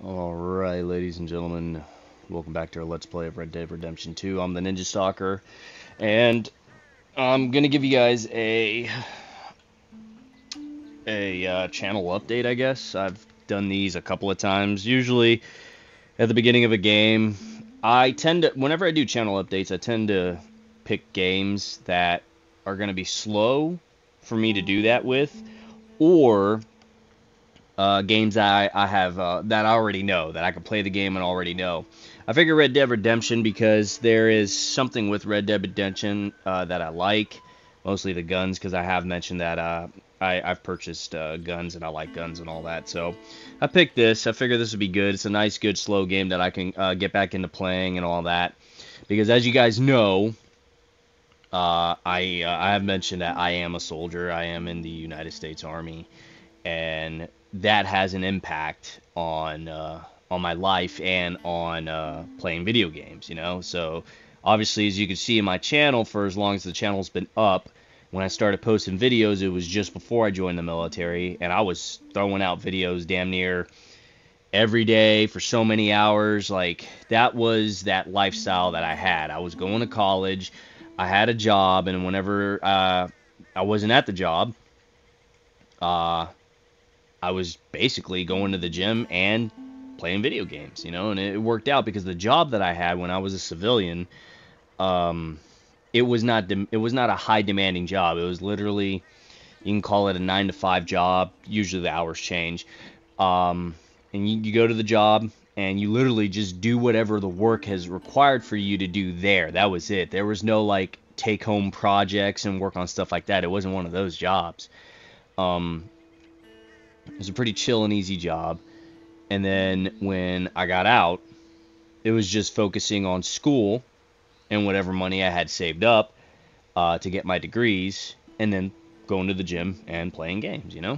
Alright, ladies and gentlemen, welcome back to our Let's Play of Red Dead Redemption 2. I'm the Ninja Stalker, and I'm gonna give you guys a channel update, I guess. I've done these a couple of times. Usually, at the beginning of a game, whenever I do channel updates, I tend to pick games that are gonna be slow for me to do that with, or games that I have that I already know, that I can play the game and already know. I figure Red Dead Redemption because there is something with Red Dead Redemption that I like, mostly the guns, because I have mentioned that I've purchased guns and I like guns and all that. So I picked this. I figure this would be good. It's a nice, good, slow game that I can get back into playing and all that. Because as you guys know, I have mentioned that I am a soldier. I am in the United States Army, and that has an impact on my life and on playing video games, you know. So obviously, as you can see in my channel, for as long as the channel's been up, when I started posting videos, it was just before I joined the military, and I was throwing out videos damn near every day for so many hours. Like, that was that lifestyle that I had. I was going to college, I had a job, and whenever I wasn't at the job, uh, I was basically going to the gym and playing video games, you know, and it worked out because the job that I had when I was a civilian, um, it was not a high demanding job. It was literally, you can call it a 9 to 5 job. Usually the hours change, and you go to the job and you literally just do whatever the work has required for you to do there. That was it. There was no like take home projects and work on stuff like that. It wasn't one of those jobs. Um, it was a pretty chill and easy job. And then when I got out, it was just focusing on school and whatever money I had saved up to get my degrees, and then going to the gym and playing games, you know?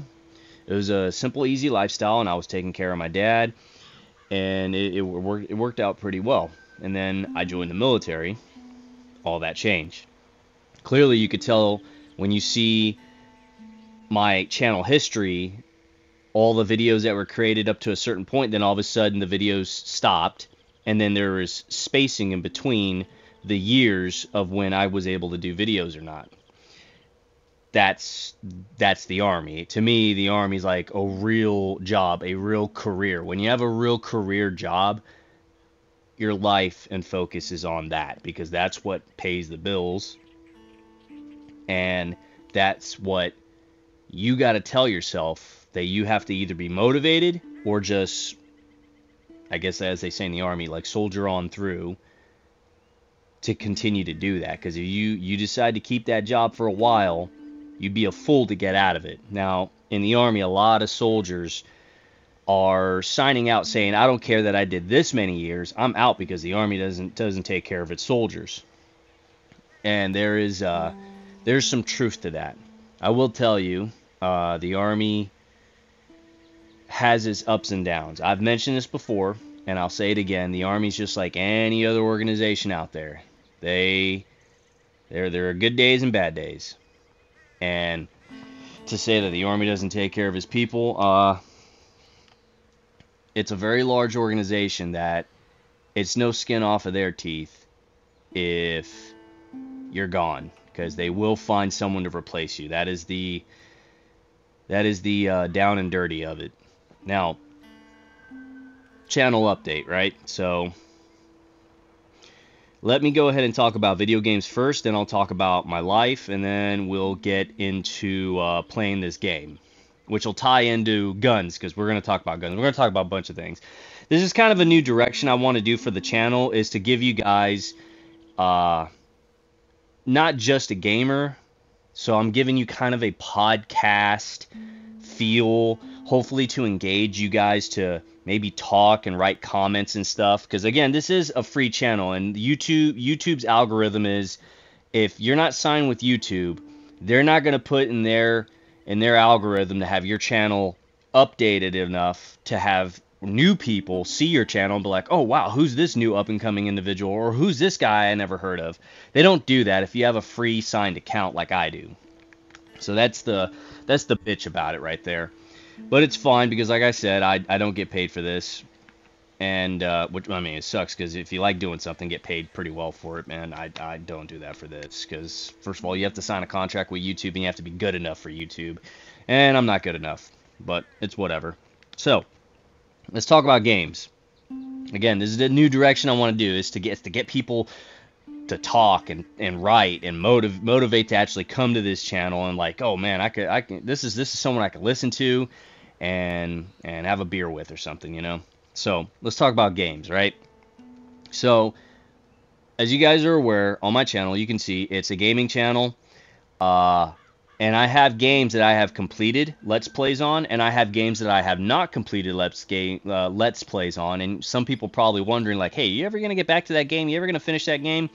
It was a simple, easy lifestyle, and I was taking care of my dad, and it worked out pretty well. And then I joined the military. All that changed. Clearly, you could tell when you see my channel history, all the videos that were created up to a certain point, then all of a sudden the videos stopped, and then there was spacing in between the years of when I was able to do videos or not. That's the Army. To me, the Army's like a real job, a real career. When you have a real career job, your life and focus is on that, because that's what pays the bills, and that's what you got to tell yourself, that you have to either be motivated or just, I guess as they say in the Army, like soldier on through to continue to do that. Because if you decide to keep that job for a while, you'd be a fool to get out of it. Now, in the Army, a lot of soldiers are signing out saying, I don't care that I did this many years, I'm out, because the Army doesn't take care of its soldiers. And there's some truth to that. I will tell you, the Army has its ups and downs. I've mentioned this before, and I'll say it again. The Army's just like any other organization out there. There are good days and bad days. And to say that the Army doesn't take care of his people, it's a very large organization that it's no skin off of their teeth if you're gone, because they will find someone to replace you. That is the down and dirty of it. Now, channel update, right? So let me go ahead and talk about video games first, then I'll talk about my life, and then we'll get into playing this game, which will tie into guns, because we're going to talk about guns. We're going to talk about a bunch of things. This is kind of a new direction I want to do for the channel, is to give you guys not just a gamer. So I'm giving you kind of a podcast feel, hopefully to engage you guys, to maybe talk and write comments and stuff. Because again, this is a free channel, and YouTube's algorithm is, if you're not signed with YouTube, they're not going to put in their algorithm to have your channel updated enough to have new people see your channel and be like, oh wow, who's this new up and coming individual, or who's this guy I never heard of. They don't do that if you have a free signed account like I do. So that's the bitch about it right there. But it's fine, because like I said, I don't get paid for this. And which, I mean, it sucks because if you like doing something, get paid pretty well for it, man. I don't do that for this because, first of all, you have to sign a contract with YouTube and you have to be good enough for YouTube. And I'm not good enough, but it's whatever. So, let's talk about games. Again, this is the new direction I want to do, is to get people to talk and write and motivate to actually come to this channel and like, oh man, I can this is someone I can listen to and have a beer with or something, you know. So let's talk about games, right? So as you guys are aware, on my channel you can see it's a gaming channel, and I have games that I have completed Let's Plays on, and I have games that I have not completed Let's Plays on. And some people probably wondering like, hey, you ever gonna get back to that game? You ever gonna finish that game?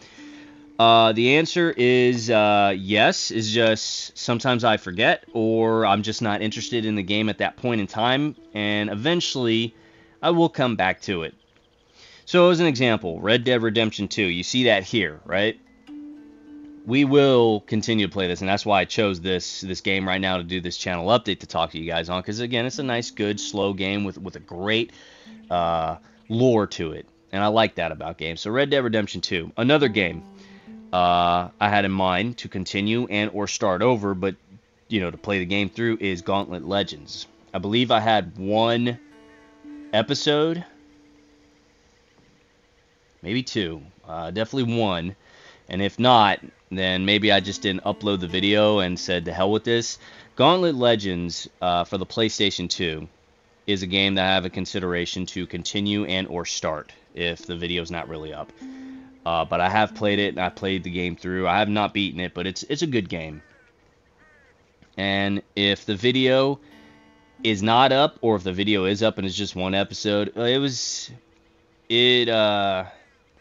The answer is yes. It's just sometimes I forget, or I'm just not interested in the game at that point in time, and eventually I will come back to it. So as an example, Red Dead Redemption 2, you see that here, right? We will continue to play this, and that's why I chose this game right now to do this channel update to talk to you guys on, because again, it's a nice, good, slow game with a great lore to it, and I like that about games. So Red Dead Redemption 2, another game I had in mind to continue and or start over, but you know, to play the game through, is Gauntlet Legends. I believe I had one episode, maybe two, definitely one, and if not, then maybe I just didn't upload the video and said to hell with this. Gauntlet Legends for the PlayStation 2 is a game that I have a consideration to continue and or start if the video's not really up. But I have played it, and I played the game through. I have not beaten it, but it's a good game. And if the video is not up, or if the video is up and it's just one episode,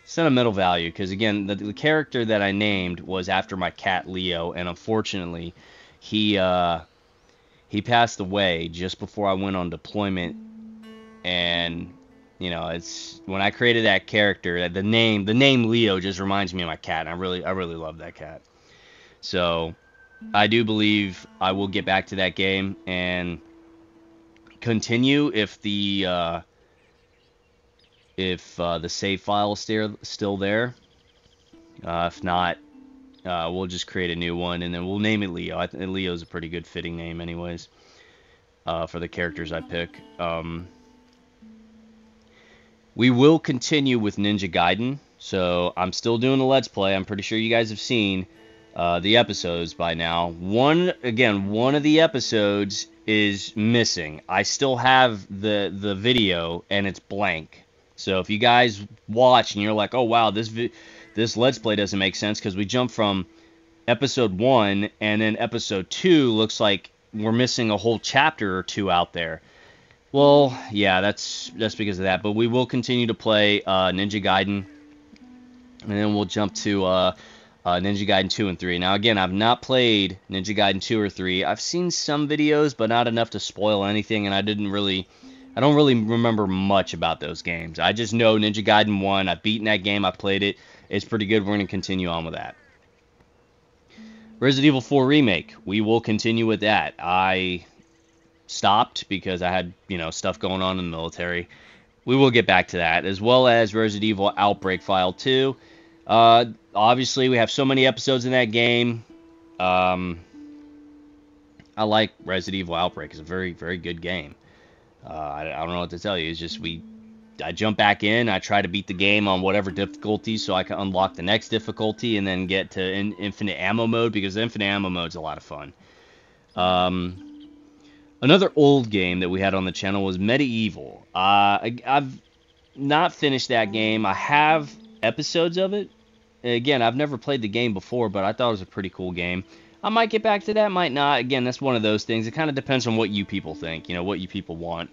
sentimental value, because again, the character that I named was after my cat Leo, and unfortunately he passed away just before I went on deployment. And you know, it's when I created that character, the name Leo just reminds me of my cat, and I really love that cat. So I do believe I will get back to that game and continue if the save file is still there. If not, we'll just create a new one, and then we'll name it Leo. I think Leo's a pretty good fitting name anyways, for the characters I pick. We will continue with Ninja Gaiden. So I'm still doing the Let's Play. I'm pretty sure you guys have seen the episodes by now. One of the episodes is missing. I still have the video, and it's blank. So if you guys watch and you're like, oh wow, this Let's Play doesn't make sense because we jumped from episode 1 and then episode 2 looks like we're missing a whole chapter or two out there. Well, yeah, that's because of that. But we will continue to play Ninja Gaiden, and then we'll jump to Ninja Gaiden 2 and 3. Now again, I've not played Ninja Gaiden 2 or 3. I've seen some videos, but not enough to spoil anything, and I don't really remember much about those games. I just know Ninja Gaiden 1. I've beaten that game. I played it. It's pretty good. We're going to continue on with that. Resident Evil 4 Remake. We will continue with that. I stopped because I had, stuff going on in the military. We will get back to that, as well as Resident Evil Outbreak File 2. Obviously, we have so many episodes in that game. I like Resident Evil Outbreak. It's a very, very good game. I don't know what to tell you. It's just I jump back in. I try to beat the game on whatever difficulty so I can unlock the next difficulty and then get to infinite ammo mode, because the infinite ammo mode is a lot of fun. Another old game that we had on the channel was Medieval. I've not finished that game. I have episodes of it. Again, I've never played the game before, but I thought it was a pretty cool game. I might get back to that, might not. Again, that's one of those things. It kind of depends on what you people think, what you people want.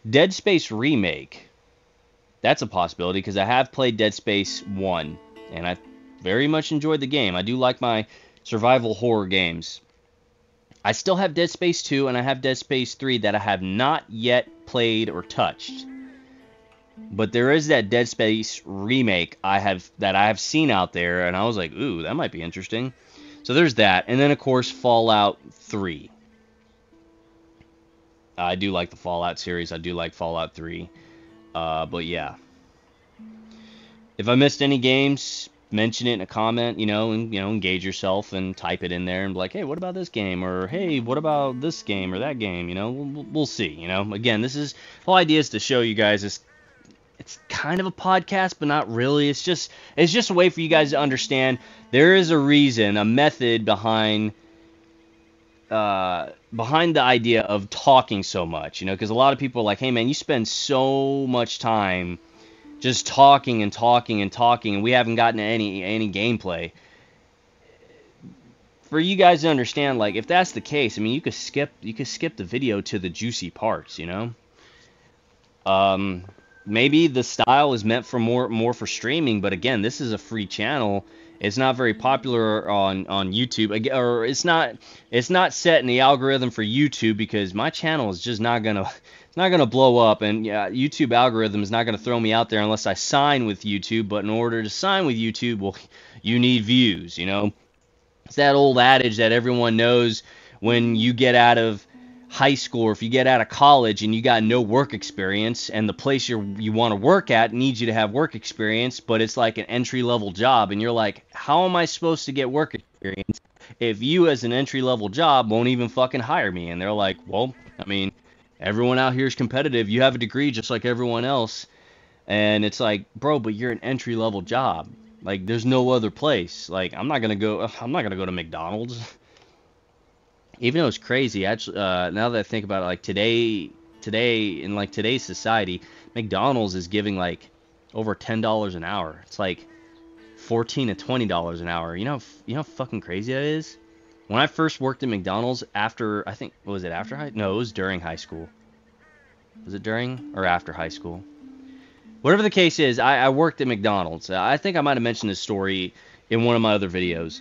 Dead Space Remake. That's a possibility, because I have played Dead Space 1, and I very much enjoyed the game. I do like my survival horror games. I still have Dead Space 2, and I have Dead Space 3 that I have not yet played or touched. But there is that Dead Space remake that I have seen out there, and I was like, ooh, that might be interesting. So there's that. And then, of course, Fallout 3. I do like the Fallout series. I do like Fallout 3. But yeah, if I missed any games, mention it in a comment, and engage yourself and type it in there and be like, hey, what about this game? Or hey, what about this game or that game? We'll see. Again, the whole idea is to show you guys this. It's kind of a podcast, but not really. It's just a way for you guys to understand there is a reason, a method behind the idea of talking so much, because a lot of people are like, hey man, you spend so much time just talking and talking and talking, and we haven't gotten any gameplay. For you guys to understand, like, if that's the case, I mean, you could skip the video to the juicy parts. Maybe the style is meant for more for streaming, but again, this is a free channel. It's not very popular on YouTube, or it's not set in the algorithm for YouTube, because my channel is just not gonna blow up, and yeah, YouTube algorithm is not gonna throw me out there unless I sign with YouTube. But in order to sign with YouTube, well, you need views. It's that old adage that everyone knows. When you get out of high school, or if you get out of college and you got no work experience, and the place you want to work at needs you to have work experience, but it's like an entry level job, and you're like, how am I supposed to get work experience if you as an entry level job won't even fucking hire me? And they're like, well, I mean, everyone out here is competitive. You have a degree just like everyone else. And it's like, bro, but you're an entry level job. Like, there's no other place. Like, I'm not gonna go to McDonald's. Even though it's crazy, actually, now that I think about it, like today in like today's society, McDonald's is giving like over $10 an hour. It's like $14 to $20 an hour. You know how fucking crazy that is. When I first worked at McDonald's, after, I think, was it after high? No, it was during high school. Was it during or after high school? Whatever the case is, I worked at McDonald's. I think I might have mentioned this story in one of my other videos.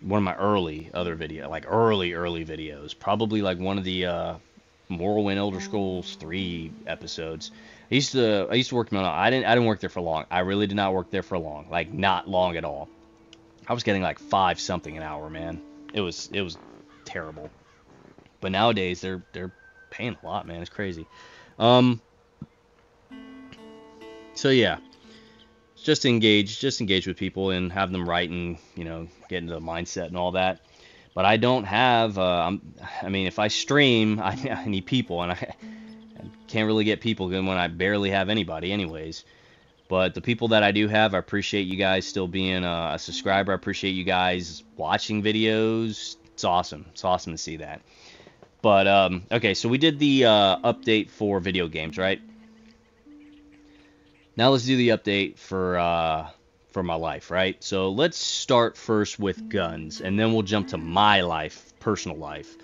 One of my early videos, probably like one of the Morrowind Elder Scrolls 3 episodes. I used to work at McDonald's. I didn't work there for long. I really did not work there for long, like not long at all. I was getting like 5 something an hour, man. It was terrible. But nowadays they're paying a lot, man. It's crazy. So yeah, just engage with people and have them write and get into the mindset and all that. But I don't have. I mean, if I stream, I need people, and I can't really get people when I barely have anybody, anyways. But the people that I do have, I appreciate you guys still being a subscriber. I appreciate you guys watching videos. It's awesome. It's awesome to see that. But okay, so we did the update for video games, right? Now let's do the update for my life, right? So let's start first with guns, and then we'll jump to my life, personal life,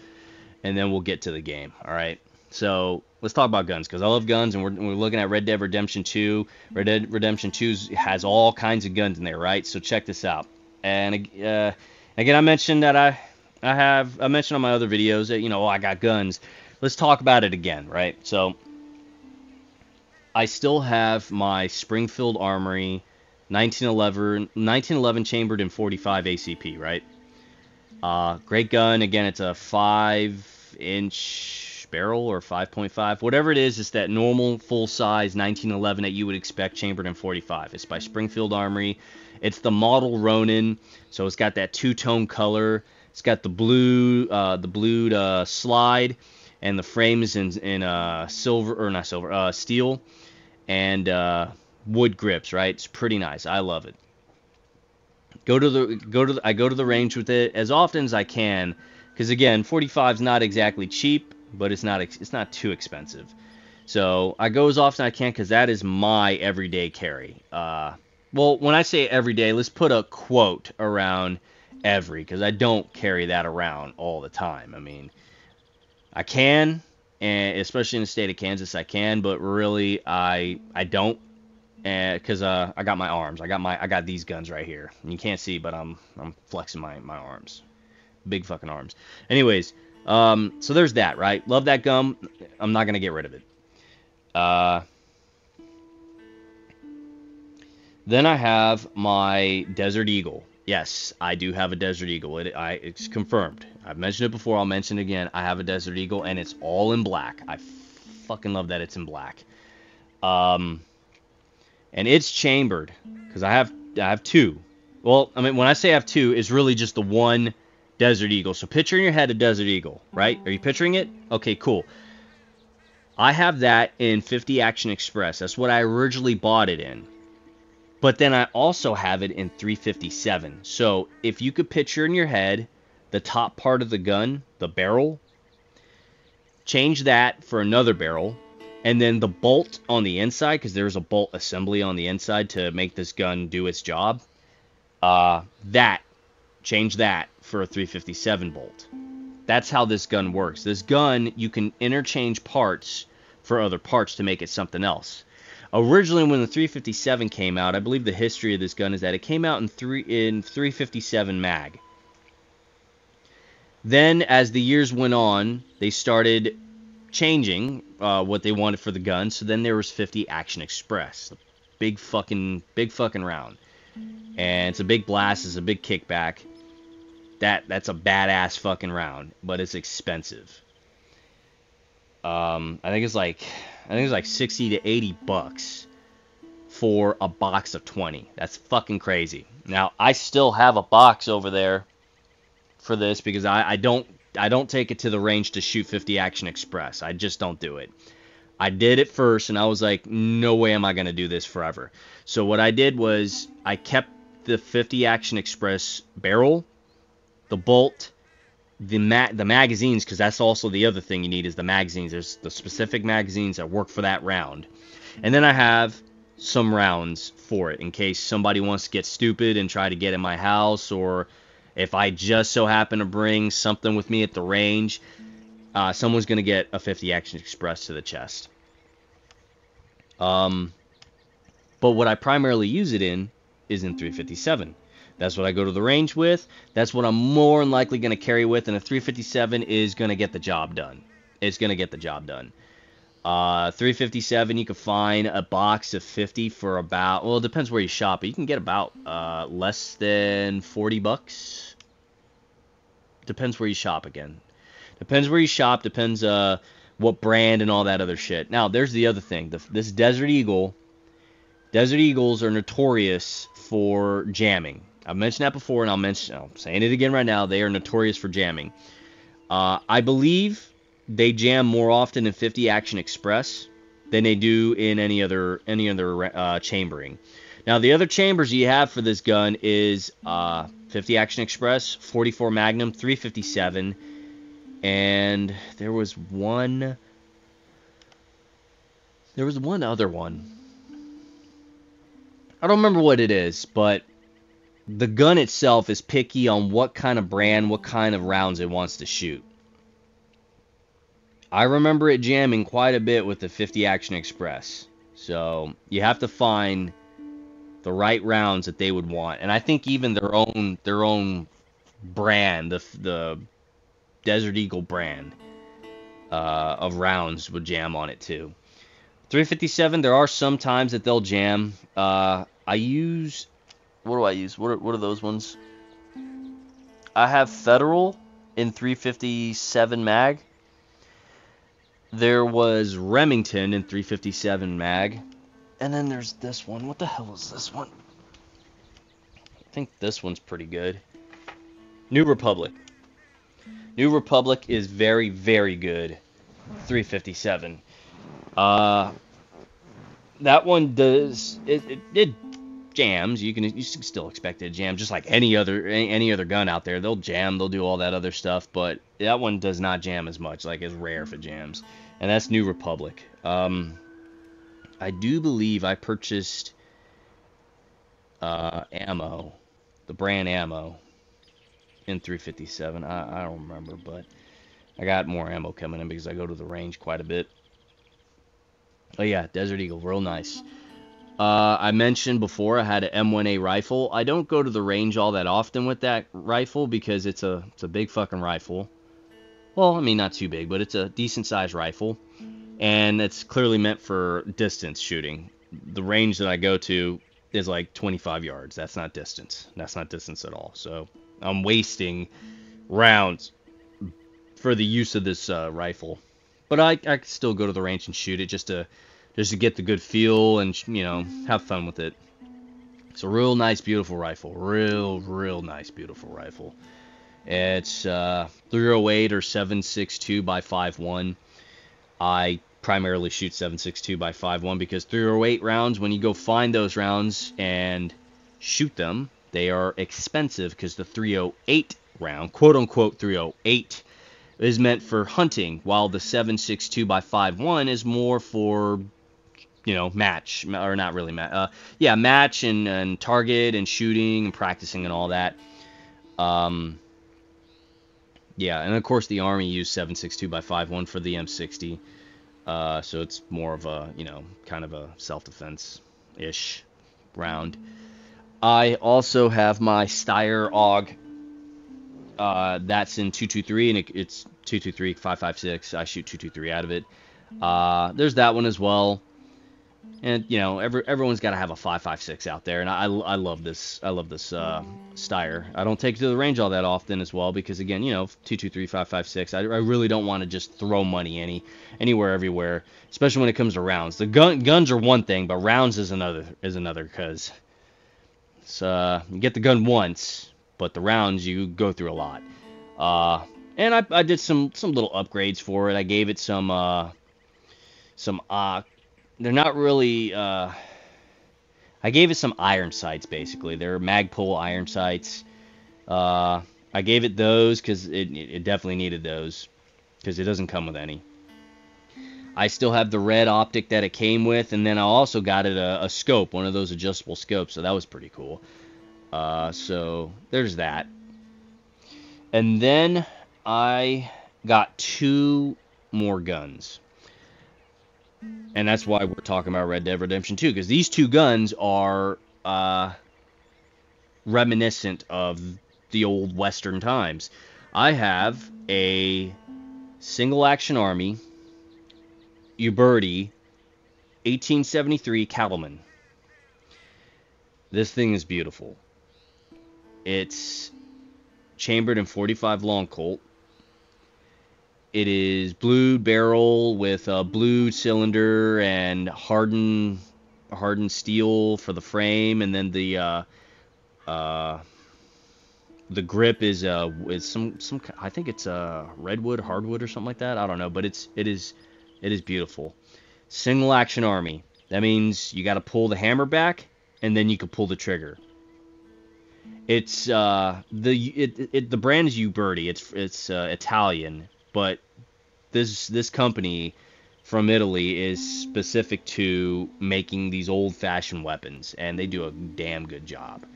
and then we'll get to the game, all right? So let's talk about guns, because I love guns, and we're looking at Red Dead Redemption 2. Red Dead Redemption 2 has all kinds of guns in there, right? So check this out. And again, I mentioned that I mentioned on my other videos that I got guns. Let's talk about it again, right? So I still have my Springfield Armory 1911 chambered in 45 ACP, right? Great gun. Again, it's a 5-inch barrel or 5.5, whatever it is. It's that normal full size 1911 that you would expect chambered in 45. It's by Springfield Armory. It's the model Ronin, so it's got that two-tone color. It's got the blued slide, and the frame is in silver, or not silver, steel, and wood grips, right? It's pretty nice. I love it. I go to the range with it as often as I can, because again, 45 is not exactly cheap, but it's not too expensive. So I go as often as I can, because that is my everyday carry. Well, when I say everyday, let's put a quote around every, because I don't carry that around all the time. I mean, I can, and especially in the state of Kansas, I can, but really I don't, because I got my arms. I got these guns right here. And you can't see, but I'm flexing my arms, big fucking arms. Anyways, so there's that, right? Love that gun. I'm not gonna get rid of it. Then I have my Desert Eagle. Yes, I do have a Desert Eagle. It's confirmed. I've mentioned it before. I'll mention it again. I have a Desert Eagle, and it's all in black. I fucking love that it's in black. Um, and it's chambered because I have two. Well, I mean, when I say I have two, it's really just the one Desert Eagle. So picture in your head a Desert Eagle, right? Are you picturing it? Okay, cool. I have that in 50 Action Express. That's what I originally bought it in. But then I also have it in 357. So if you could picture in your head the top part of the gun, the barrel, change that for another barrel, and then the bolt on the inside, because there's a bolt assembly on the inside to make this gun do its job, change that for a 357 bolt. That's how this gun works. This gun, you can interchange parts for other parts to make it something else. Originally, when the 357 came out, I believe the history of this gun is that it came out in 357 mag. Then, as the years went on, they started changing what they wanted for the gun. So then there was 50 Action Express, big fucking round, and it's a big blast, it's a big kickback. That's a badass fucking round, but it's expensive. I think it's like 60 to 80 bucks for a box of 20. That's fucking crazy. Now, I still have a box over there for this because I don't take it to the range to shoot 50 Action Express. I just don't do it. I did it first and I was like, no way am I going to do this forever. So what I did was I kept the 50 Action Express barrel, the bolt, the magazines, because that's also the other thing you need is the magazines. There's the specific magazines that work for that round. And then I have some rounds for it in case somebody wants to get stupid and try to get in my house, or if I just so happen to bring something with me at the range, someone's going to get a 50 Action Express to the chest. But what I primarily use it in is in 357. That's what I go to the range with. That's what I'm more than likely going to carry with, and a 357 is going to get the job done. It's going to get the job done. 357, you can find a box of 50 for about, well, it depends where you shop, but you can get about less than 40 bucks. Depends where you shop again. Depends where you shop, depends what brand and all that other shit. Now, there's the other thing. This Desert Eagles are notorious for jamming. I've mentioned that before, and I'm saying it again right now. They are notorious for jamming. I believe they jam more often in 50 Action Express than they do in any other chambering. Now, the other chambers you have for this gun is 50 Action Express, 44 Magnum, 357, and there was one other one. I don't remember what it is, but the gun itself is picky on what kind of brand, what kind of rounds it wants to shoot. I remember it jamming quite a bit with the 50 Action Express. So you have to find the right rounds that they would want. And I think even their own brand, the Desert Eagle brand of rounds would jam on it too. 357, there are some times that they'll jam. What do I use? What are those ones? I have Federal in 357 mag. There was Remington in 357 mag. And then there's this one. What the hell is this one? I think this one's pretty good. New Republic. New Republic is very, very good. 357. That one does it jams. You can still expect it to jam, just like any other gun out there. They'll jam, they'll do all that other stuff, but that one does not jam as much. Like, it's rare if it jams. And that's New Republic. I do believe I purchased ammo, the brand ammo, in 357. I don't remember, but I got more ammo coming in because I go to the range quite a bit. Oh yeah, Desert Eagle, real nice. I mentioned before I had an M1A rifle. I don't go to the range all that often with that rifle because it's a big fucking rifle. Well, I mean, not too big, but it's a decent sized rifle. And it's clearly meant for distance shooting. The range that I go to is like 25 yards. That's not distance. That's not distance at all. So I'm wasting rounds for the use of this rifle. But I can still go to the range and shoot it just to get the good feel and have fun with it. It's a real nice, beautiful rifle. Real nice, beautiful rifle. It's 308 or 7.62 by 5.1. I primarily shoot 7.62 by 5.1 because 308 rounds, when you go find those rounds and shoot them, they are expensive because the 308 round, quote unquote 308, is meant for hunting, while the 7.62 by 5.1 is more for match, or not really match. Match and target and shooting and practicing and all that. And of course the Army used 7.62 by 5.1 for the M60. So it's more of a, kind of a self-defense-ish round. I also have my Steyr AUG. That's in 223, and it's 223 5.56. I shoot 223 out of it. There's that one as well. And everyone's got to have a 5.56 out there, and I love this. I love this Steyr. I don't take it to the range all that often as well because again, 223 5.56. I really don't want to just throw money anywhere everywhere, especially when it comes to rounds. The guns are one thing, but rounds is another because it's you get the gun once, but the rounds you go through a lot. And I did some little upgrades for it. I gave it some they're not really, I gave it some iron sights, basically. They're Magpul iron sights. I gave it those because it definitely needed those, because it doesn't come with any. I still have the red optic that it came with, and then I also got it a scope, one of those adjustable scopes, so that was pretty cool. So there's that. And then I got 2 more guns. And that's why we're talking about Red Dead Redemption 2, because these 2 guns are reminiscent of the old Western times. I have a single action army Uberti 1873 Cattleman. This thing is beautiful. It's chambered in .45 long Colt. It is blued barrel with a blued cylinder and hardened steel for the frame, and then the grip is some I think it's redwood, hardwood, or something like that. I don't know, but it is beautiful. Single action army. That means you got to pull the hammer back, and then you can pull the trigger. It's the brand is Uberti. It's Italian. But this company from Italy is specific to making these old-fashioned weapons, and they do a damn good job.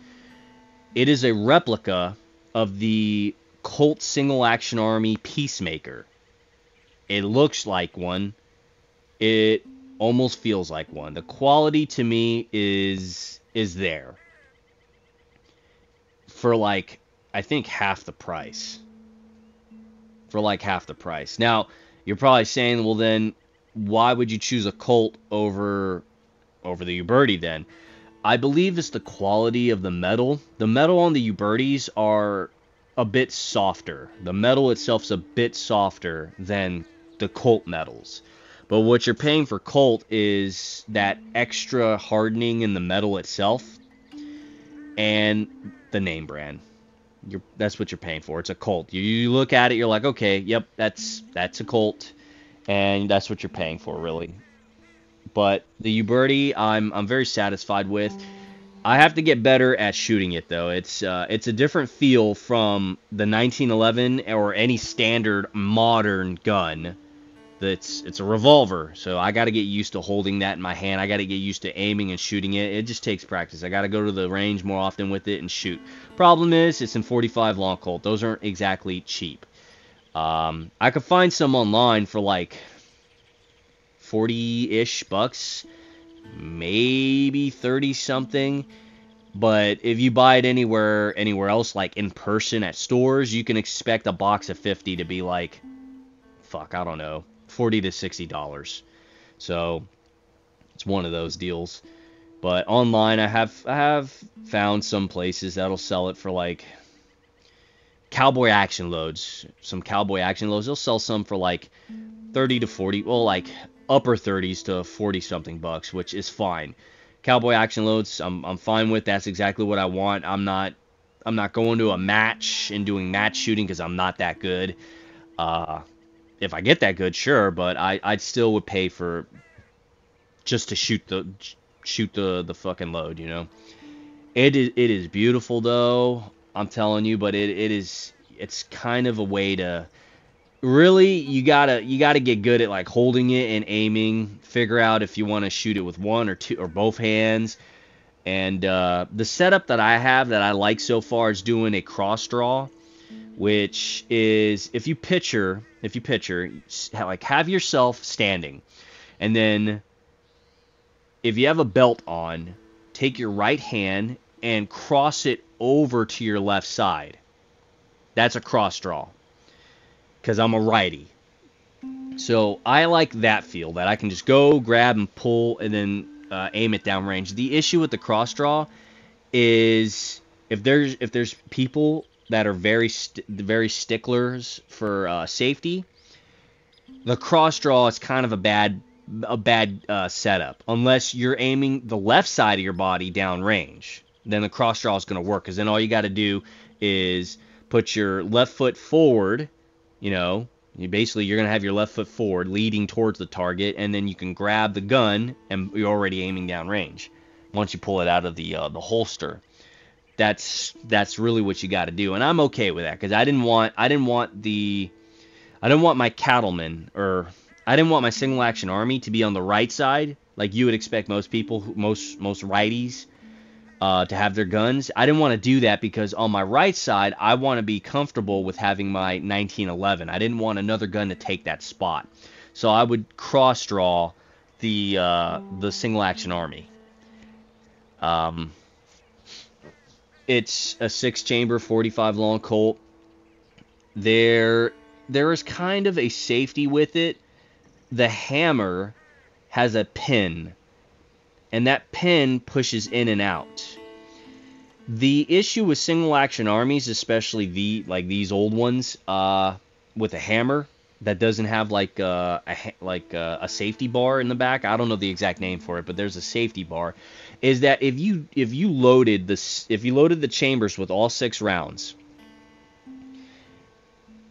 It is a replica of the Colt Single Action Army Peacemaker. It looks like one. It almost feels like one. The quality to me is there. For like, I think half the price. Now, you're probably saying, well then, why would you choose a Colt over the Uberti then? I believe it's the quality of the metal. The metal on the Ubertis are a bit softer. The metal itself is a bit softer than the Colt metals. But what you're paying for Colt is that extra hardening in the metal itself and the name brand. That's what you're paying for. It's a Colt. You look at it, you're like, okay, yep, that's a Colt, and that's what you're paying for, really. But the Uberti, I'm very satisfied with. I have to get better at shooting it, though. It's a different feel from the 1911 or any standard modern gun. It's a revolver, so I got to get used to holding that in my hand. I got to get used to aiming and shooting it. It just takes practice. I got to go to the range more often with it and shoot. Problem is, it's in .45 long Colt. Those aren't exactly cheap. I could find some online for like 40-ish bucks, maybe 30 something. But if you buy it anywhere else, like in person at stores, you can expect a box of 50 to be like, I don't know, $40 to $60. So it's one of those deals. But online, I have found some places that'll sell it for like cowboy action loads. Some cowboy action loads. They'll sell some for like 30 to 40, well, like upper 30s to 40 something bucks, which is fine. Cowboy action loads, I'm fine with. That's exactly what I want. I'm not going to a match and doing match shooting because I'm not that good. If I get that good, sure, but I still would pay for just to shoot the fucking load, you know. It is beautiful though, I'm telling you, but it's kind of a way to really you gotta get good at like holding it and aiming. Figure out if you want to shoot it with one or two or both hands. And the setup that I have that I like so far is doing a cross draw, which is if you picture like have yourself standing, and then if you have a belt on, take your right hand and cross it over to your left side. That's a cross draw because I'm a righty. So I like that feel that I can just go grab and pull and then aim it downrange. The issue with the cross draw is if there's people that are very sticklers for safety, the cross draw is kind of a bad setup unless you're aiming the left side of your body downrange. Then the cross draw is going to work because then all you got to do is put your left foot forward. You know, you're going to have your left foot forward leading towards the target, and then you can grab the gun and you're already aiming downrange once you pull it out of the holster. That's really what you got to do, and I'm okay with that because I didn't want my cattleman, or I didn't want my single action army to be on the right side like you would expect most people, most righties, to have their guns. I didn't want to do that because on my right side, I want to be comfortable with having my 1911. I didn't want another gun to take that spot, so I would cross draw the single action army. It's a 6-chamber 45 long Colt. There is kind of a safety with it. The hammer has a pin, and that pin pushes in and out. The issue with single action armies, especially these old ones, with a hammer that doesn't have like a safety bar in the back. I don't know the exact name for it, but there's a safety bar. Is that if you loaded the chambers with all 6 rounds,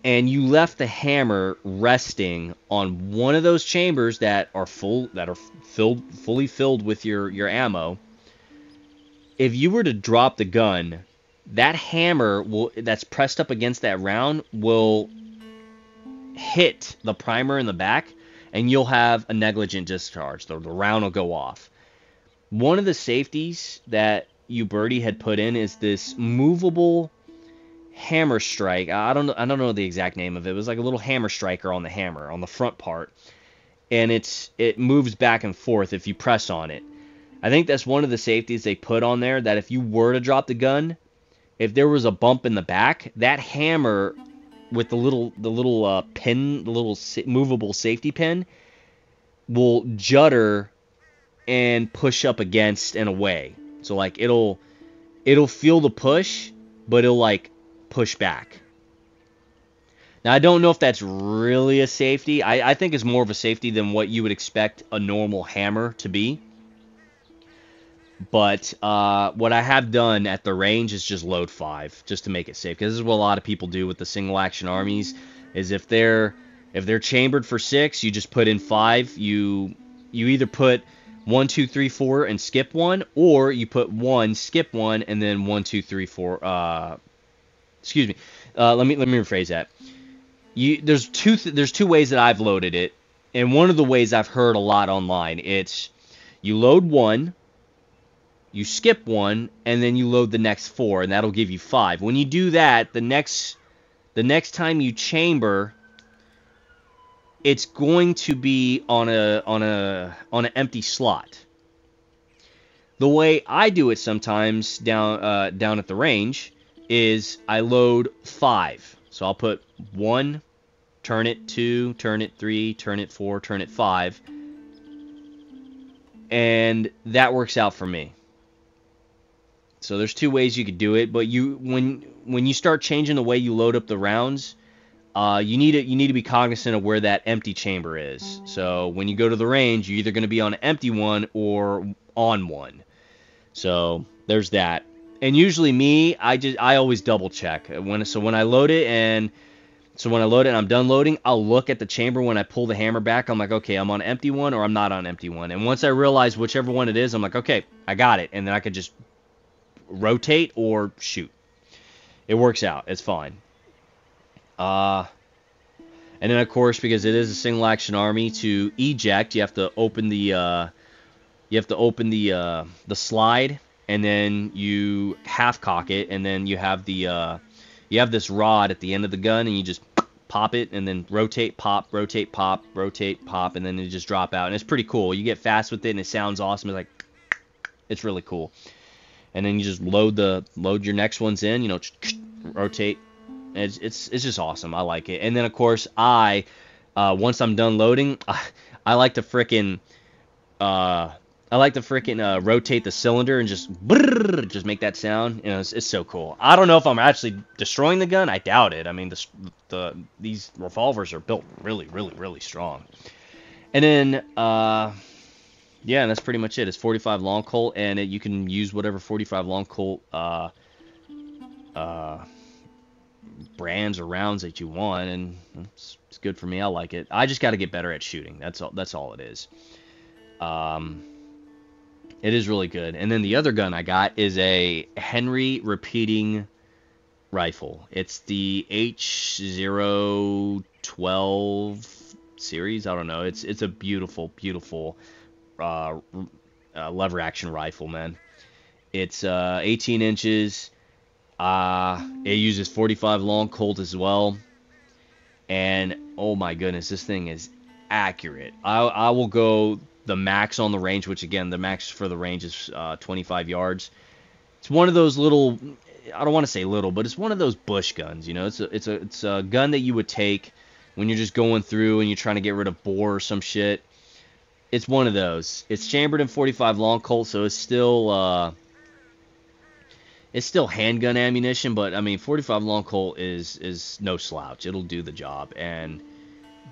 and you left the hammer resting on one of those chambers that are fully filled with your ammo, if you were to drop the gun, that hammer that's pressed up against that round will hit the primer in the back, and you'll have a negligent discharge. The round will go off. One of the safeties that Uberti had put in is this movable hammer strike. I don't know the exact name of it. It was like a little hammer striker on the hammer on the front part, and it moves back and forth if you press on it. I think that's one of the safeties they put on there, that if you were to drop the gun, if there was a bump in the back, that hammer with the little pin, the little movable safety pin, will judder and push up against and away. So like it'll feel the push, but it'll like push back. Now I don't know if that's really a safety. I think it's more of a safety than what you would expect a normal hammer to be. But what I have done at the range is just load 5, just to make it safe. Because this is what a lot of people do with the single action armies. Is if they're chambered for 6, you just put in 5. You either put 1, 2, 3, 4 and skip 1, or you put 1, skip 1, and then 1, 2, 3, 4. Excuse me. Let me rephrase that. There's two ways that I've loaded it, and one of the ways I've heard a lot online, it's you load 1. You skip 1, and then you load the next 4, and that'll give you 5. When you do that, the next time you chamber, it's going to be on an empty slot. The way I do it sometimes down at the range is I load 5. So I'll put 1, turn it 2, turn it 3, turn it 4, turn it 5. and that works out for me. So there's two ways you could do it, but when you start changing the way you load up the rounds, you need to be cognizant of where that empty chamber is. So when you go to the range, you're either going to be on an empty one or on one. So there's that. And usually me, I always double check when I load it, and so when I load it and I'm done loading, I'll look at the chamber when I pull the hammer back. I'm like, okay, I'm on an empty one or I'm not on an empty one. And once I realize whichever one it is, I'm like, okay, I got it, and then I can just rotate or shoot. It works out. It's fine. And then of course, because it is a single action army, to eject, you have to open the slide, and then you half cock it, and then you have this rod at the end of the gun, and you just pop it, and then rotate, pop, rotate, pop, rotate, pop, and then it just drop out, and it's pretty cool. You get fast with it, and it sounds awesome. It's really cool. And then you just load your next ones in, rotate. It's just awesome. I like it. And then of course once I'm done loading, I like to frickin' rotate the cylinder and just make that sound. It's so cool. I don't know if I'm actually destroying the gun. I doubt it. I mean, these revolvers are built really, really, really strong. And then yeah, and that's pretty much it. It's 45 long Colt, and you can use whatever 45 long Colt brands or rounds that you want, and it's good for me. I like it. I just got to get better at shooting. That's all it is. It is really good. And then the other gun I got is a Henry repeating rifle. It's the H012 series. I don't know. It's a beautiful, beautiful lever action rifle, man. It's 18 inches. It uses 45 long Colt as well, and oh my goodness, this thing is accurate. I will go the max on the range, which again, the max for the range is 25 yards. It's one of those little, I don't want to say little, but it's one of those bush guns. It's a gun that you would take when you're just going through and you're trying to get rid of boar or some shit. It's one of those. It's chambered in 45 long Colt, so it's still handgun ammunition, but I mean 45 long Colt is no slouch. It'll do the job. And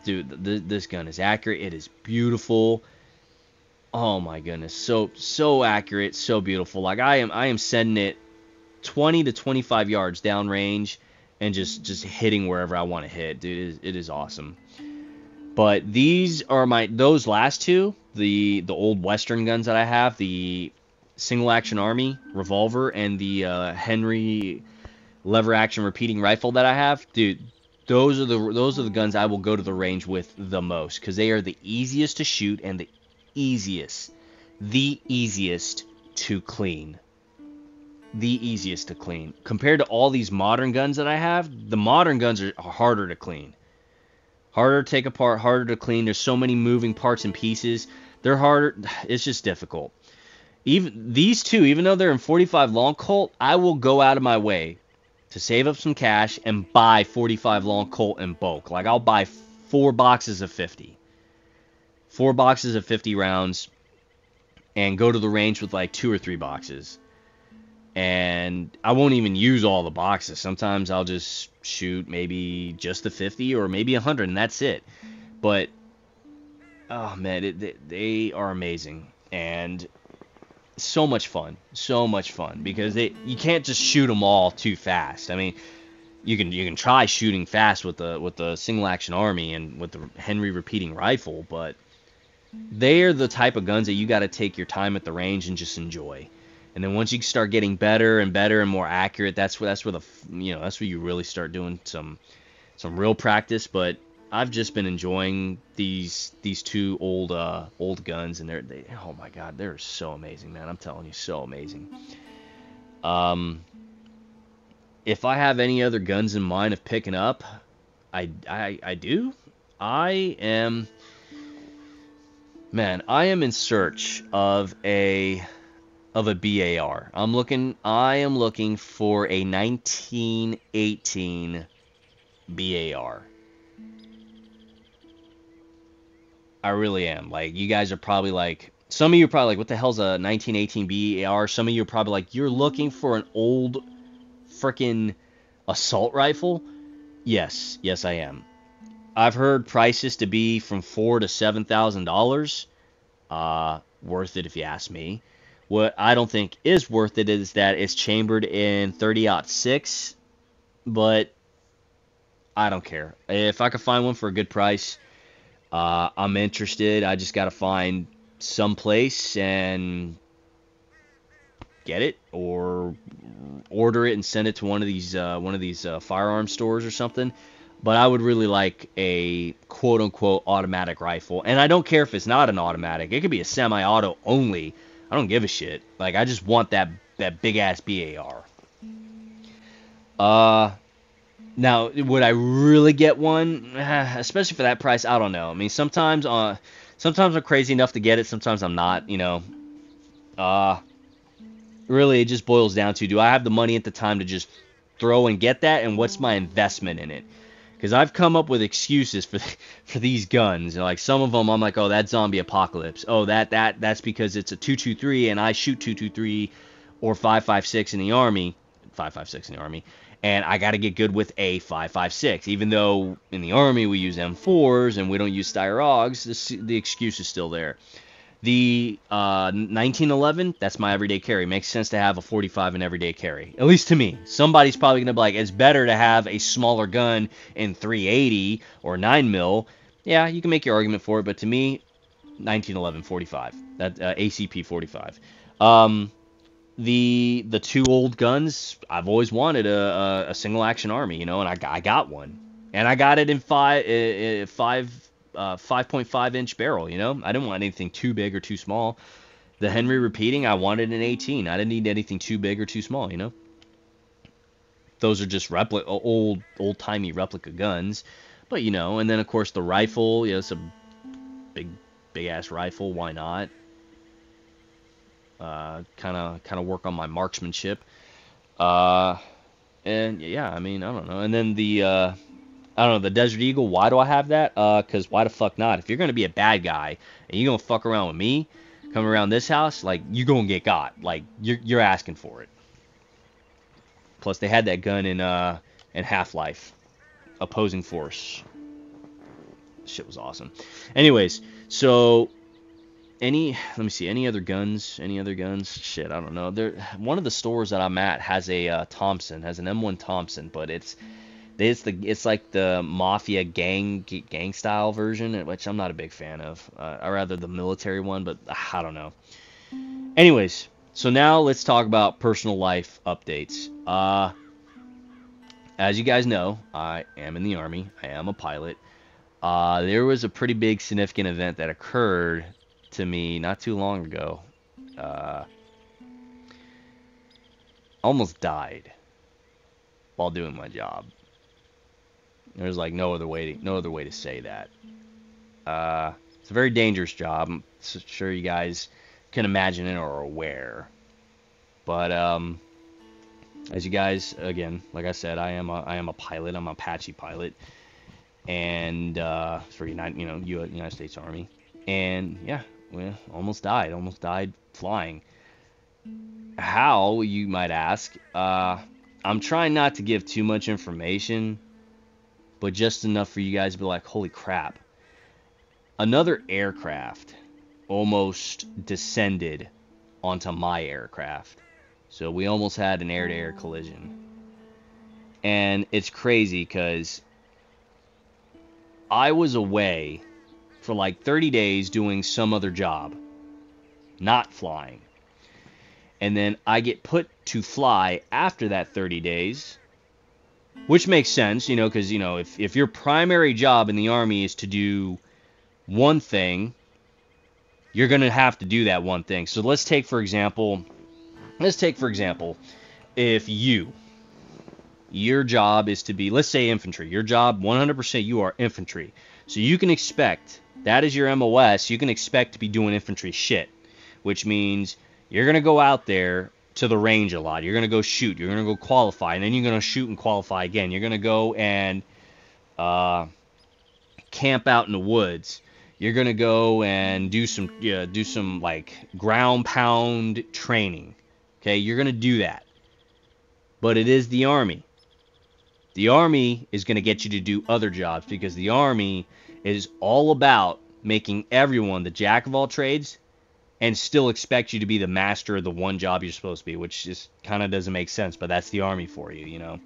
dude, this gun is accurate. It is beautiful. Oh my goodness, so accurate, so beautiful. Like I am sending it 20 to 25 yards downrange and just hitting wherever I want to hit, dude. It is awesome. But these are those last two, the old Western guns that I have, the single action army revolver and the Henry lever action repeating rifle that I have, dude. Those are the guns I will go to the range with the most, because they are the easiest to shoot and the easiest to clean. The easiest to clean compared to all these modern guns that I have. The modern guns are harder to clean, harder to take apart, harder to clean. There's so many moving parts and pieces. They're harder. It's just difficult. Even these two, even though they're in 45 long Colt, I will go out of my way to save up some cash and buy 45 long Colt in bulk. Like I'll buy 4 boxes of 50 rounds and go to the range with like 2 or 3 boxes. And I won't even use all the boxes. Sometimes I'll just shoot maybe just the 50 or maybe 100, and that's it. But oh man, they are amazing and so much fun because you can't just shoot them all too fast. I mean, you can try shooting fast with the single action army and with the Henry repeating rifle, but they're the type of guns that you got to take your time at the range and just enjoy. And then once you start getting better and better and more accurate, that's where you really start doing some real practice. But I've just been enjoying these two old guns, and they oh my god, they're so amazing, man. I'm telling you, so amazing. If I have any other guns in mind of picking up, I do. I am in search of a BAR. I am looking for a 1918 BAR. I really am. Like, you guys are probably like, Some of you are probably like, what the hell's a 1918 BAR? Some of you are probably like, you're looking for an old freaking assault rifle? Yes, yes I am. I've heard prices to be from $4,000 to $7,000. Worth it if you ask me. What I don't think is worth it is that it's chambered in 30-06, but I don't care. If I could find one for a good price, I'm interested. I just got to find some place and get it, or order it and send it to one of these firearm stores or something. But I would really like a quote unquote automatic rifle, and I don't care if it's not an automatic. It could be a semi-auto only. I don't give a shit. Like, I just want that big ass BAR. Now, would I really get one? Especially for that price, I don't know. I mean, sometimes I'm crazy enough to get it. Sometimes I'm not. Really, it just boils down to, do I have the money at the time to just throw and get that, and what's my investment in it? Because I've come up with excuses for these guns. Like, some of them, I'm like, oh, that's zombie apocalypse. Oh, that's because it's a 223 and I shoot 223 or 5.56 in the army. 5.56 in the army. And I got to get good with a 5.56. Even though in the army we use M4s and we don't use Styrogs, the excuse is still there. The 1911, that's my everyday carry. Makes sense to have a 45 in everyday carry. At least to me. Somebody's probably going to be like, it's better to have a smaller gun in 380 or 9mm. Yeah, you can make your argument for it, but to me, 1911 45. That ACP 45. The two old guns, I've always wanted a single action army, and I got one. And I got it in 5.5 inch barrel, I didn't want anything too big or too small. The Henry repeating, I wanted an 18. I didn't need anything too big or too small, Those are just old-timey replica guns. But, and then of course the rifle, it's a big ass rifle, why not? Kind of work on my marksmanship. And yeah, I mean, I don't know. And then the Desert Eagle, why do I have that? Because why the fuck not? If you're going to be a bad guy and you're going to fuck around with me, come around this house, like, you're going to get got. Like, you're asking for it. Plus, they had that gun in Half-Life. Opposing Force. Shit was awesome. Anyways, so, let me see, any other guns? Shit, I don't know. One of the stores that I'm at has a Thompson, has an M1 Thompson, but it's like the mafia gang style version, which I'm not a big fan of. I rather the military one, but I don't know. Anyways, so now let's talk about personal life updates. As you guys know, I am in the Army. I am a pilot. There was a pretty big significant event that occurred to me not too long ago. Almost died while doing my job. There's like no other way to say that. It's a very dangerous job. I'm sure you guys can imagine it or are aware. But as you guys, again, like I said, I am a pilot. I'm an Apache pilot, and for United States Army. And yeah, well, almost died flying. How, you might ask? I'm trying not to give too much information, but just enough for you guys to be like, holy crap. Another aircraft almost descended onto my aircraft. So we almost had an air-to-air collision. And it's crazy because I was away for like 30 days doing some other job, not flying. And then I get put to fly after that 30 days, which makes sense, because, if your primary job in the Army is to do one thing, you're going to have to do that one thing. So let's take, for example, if your job is to be, let's say, infantry. Your job, 100%, you are infantry. So you can expect, that is your MOS, you can expect to be doing infantry shit, which means you're going to go out there to the range a lot. You're going to go shoot. You're going to go qualify. And then you're going to shoot and qualify again. You're going to go and camp out in the woods. You're gonna go and do some like ground pound training. Okay, you're gonna do that. But it is the Army. The Army is gonna get you to do other jobs because the Army is all about making everyone the jack of all trades and still expect you to be the master of the one job you're supposed to be, which just kind of doesn't make sense, but that's the Army for you, you know.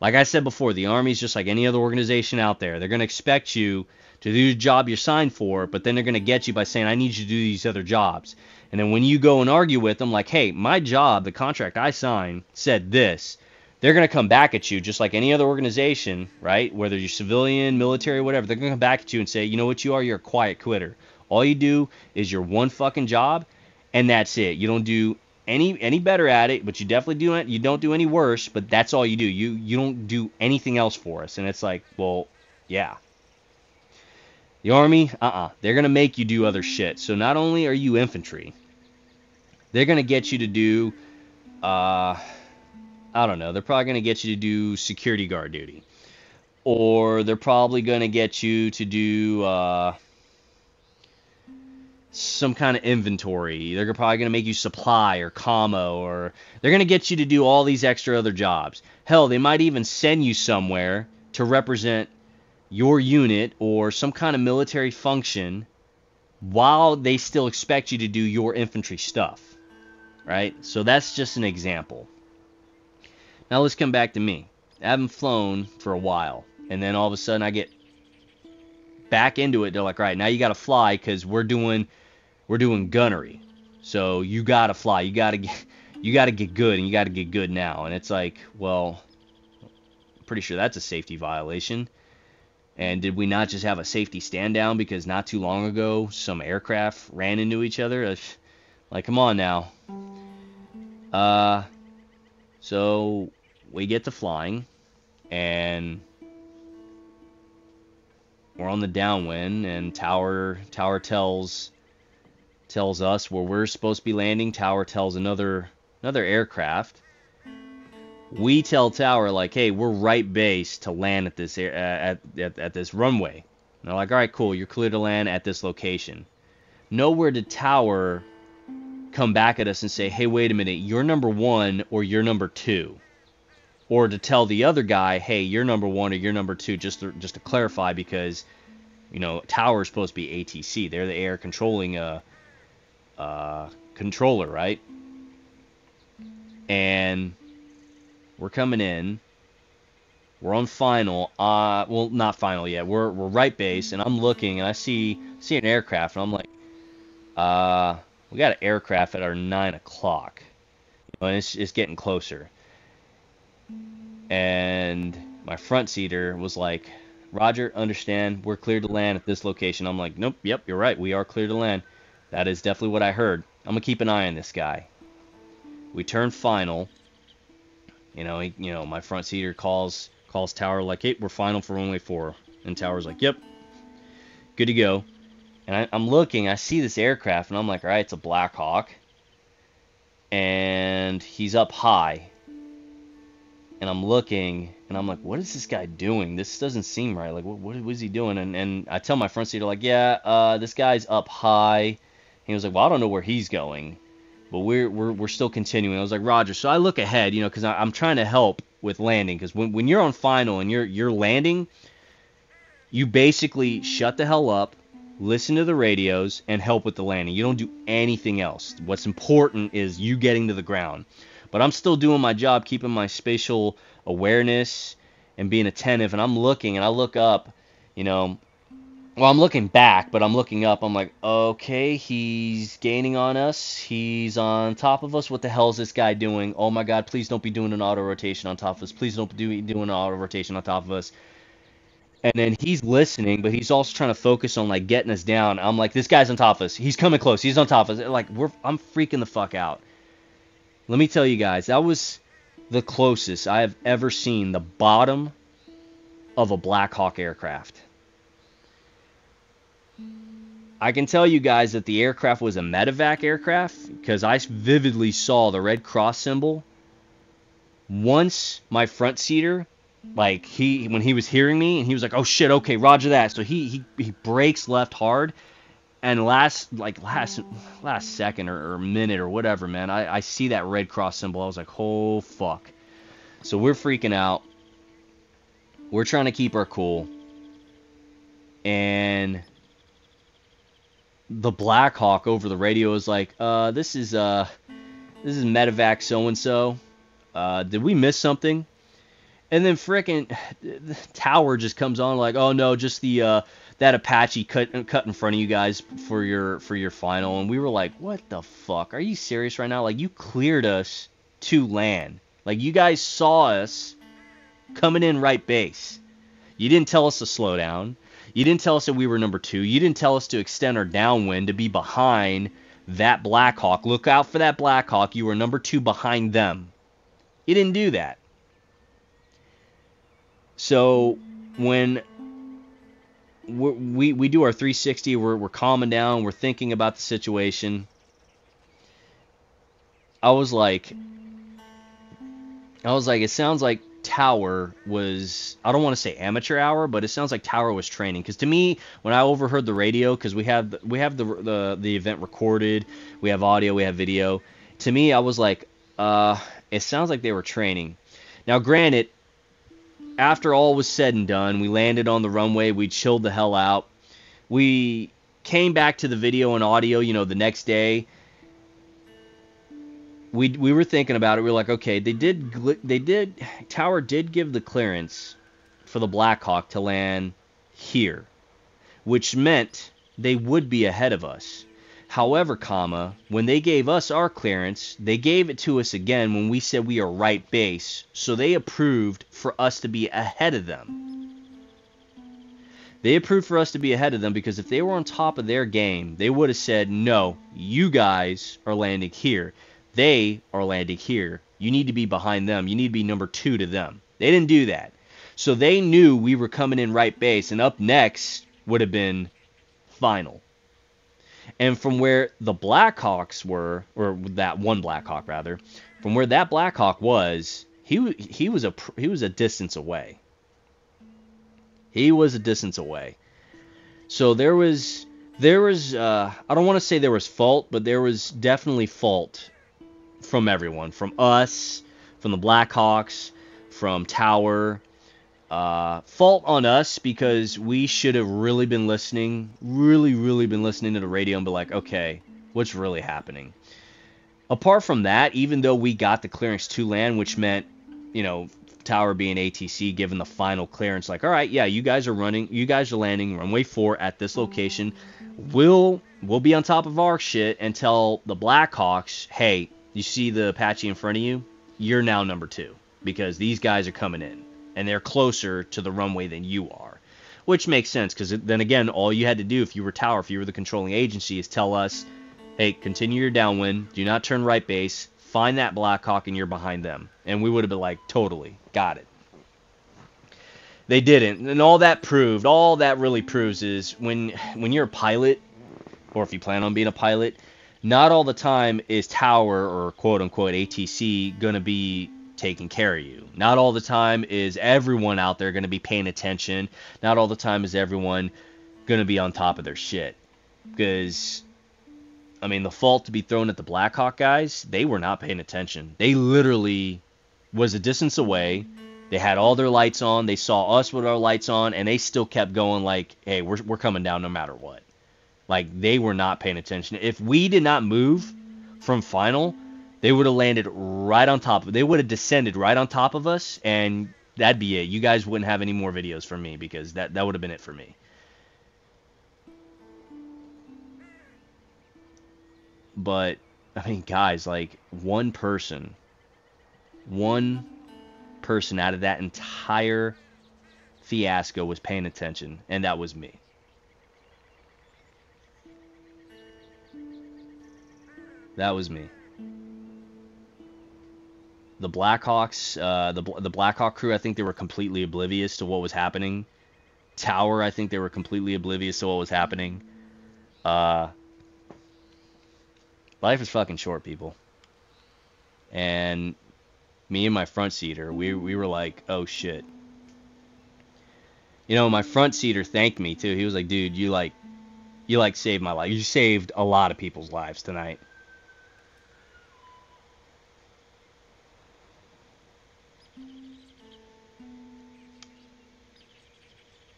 Like I said before, the Army is just like any other organization out there. They're going to expect you to do the job you're signed for, but then they're going to get you by saying, I need you to do these other jobs. And then when you go and argue with them, like, hey, my job, the contract I signed, said this, they're going to come back at you just like any other organization, right? Whether you're civilian, military, whatever, they're going to come back at you and say, you know what you are? You're a quiet quitter. All you do is your one fucking job, and that's it. You don't do any better at it, but you definitely do it. You don't do any worse, but that's all you do. You don't do anything else for us. And it's like, well, yeah. The Army, they're gonna make you do other shit. So not only are you infantry, they're gonna get you to do, I don't know. They're probably gonna get you to do security guard duty, or they're probably gonna get you to do some kind of inventory. They're probably going to make you supply or commo, or they're going to get you to do all these extra other jobs. Hell, they might even send you somewhere to represent your unit or some kind of military function while they still expect you to do your infantry stuff, right? So that's just an example. Now let's come back to me. I haven't flown for a while, and then all of a sudden I get back into it. They're like, right, now you got to fly because we're doing gunnery. So you got to fly. You got to get good, and you got to get good now. And it's like, well, I'm pretty sure that's a safety violation. And did we not just have a safety stand down because not too long ago some aircraft ran into each other? Like, come on now. So we get to flying, and we're on the downwind, and Tower tells us where we're supposed to be landing. Tower tells another aircraft. We tell Tower, like, hey, we're right base to land at this at this runway. And they're like, all right, cool, you're clear to land at this location. Nowhere did Tower come back at us and say, hey, wait a minute, you're number 1 or you're number 2. Or to tell the other guy, hey, you're number 1 or you're number 2, just to clarify, because, you know, Tower is supposed to be ATC. They're the air controlling controller, right? And we're coming in. We're on final. Well, not final yet. We're right base, and I'm looking, and I see an aircraft, and I'm like, we got an aircraft at our 9 o'clock. You know, and it's getting closer. And my front seater was like, Roger, understand, we're cleared to land at this location. I'm like, nope, yep, you're right, we are clear to land. That is definitely what I heard. I'm gonna keep an eye on this guy. We turn final. You know, my front seater calls Tower like, hey, we're final for runway 4. And Tower's like, yep, good to go. And I'm looking, I see this aircraft, and I'm like, all right, it's a Black Hawk. And he's up high. And I'm looking, and I'm like, what is this guy doing? This doesn't seem right. Like, what is he doing? And I tell my front seater, like, yeah, this guy's up high. He was like, well, I don't know where he's going, but we're still continuing. I was like, Roger. So I look ahead, you know, because I'm trying to help with landing. Because when you're on final and you're landing, you basically shut the hell up, listen to the radios, and help with the landing. You don't do anything else. What's important is you getting to the ground. But I'm still doing my job, keeping my spatial awareness and being attentive. And I'm looking, and I look up, you know. Well, I'm looking back, but I'm looking up. I'm like, okay, he's gaining on us. He's on top of us. What the hell is this guy doing? Oh, my God, please don't be doing an auto-rotation on top of us. Please don't be doing an auto-rotation on top of us. And then he's listening, but he's also trying to focus on, like, getting us down. I'm like, this guy's on top of us. He's coming close. He's on top of us. Like, I'm freaking the fuck out. Let me tell you guys, that was the closest I have ever seen the bottom of a Black Hawk aircraft. I can tell you guys that the aircraft was a medevac aircraft because I vividly saw the Red Cross symbol once my front seater Like when he was hearing me, and he was like, "Oh shit, okay, Roger that." So he brakes left hard, and last second or minute or whatever, man, I see that red cross symbol. I was like, "Oh fuck." So we're freaking out. We're trying to keep our cool, and the Blackhawk over the radio is like, this is medevac so and so. Did we miss something?" And then frickin' Tower just comes on like, "Oh no, just the that Apache cut in front of you guys for your final." And we were like, "What the fuck? Are you serious right now? Like, you cleared us to land. Like, you guys saw us coming in right base. You didn't tell us to slow down. You didn't tell us that we were number 2. You didn't tell us to extend our downwind to be behind that Blackhawk. Look out for that Blackhawk. You were number 2 behind them. You didn't do that." So when we do our 360, we're calming down, we're thinking about the situation. I was like, it sounds like Tower was, I don't want to say amateur hour, but it sounds like Tower was training. Because to me, when I overheard the radio, because we have the event recorded, we have audio, we have video. To me, I was like, it sounds like they were training. Now, granted, after all was said and done, we landed on the runway, we chilled the hell out. We came back to the video and audio, the next day. We were thinking about it. We were like, okay, Tower did give the clearance for the Blackhawk to land here, which meant they would be ahead of us. However, when they gave us our clearance, they gave it to us again when we said we are right base, so they approved for us to be ahead of them. They approved for us to be ahead of them because if they were on top of their game, they would have said, "No, you guys are landing here. They are landing here. You need to be behind them. You need to be number 2 to them." They didn't do that. So they knew we were coming in right base, and up next would have been final. And from where the Blackhawks were, or that one Blackhawk rather, from where that Blackhawk was, he was a distance away. He was a distance away. So there was I don't want to say there was fault, but there was definitely fault from everyone, from us, from the Blackhawks, from Tower. Fault on us because we should have really been listening, really been listening to the radio and be like, okay, what's really happening? Apart from that, even though we got the clearance to land, which meant, Tower being ATC given the final clearance, like, all right, yeah, you guys are landing runway 4 at this location. We'll be on top of our shit and tell the Blackhawks, hey, you see the Apache in front of you? You're now number 2 because these guys are coming in. And they're closer to the runway than you are. Which makes sense, because then again, all you had to do if you were Tower, if you were the controlling agency, is tell us, hey, continue your downwind, do not turn right base, find that Blackhawk, and you're behind them. And we would have been like, totally, got it. They didn't. And all that really proves is when you're a pilot, or if you plan on being a pilot, not all the time is Tower, or quote-unquote ATC, going to be taking care of you. Not all the time is everyone out there going to be paying attention. Not all the time is everyone going to be on top of their shit. Because, the fault to be thrown at the Blackhawk guys, they were not paying attention. They literally was a distance away. They had all their lights on. They saw us with our lights on, and they still kept going like, hey, we're coming down no matter what. Like, they were not paying attention. If we did not move from final, they would have landed right on top of it. They would have descended right on top of us, and that'd be it. You guys wouldn't have any more videos from me because that would have been it for me. But, guys, like, one person out of that entire fiasco was paying attention, and that was me. That was me. The Blackhawks, the Blackhawk crew, I think they were completely oblivious to what was happening. Tower, I think they were completely oblivious to what was happening. Life is fucking short, people. And me and my front seater, we were like, oh shit. You know, my front seater thanked me too. He was like, "Dude, you saved my life. You saved a lot of people's lives tonight."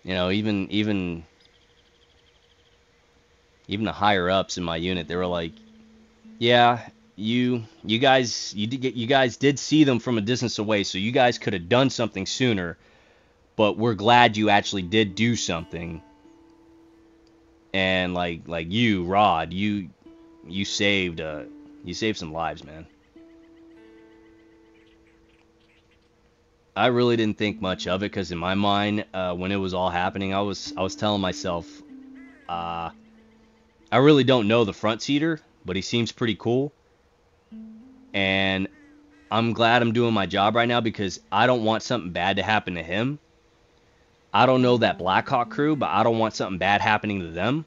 You know, even the higher ups in my unit, they were like, "Yeah, you guys did see them from a distance away, so you guys could have done something sooner, but we're glad you actually did do something." And like you, Rod, you saved you saved some lives, man. I really didn't think much of it because in my mind, when it was all happening, I was telling myself, uh, I really don't know the front seater, but he seems pretty cool, and I'm glad I'm doing my job right now because I don't want something bad to happen to him. I don't know that Blackhawk crew, but I don't want something bad happening to them.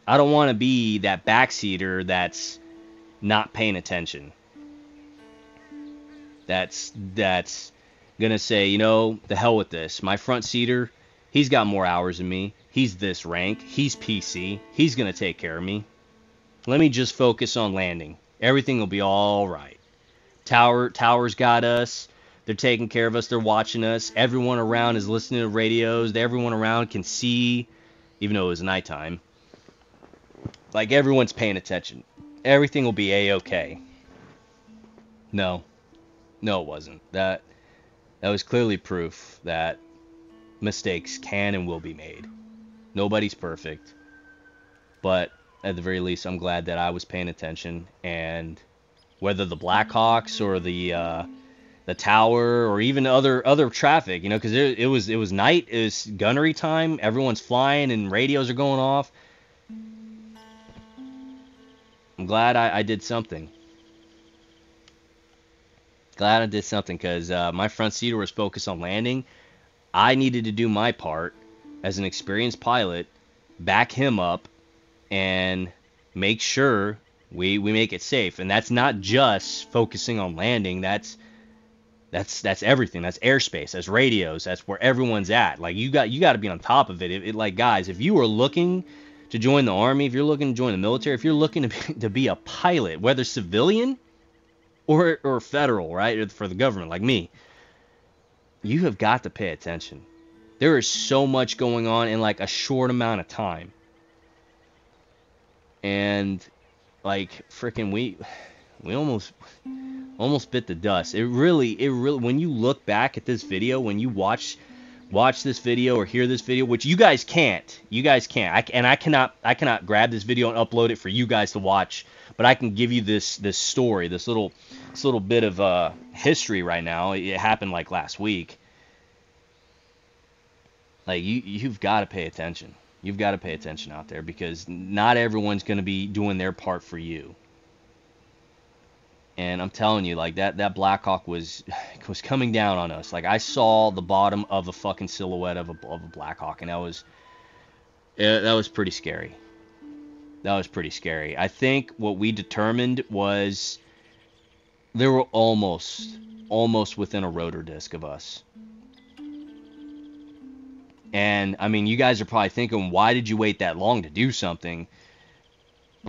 I don't want to be that backseater that's not paying attention. That's gonna say, you know, the hell with this. My front seater, he's got more hours than me. He's this rank. He's PC. He's gonna take care of me. Let me just focus on landing. Everything will be all right. Towers got us. They're taking care of us. They're watching us. Everyone around is listening to radios. Everyone around can see, even though it was nighttime. Like everyone's paying attention. Everything will be a-okay. No, no, it wasn't. That was clearly proof that mistakes can and will be made. Nobody's perfect, but at the very least, I'm glad that I was paying attention. And whether the Blackhawks or the tower or even other traffic, you know, because it was night, it was gunnery time, everyone's flying and radios are going off. I'm glad I did something. Glad I did something because my front seater was focused on landing. I needed to do my part as an experienced pilot, back him up, and make sure we make it safe. And that's not just focusing on landing. That's everything. That's airspace. That's radios. That's where everyone's at. Like you got to be on top of it. Like guys, if you are looking to join the army, if you're looking to join the military, if you're looking to be a pilot, whether civilian or federal, right, for the government, like me, you have got to pay attention. There is so much going on in like a short amount of time, and like freaking we almost bit the dust. It really when you look back at this video, when you watch this video or hear this video, which you guys can't. I cannot grab this video and upload it for you guys to watch, but I can give you this story, this little bit of history right now. It happened like last week. Like you've got to pay attention. You've got to pay attention out there because not everyone's going to be doing their part for you. And I'm telling you, like that Blackhawk was coming down on us. Like I saw the bottom of a fucking silhouette of a Blackhawk, and that was pretty scary. That was pretty scary. I think what we determined was they were almost within a rotor disc of us. And I mean, you guys are probably thinking, why did you wait that long to do something?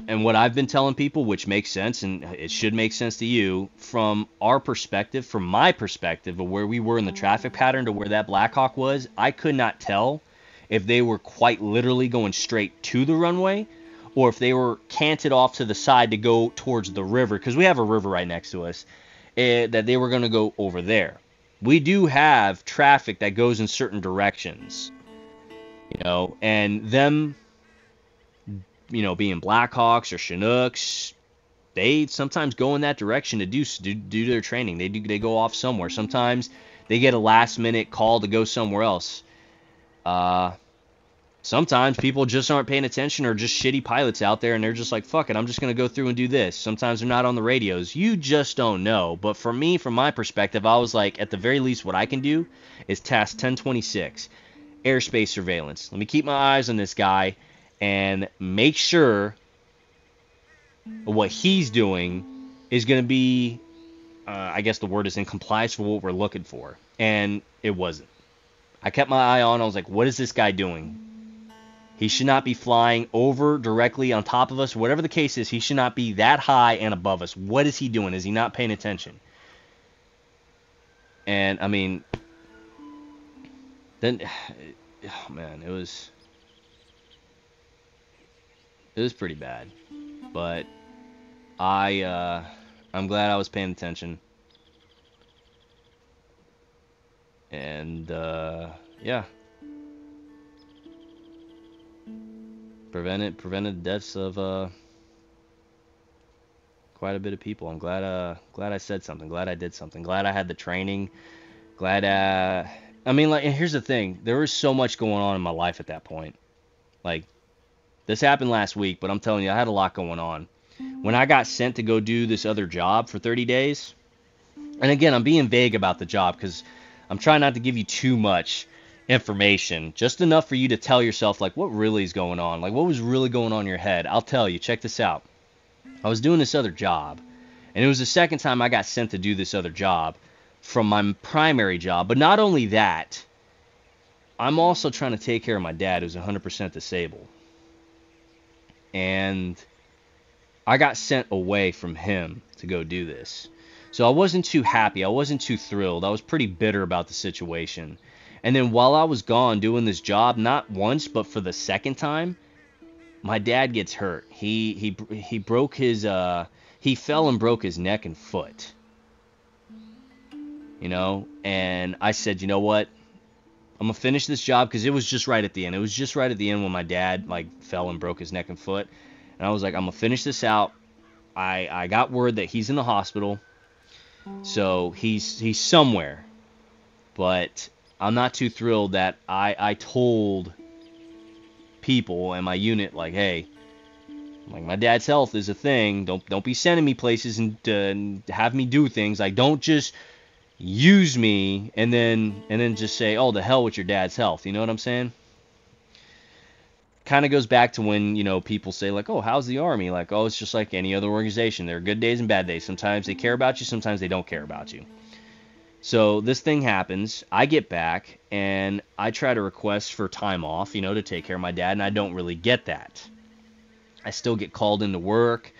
And what I've been telling people, which makes sense, and it should make sense to you, from our perspective, from my perspective of where we were in the traffic pattern to where that Blackhawk was, I could not tell if they were quite literally going straight to the runway or if they were canted off to the side to go towards the river, because we have a river right next to us, that they were going to go over there. We do have traffic that goes in certain directions, you know, and them, you know, being Blackhawks or Chinooks, they sometimes go in that direction to do their training. They go off somewhere. Sometimes they get a last minute call to go somewhere else. Sometimes people just aren't paying attention or just shitty pilots out there and they're just like, fuck it, I'm just going to go through and do this. Sometimes they're not on the radios. You just don't know. But for me, from my perspective, I was like, at the very least, what I can do is task 1026, airspace surveillance. Let me keep my eyes on this guy and make sure what he's doing is going to be, I guess the word is in compliance with what we're looking for. And it wasn't. I kept my eye on. I was like, what is this guy doing? He should not be flying over directly on top of us. Whatever the case is, he should not be that high and above us. What is he doing? Is he not paying attention? And I mean, then, oh man, it was pretty bad. But I'm glad I was paying attention. And yeah, prevented the deaths of quite a bit of people. I'm glad I said something. Glad I did something. Glad I had the training. Glad I mean, like, and here's the thing. There was so much going on in my life at that point. Like, this happened last week, but I'm telling you, I had a lot going on. When I got sent to go do this other job for 30 days, and again, I'm being vague about the job because I'm trying not to give you too much information, just enough for you to tell yourself, like, what really is going on? Like, what was really going on in your head? I'll tell you. Check this out. I was doing this other job, and it was the second time I got sent to do this other job from my primary job. But not only that, I'm also trying to take care of my dad, who's 100% disabled. And I got sent away from him to go do this. So I wasn't too happy. I wasn't too thrilled. I was pretty bitter about the situation. And then while I was gone doing this job, not once, but for the second time, my dad gets hurt. He broke his he fell and broke his neck and foot. You know, and I said, you know what? I'm gonna finish this job because it was just right at the end. It was just right at the end when my dad like fell and broke his neck and foot. And I was like, I'm gonna finish this out. I got word that he's in the hospital. So he's somewhere. But I'm not too thrilled that I told people in my unit, like, hey, like, my dad's health is a thing. Don't be sending me places and have me do things. Like, don't just use me and then just say, oh, the hell with your dad's health. You know what I'm saying? Kind of goes back to when, you know, people say, like, oh, how's the Army? Like, oh, it's just like any other organization. There are good days and bad days. Sometimes they care about you. Sometimes they don't care about you. So this thing happens. I get back and I try to request for time off, you know, to take care of my dad. And I don't really get that. I still get called into work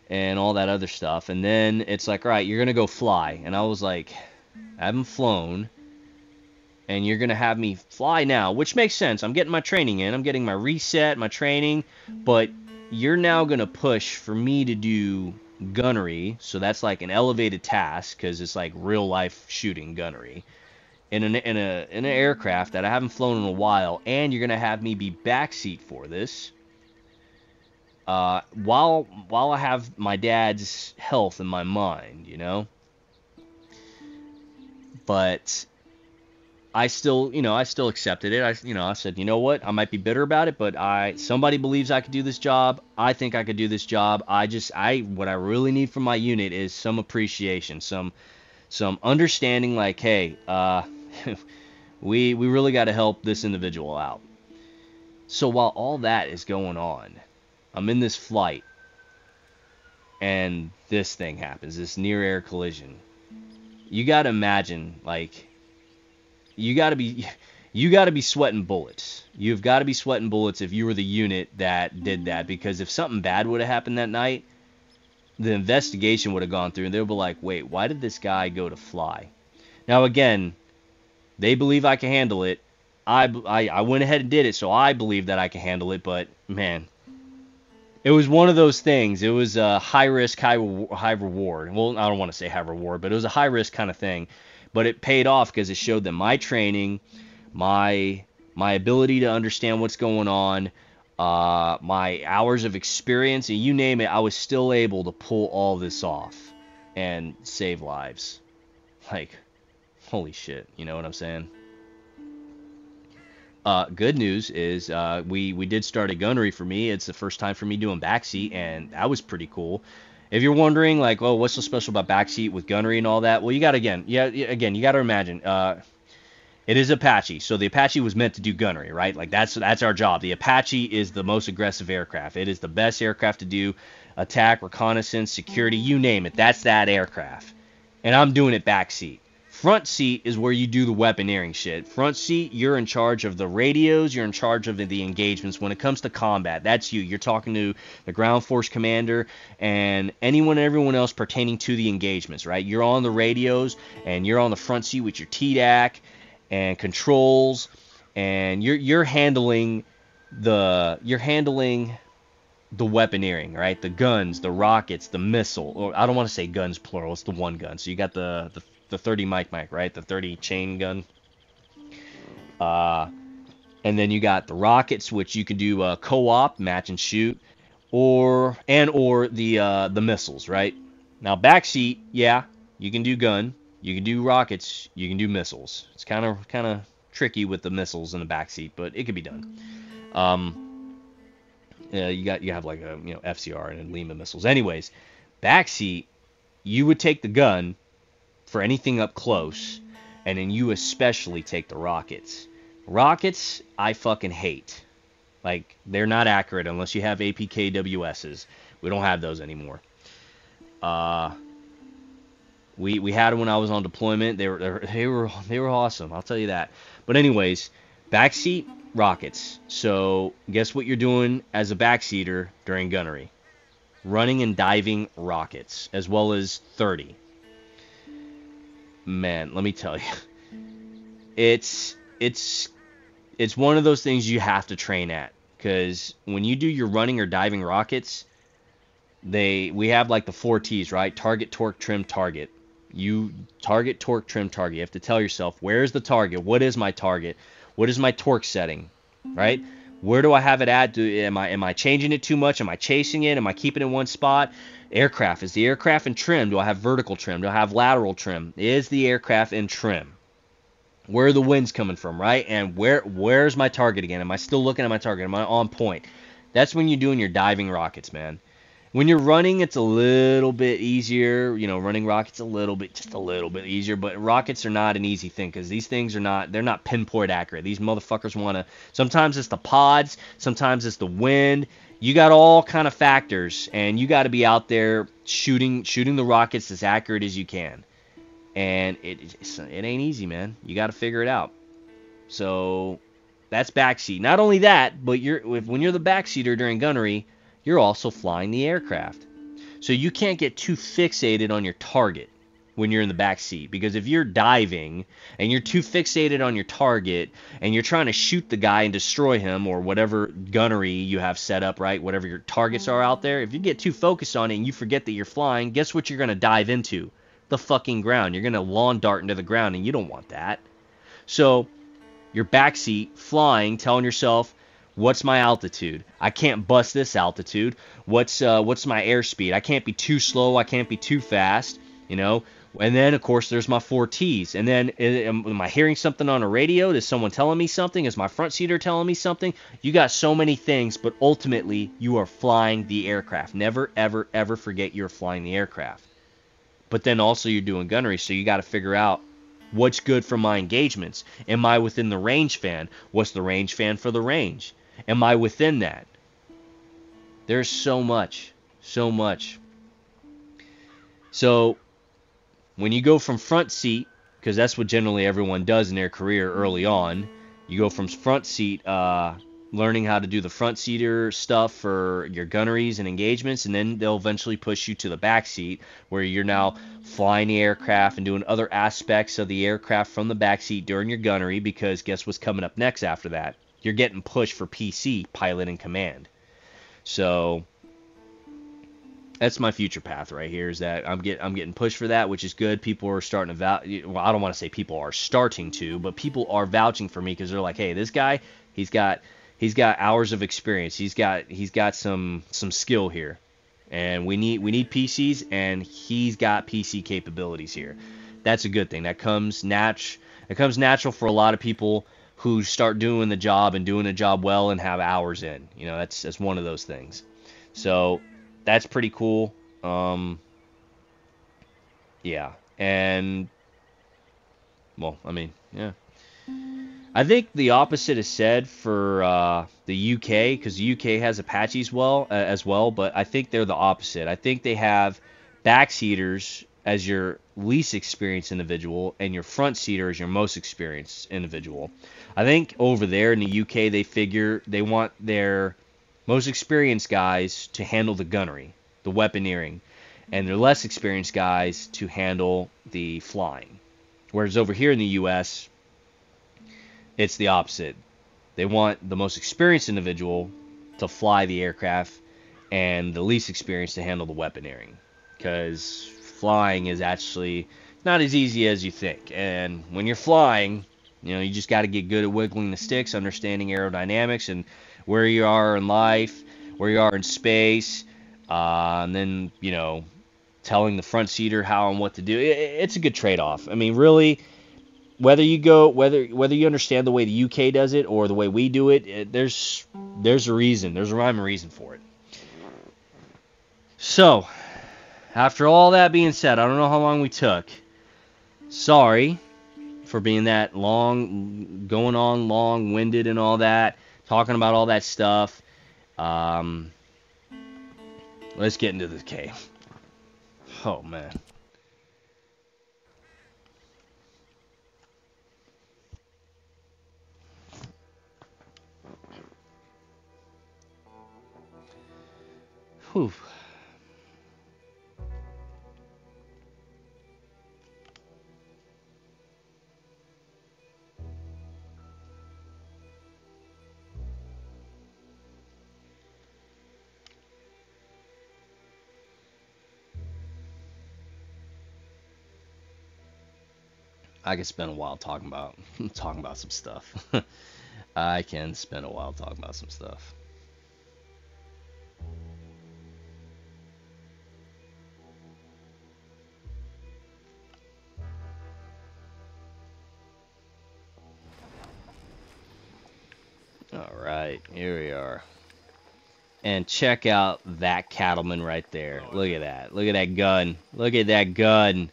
and all that other stuff. And then it's like, all right, you're going to go fly. And I was like, I haven't flown. And you're going to have me fly now, which makes sense. I'm getting my training in. I'm getting my reset, my training. But you're now going to push for me to do gunnery. So that's like an elevated task because it's like real life shooting gunnery in an aircraft that I haven't flown in a while. And you're going to have me be backseat for this. While I have my dad's health in my mind, you know. But I still accepted it. I said, you know what? I might be bitter about it, but somebody believes I could do this job. I think I could do this job. What I really need from my unit is some appreciation, some understanding. Like, hey, we really got to help this individual out. So while all that is going on, I'm in this flight, and this thing happens. This near-air collision. You got to imagine, like, you got to be sweating bullets. You've got to be sweating bullets if you were the unit that did that, because if something bad would have happened that night, the investigation would have gone through and they'll be like, wait, why did this guy go to fly? Now again, they believe I can handle it. I went ahead and did it, so I believe that I can handle it, but man, it was one of those things. It was a high risk, high reward. Well, I don't want to say high reward, but it was a high risk kind of thing. But it paid off because it showed that my training, my ability to understand what's going on, my hours of experience, and you name it, I was still able to pull all this off and save lives. Like, holy shit, you know what I'm saying? Good news is we did start a gunnery for me. It's the first time for me doing backseat, and that was pretty cool. If you're wondering, like, oh, what's so special about backseat with gunnery and all that? Well, you got to imagine, it is Apache. So the Apache was meant to do gunnery, right? Like, that's our job. The Apache is the most aggressive aircraft. It is the best aircraft to do attack, reconnaissance, security, you name it. That's that aircraft. And I'm doing it backseat. Front seat is where you do the weaponeering shit. Front seat, you're in charge of the radios, you're in charge of the engagements. When it comes to combat, that's you. You're talking to the ground force commander and anyone and everyone else pertaining to the engagements, right? You're on the radios and you're on the front seat with your TDAC and controls, and you're handling the weaponeering, right? The guns, the rockets, the missile. Or I don't want to say guns plural. It's the one gun. So you got the 30 mic, right? The 30 chain gun. And then you got the rockets, which you can do co-op, match and shoot, or the missiles, right? Now backseat, yeah, you can do gun, you can do rockets, you can do missiles. It's kind of tricky with the missiles in the backseat, but it can be done. You have like a FCR and then Lima missiles. Anyways, backseat, you would take the gun for anything up close, and then you especially take the rockets. Rockets, I fucking hate. Like, they're not accurate unless you have APKWSs. We don't have those anymore. We had them when I was on deployment. They were awesome. I'll tell you that. But anyways, backseat rockets. So guess what you're doing as a backseater during gunnery? Running and diving rockets, as well as 30. Man, let me tell you, it's one of those things you have to train at, because when you do your running or diving rockets, we have like the 4 T's, right? Target, torque, trim, target. You target, torque, trim, target. You have to tell yourself, where's the target? What is my target? What is my torque setting? Right? Where do I have it at? Am I changing it too much? Am I chasing it? Am I keeping it in one spot? Aircraft. Is the aircraft in trim? Do I have vertical trim? Do I have lateral trim? Is the aircraft in trim? Where are the winds coming from, right? And where's my target again? Am I still looking at my target? Am I on point? That's when you're doing your diving rockets, man. When you're running, it's a little bit easier. Running rockets just a little bit easier. But rockets are not an easy thing, because these things they're not pinpoint accurate. These motherfuckers want to, sometimes it's the pods, sometimes it's the wind. You got all kind of factors, and you got to be out there shooting the rockets as accurate as you can. And it ain't easy, man. You got to figure it out. So that's backseat. Not only that, but when you're the backseater during gunnery, you're also flying the aircraft. So you can't get too fixated on your target when you're in the back seat, because if you're diving and you're too fixated on your target and you're trying to shoot the guy and destroy him, or whatever gunnery you have set up, right? Whatever your targets are out there, if you get too focused on it and you forget that you're flying, guess what you're going to dive into? The fucking ground. You're going to lawn dart into the ground, and you don't want that. So your backseat flying, telling yourself, what's my altitude? I can't bust this altitude. What's my airspeed? I can't be too slow. I can't be too fast. And then, of course, there's my 4 T's. And then, am I hearing something on a radio? Is someone telling me something? Is my front seater telling me something? You got so many things, but ultimately, you are flying the aircraft. Never, ever, ever forget you're flying the aircraft. But then also you're doing gunnery, so you got to figure out what's good for my engagements. Am I within the range fan? What's the range fan for the range? Am I within that? There's so much. So when you go from front seat, because that's what generally everyone does in their career early on, you go from front seat, learning how to do the front seater stuff for your gunneries and engagements, and then they'll eventually push you to the back seat, where you're now flying the aircraft and doing other aspects of the aircraft from the back seat during your gunnery, because guess what's coming up next after that? You're getting pushed for PC, pilot in command. So that's my future path right here, is that I'm getting pushed for that, which is good. People are starting to I don't want to say people are starting to, but people are vouching for me, because they're like, hey, this guy, he's got hours of experience. He's got some skill here, and we need PCs, and he's got PC capabilities here. That's a good thing. That comes natural for a lot of people who start doing the job and doing the job well and have hours in. That's one of those things. So that's pretty cool. Yeah. And, well, I mean, yeah. I think the opposite is said for the UK, because the UK has Apaches as well, but I think they're the opposite. I think they have backseaters as your least experienced individual and your front seater as your most experienced individual. I think over there in the UK they figure they want their most experienced guys to handle the gunnery, the weaponeering, and their less experienced guys to handle the flying. Whereas over here in the US, it's the opposite. They want the most experienced individual to fly the aircraft and the least experienced to handle the weaponeering. Because flying is actually not as easy as you think. And when you're flying, you just got to get good at wiggling the sticks, understanding aerodynamics and where you are in life, where you are in space, and then, telling the front seater how and what to do. It's a good trade-off. I mean, really, whether you understand the way the UK does it or the way we do it, there's a reason. There's a rhyme and reason for it. So, after all that being said, I don't know how long we took. Sorry for being that long, going on long-winded and all that, talking about all that stuff. Let's get into the cave. Oh, man. Whew. I could spend a while talking about some stuff. I can spend a while talking about some stuff. All right, here we are. And check out that cattleman right there. Look at that. Look at that gun. Look at that gun.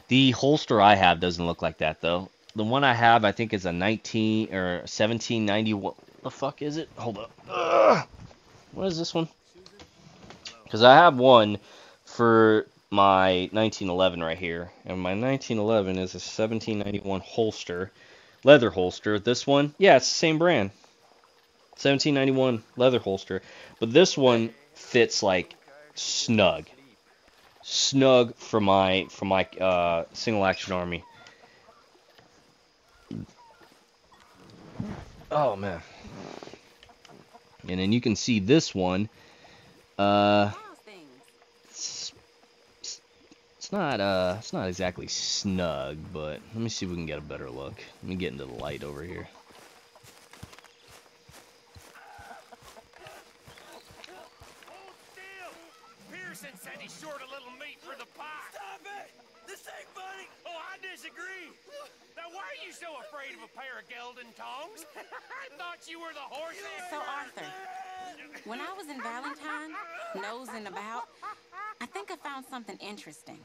The holster I have doesn't look like that, though. The one I have, I think, is a 1791. What the fuck is it? Hold up. What is this one? Because I have one for my 1911 right here. And my 1911 is a 1791 holster. Leather holster. This one, yeah, it's the same brand. 1791 leather holster. But this one fits like snug. Snug for my single action army. Oh man. And then you can see this one. It's not exactly snug, but let me see if we can get a better look. Let me get into the light over here. Said he's short a little meat for the pie. Stop it! This ain't funny! Oh, I disagree. Now, why are you so afraid of a pair of gelding tongs? I thought you were the horse. So, Arthur, when I was in Valentine, nosing about, I think I found something interesting.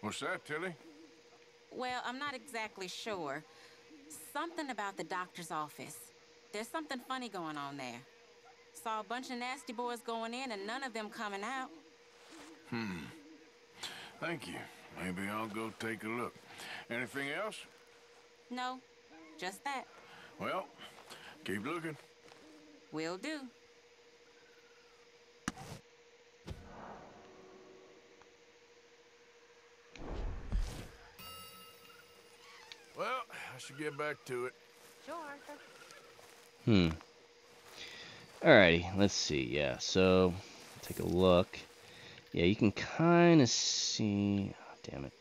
What's that, Tilly? Well, I'm not exactly sure. Something about the doctor's office. There's something funny going on there. Saw a bunch of nasty boys going in and none of them coming out. Thank you. Maybe I'll go take a look. Anything else? No, just that. Well, keep looking. Will do. Well, I should get back to it. Sure, Arthur. Alrighty, let's see. Yeah, so take a look. Yeah, you can kind of see. Oh, damn it.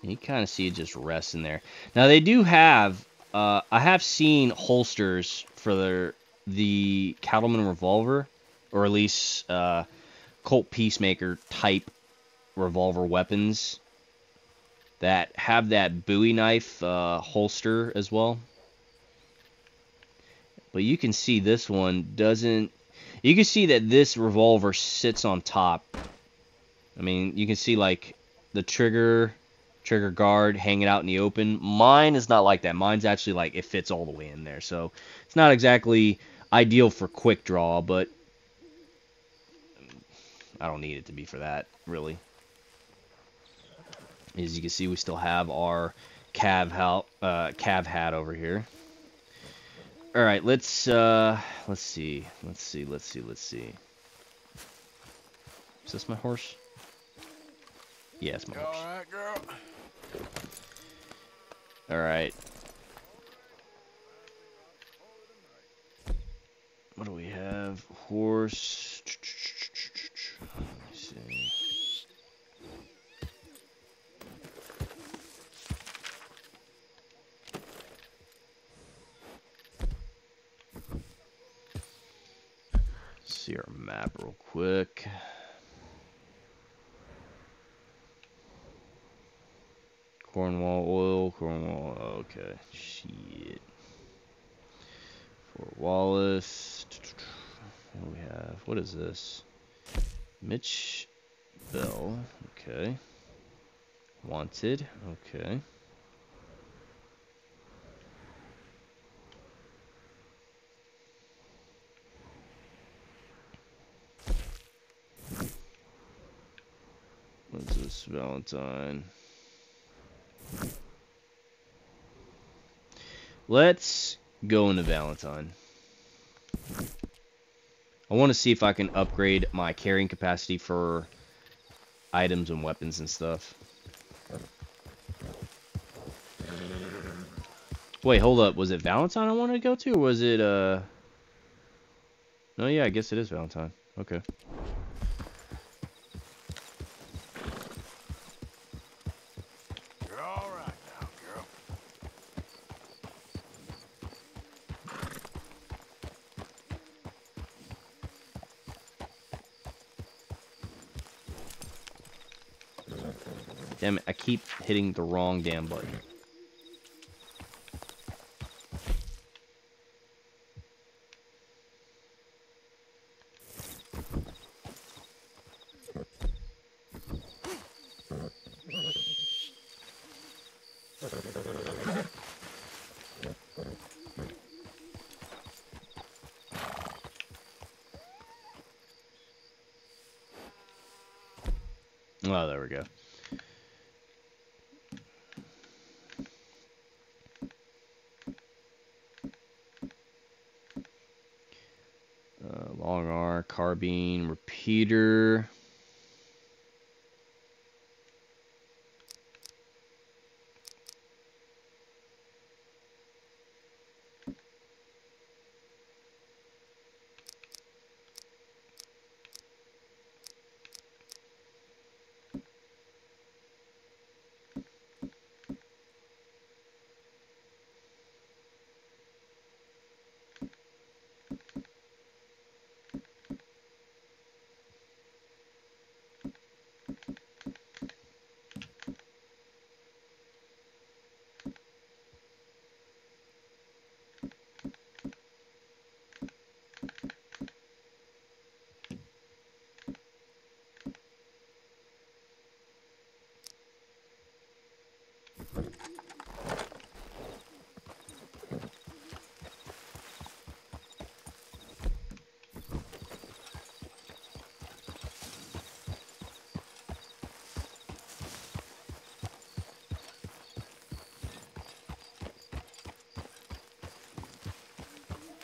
You kind of see it just resting there. Now they do have. I have seen holsters for the Cattleman revolver, or at least Colt Peacemaker type revolver weapons that have that Bowie knife holster as well. But you can see this one doesn't. You can see that this revolver sits on top. I mean, you can see like the trigger guard hanging out in the open. Mine is not like that. Mine's actually like it fits all the way in there. So it's not exactly ideal for quick draw, but I don't need it to be for that, really. As you can see, we still have our cav hat over here. All right, let's see. Is this my horse? Yeah, it's my horse. All right, girl. All right. What do we have? Horse. Let me see. See our map real quick. Cornwall oil, Cornwall, okay, shit. Fort Wallace, what do we have? What is this? Mitch Bell, okay. Wanted, okay. What's this? Valentine. Let's go into Valentine. I want to see if I can upgrade my carrying capacity for items and weapons and stuff. Wait, hold up. Was it Valentine I wanted to go to, or was it, No, yeah, I guess it is Valentine. Okay. You're all right now, girl. Damn it, I keep hitting the wrong damn button. Oh, there we go. Long R, carbine, repeater.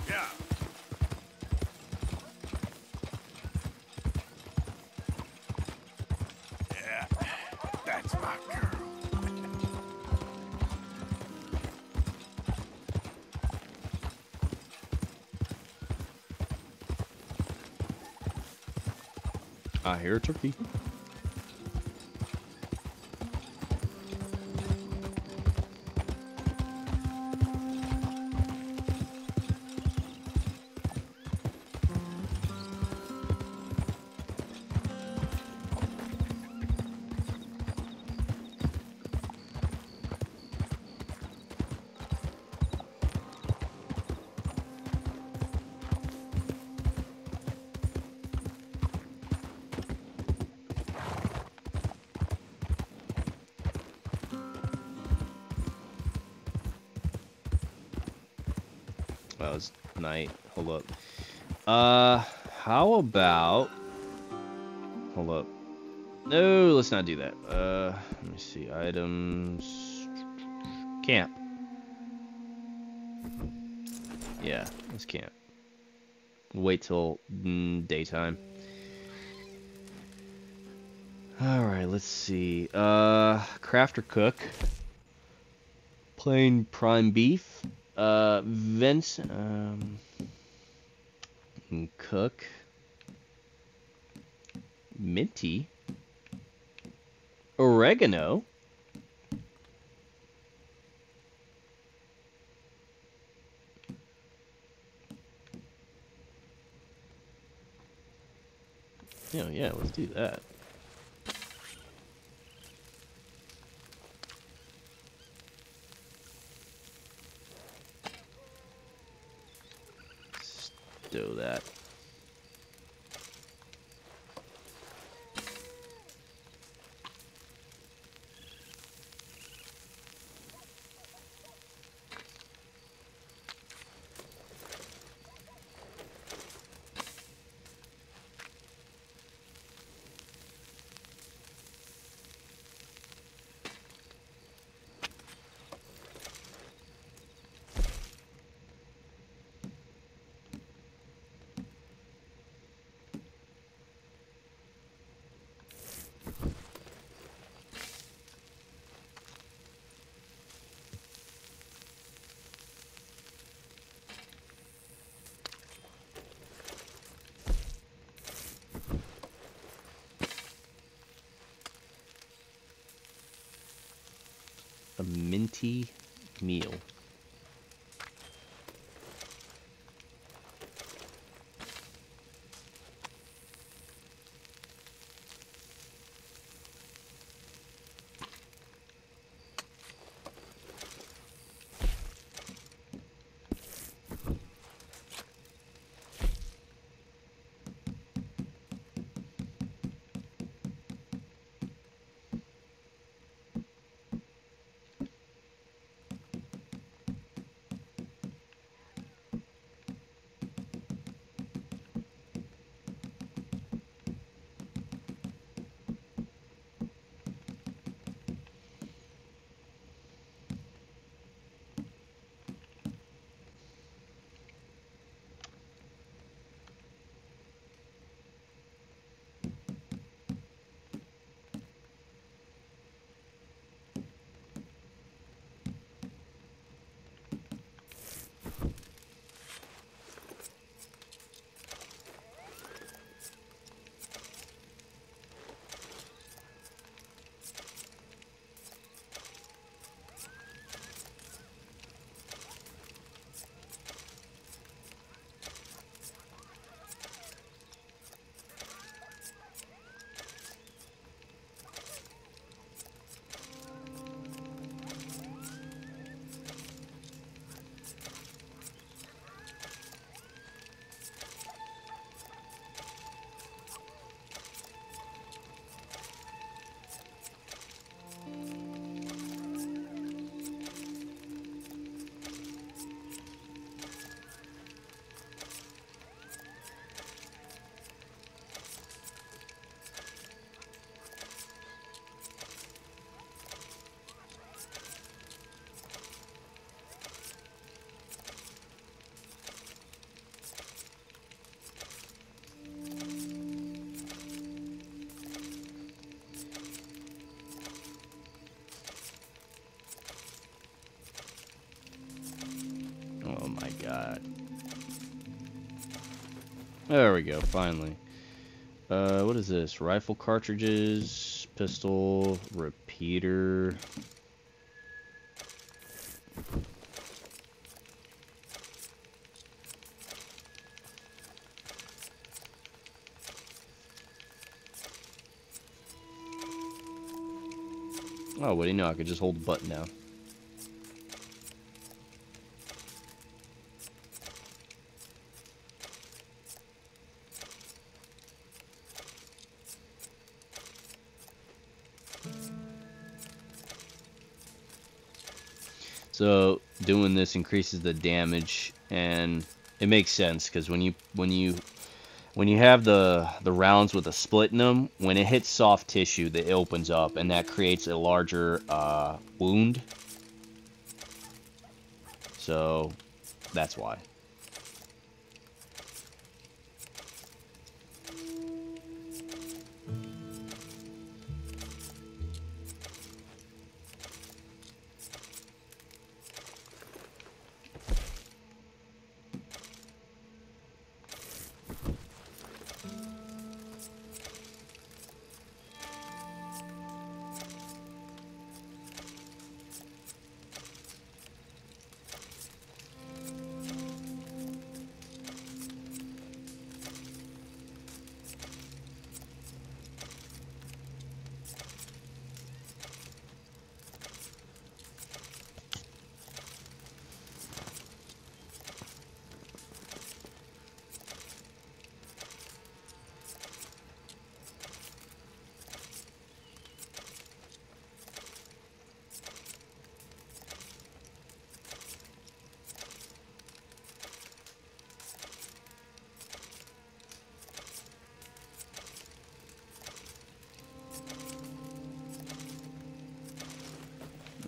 Yeah. Yeah, that's my girl. I hear a turkey. That was night. Hold up. How about... hold up. No, let's not do that. Let me see. Items. Camp. Yeah, let's camp. Wait till daytime. Alright, let's see. Craft or cook? Plain prime beef. Vince. Cook. Minty. Oregano. Yeah, let's do that. Do that. A minty meal. Oh my god. There we go, finally. What is this? Rifle cartridges, pistol, repeater. Oh, what do you know? I could just hold the button down. So doing this increases the damage, and it makes sense because when you when you have the rounds with a split in them, when it hits soft tissue, it opens up, and that creates a larger wound. So that's why.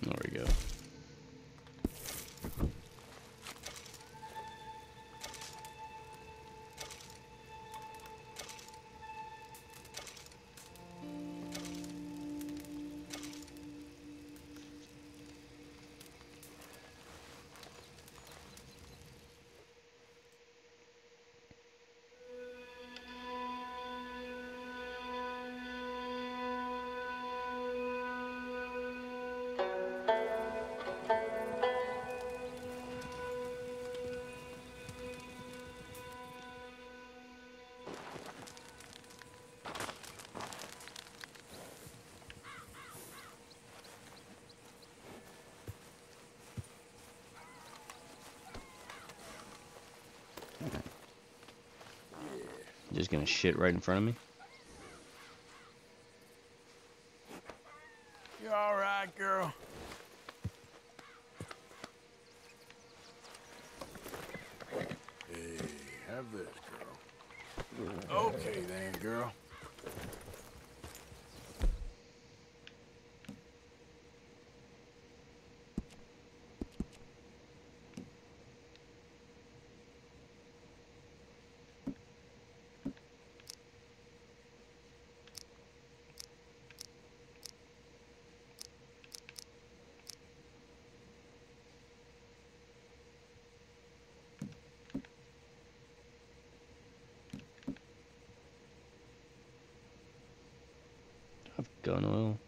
There we go. Just gonna shit right in front of me. You all right, girl? Hey, have this, girl. Okay then, girl. I've gun oil.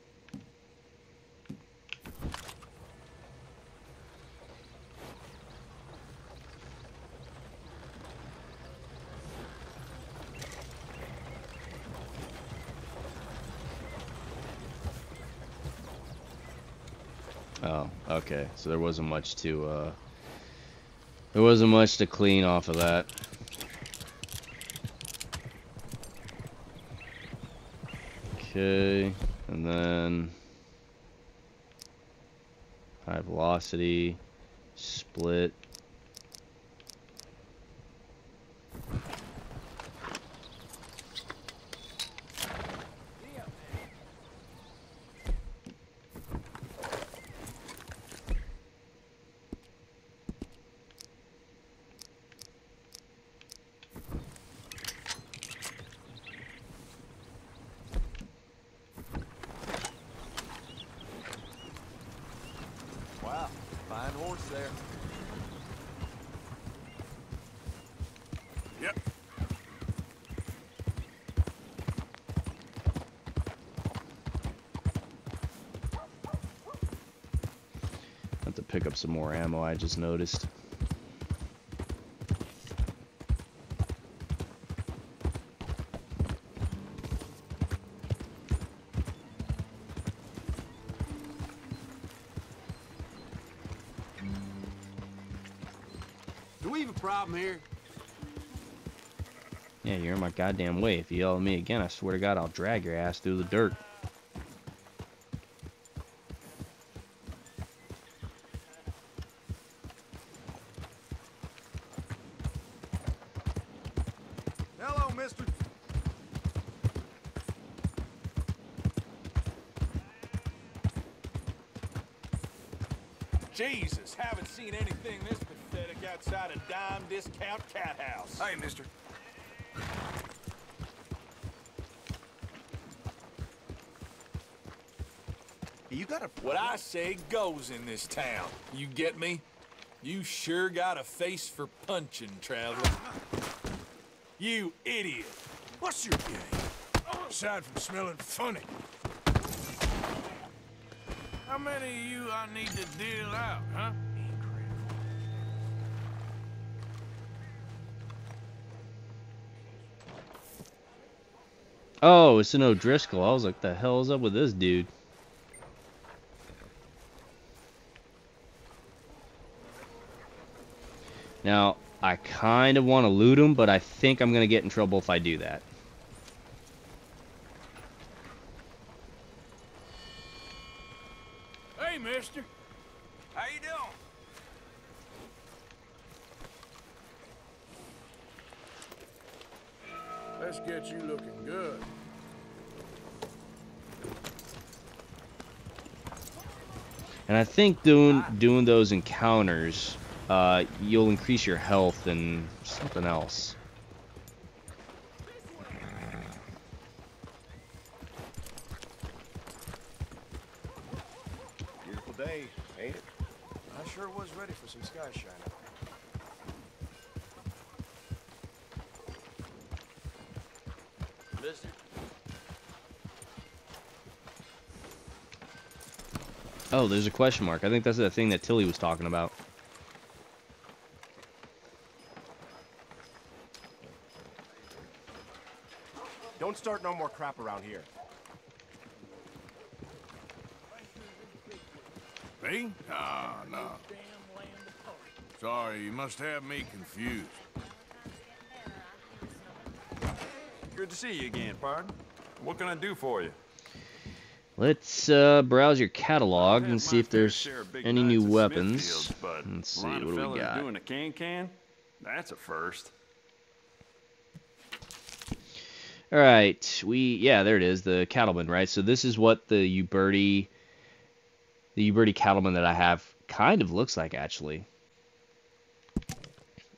Oh, okay. So there wasn't much to clean off of that. Okay, and then high velocity, split. Wow, fine horse there. Yep. Have to pick up some more ammo, I just noticed. Do we have a problem here? Yeah, you're in my goddamn way. If you yell at me again, I swear to God, I'll drag your ass through the dirt. Hello, mister. Jesus, haven't seen anything this pathetic outside a dime discount cat house. Hey, mister. You got a... What I say goes in this town. You get me? You sure got a face for punching, traveler. You idiot. What's your game? Aside from smelling funny. How many of you I need to deal out, huh? Oh, it's an O'Driscoll. I was like, the hell is up with this dude? Now, I kind of want to loot him, but I think I'm going to get in trouble if I do that. Hey, mister. How you doing? Let's get you looking good. And I think doing those encounters, you'll increase your health and something else. Beautiful day, ain't it? I sure was ready for some sky shining. Mister? Oh, there's a question mark. I think that's the thing that Tilly was talking about. Don't start no more crap around here. Me? No. Sorry, you must have me confused. Good to see you again, pardon. What can I do for you? Let's browse your catalog and see if there's any new weapons. Let's see, what do we got? Doing a can-can? That's a first. All right, yeah, there it is, the cattleman, right? So this is what the Uberti cattleman that I have kind of looks like, actually.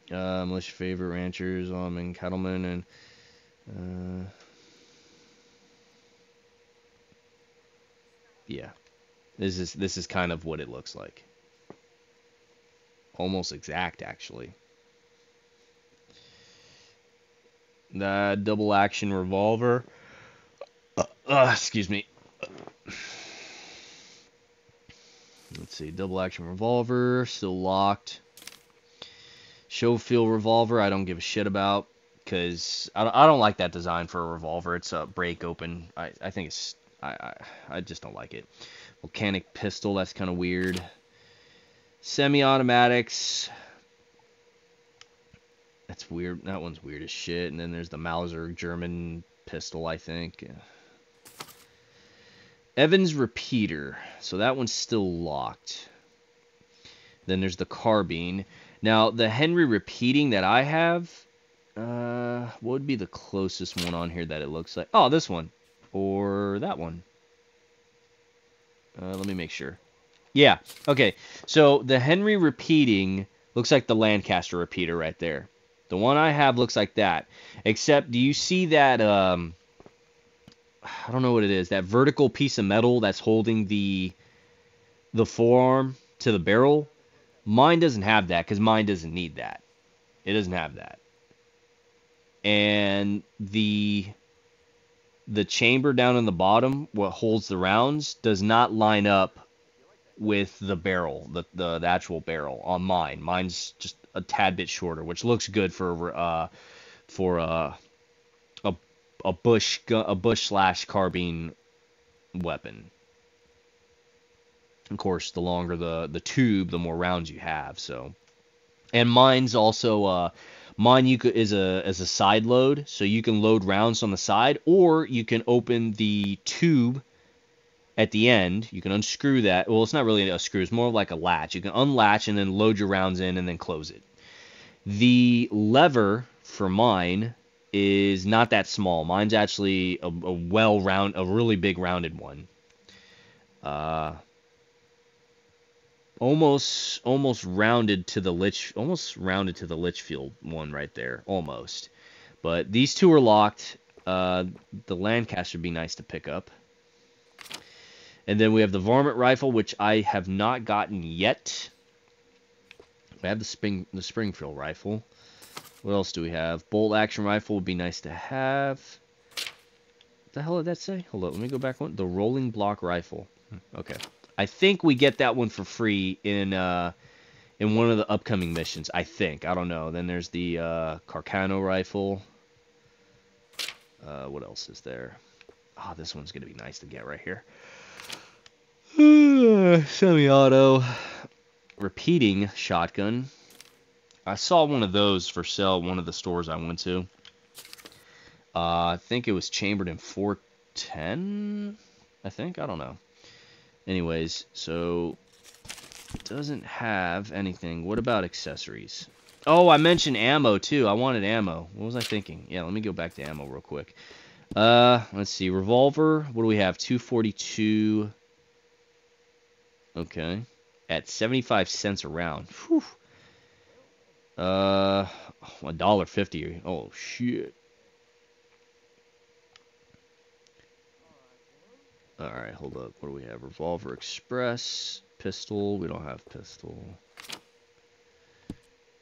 Militia favorite ranchers, and cattlemen, and yeah, this is kind of what it looks like. Almost exact, actually. The double action revolver. Excuse me. Let's see, double action revolver, still locked. Schofield revolver, I don't give a shit about, because I don't like that design for a revolver. It's a break open. I think it's I just don't like it. Volcanic pistol, that's kind of weird. Semi-automatics. That's weird. That one's weird as shit. And then there's the Mauser German pistol, I think. Evans repeater. So that one's still locked. Then there's the carbine. Now, the Henry repeating that I have, what would be the closest one on here that it looks like? Oh, this one. Or that one. Let me make sure. Yeah, okay. So the Henry repeating looks like the Lancaster repeater right there. The one I have looks like that. Except, do you see that, I don't know what it is, that vertical piece of metal that's holding the forearm to the barrel? Mine doesn't have that, because mine doesn't need that. It doesn't have that. And the chamber down in the bottom, what holds the rounds, does not line up with the barrel, the actual barrel on mine. Mine's just a tad bit shorter, which looks good for a bush slash carbine weapon. Of course, the longer the tube, the more rounds you have. So, and mine's also mine is a side load, so you can load rounds on the side, or you can open the tube at the end. You can unscrew that. Well, it's not really a screw. It's more like a latch. You can unlatch and then load your rounds in and then close it. The lever for mine is not that small. Mine's actually a really big rounded one. Almost rounded to the Litchfield one right there, almost. But these two are locked. The Lancaster would be nice to pick up. And then we have the Varmint rifle, which I have not gotten yet. I have the Springfield rifle. What else do we have? Bolt action rifle would be nice to have. What the hell did that say? Hold on, let me go back one. The rolling block rifle. Okay. I think we get that one for free in one of the upcoming missions. I think. I don't know. Then there's the Carcano rifle. What else is there? Ah, this one's gonna be nice to get right here. Semi-auto. Repeating shotgun. I saw one of those for sale at one of the stores I went to. I think it was chambered in 410. I think. I don't know. Anyways, so it doesn't have anything. What about accessories? Oh, I mentioned ammo too. I wanted ammo. What was I thinking? Yeah, let me go back to ammo real quick. Let's see. Revolver. What do we have? 242. Okay. At 75 cents a round. Whew. $1.50. Oh shit. Alright, hold up. What do we have? Revolver Express. Pistol. We don't have pistol.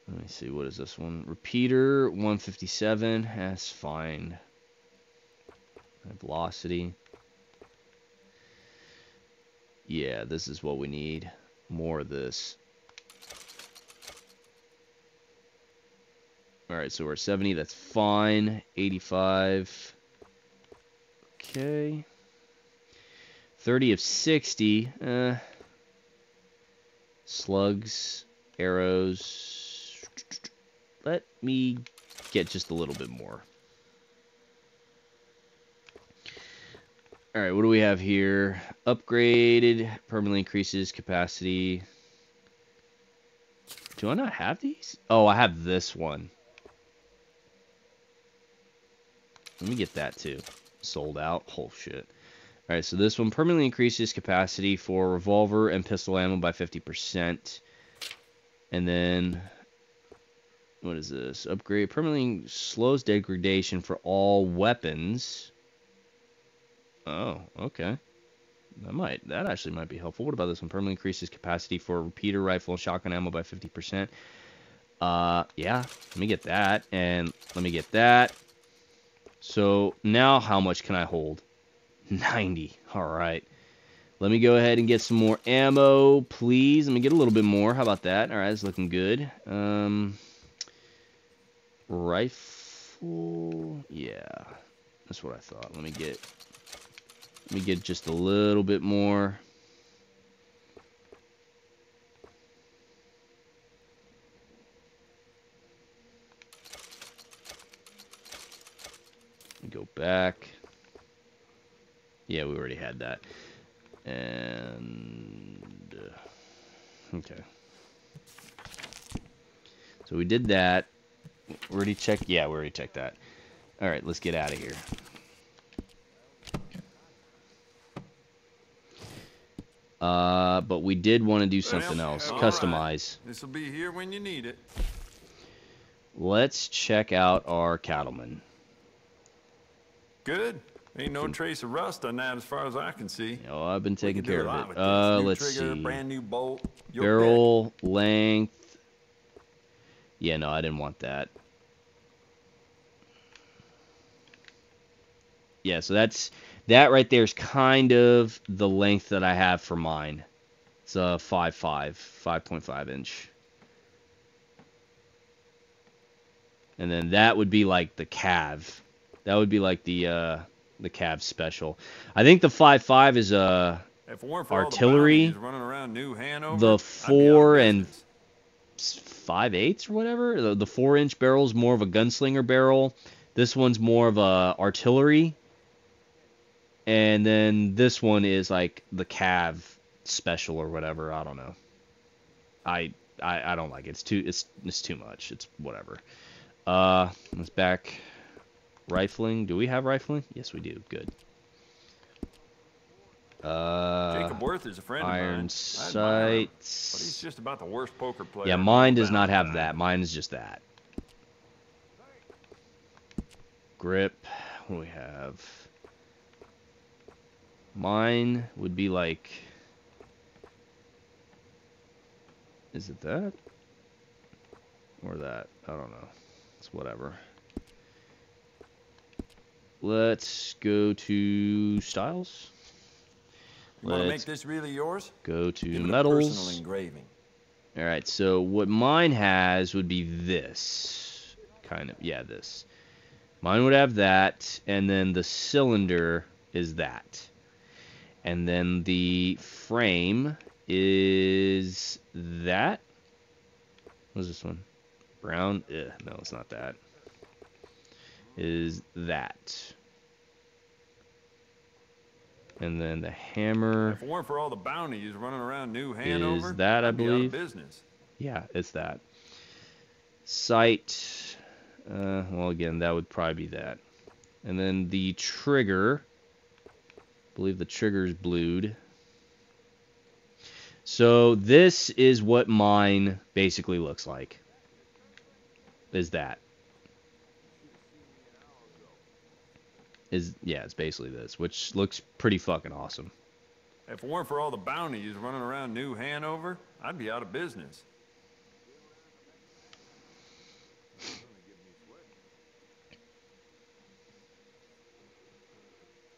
Let me see. What is this one? Repeater. 157. That's fine. Velocity. Yeah, this is what we need. More of this. Alright, so we're at 70. That's fine. 85. Okay. 30 of 60. Slugs. Arrows. Let me get just a little bit more. Alright, what do we have here? Upgraded. Permanently increases capacity. Do I not have these? Oh, I have this one. Let me get that too. Sold out. Oh, shit. Alright, so this one permanently increases capacity for revolver and pistol ammo by 50%. And then, what is this? Upgrade. Permanently slows degradation for all weapons. Oh, okay. That actually might be helpful. What about this one? Permanently increases capacity for repeater rifle and shotgun ammo by 50%. Yeah, let me get that. And let me get that. So now how much can I hold? 90. Alright. Let me go ahead and get some more ammo, please. Let me get a little bit more. How about that? Alright, it's looking good. Rifle. Yeah. That's what I thought. Let me get just a little bit more. Go back. Yeah, we already had that. And okay. So we did that. We already checked. Yeah, we already checked that. All right, let's get out of here. But we did want to do something else. Customize. Right. This'll be here when you need it. Let's check out our cattleman. Good. Ain't no trace of rust on that as far as I can see. Oh, I've been taking care of it. Let's trigger, see. Brand new bolt. Barrel length. Yeah, no, I didn't want that. Yeah, so that right there is kind of the length that I have for mine. It's a 5.5 inch. And then that would be like the Cav. That would be like the Cav special. I think the 5.5 is artillery. The 4 and 5/8 or whatever. The 4-inch barrel is more of a gunslinger barrel. This one's more of a artillery. And then this one is like the Cav special or whatever. I don't know. I don't like it. It's too much. It's whatever. Let's back Rifling. Do we have rifling? Yes, we do. Good. Jacob Worth is a friend of mine. Iron I admire him, sights. but he's just about the worst poker player. Yeah, in mine all does not have Valentine. that. Mine is just that. Grip. What do we have? Mine would be like... Is it that? Or that? I don't know. It's whatever. Let's go to styles. You want to make Let's this really yours? go to Give it a metals. personal engraving. Alright, so what mine has would be this. Kind of, yeah, this. Mine would have that, and then the cylinder is that. And then the frame is that. What's this one? Brown? Ugh, no, it's not that. Is that. And then the hammer. If it weren't for all the bounties running around New Hanover, Is that, I I'd be out believe? of business. Yeah, it's that. Sight. Well, again, that would probably be that. And then the trigger. I believe the trigger is blued. So this is what mine basically looks like. Is that. Yeah, it's basically this, which looks pretty fucking awesome. If it weren't for all the bounties running around New Hanover, I'd be out of business.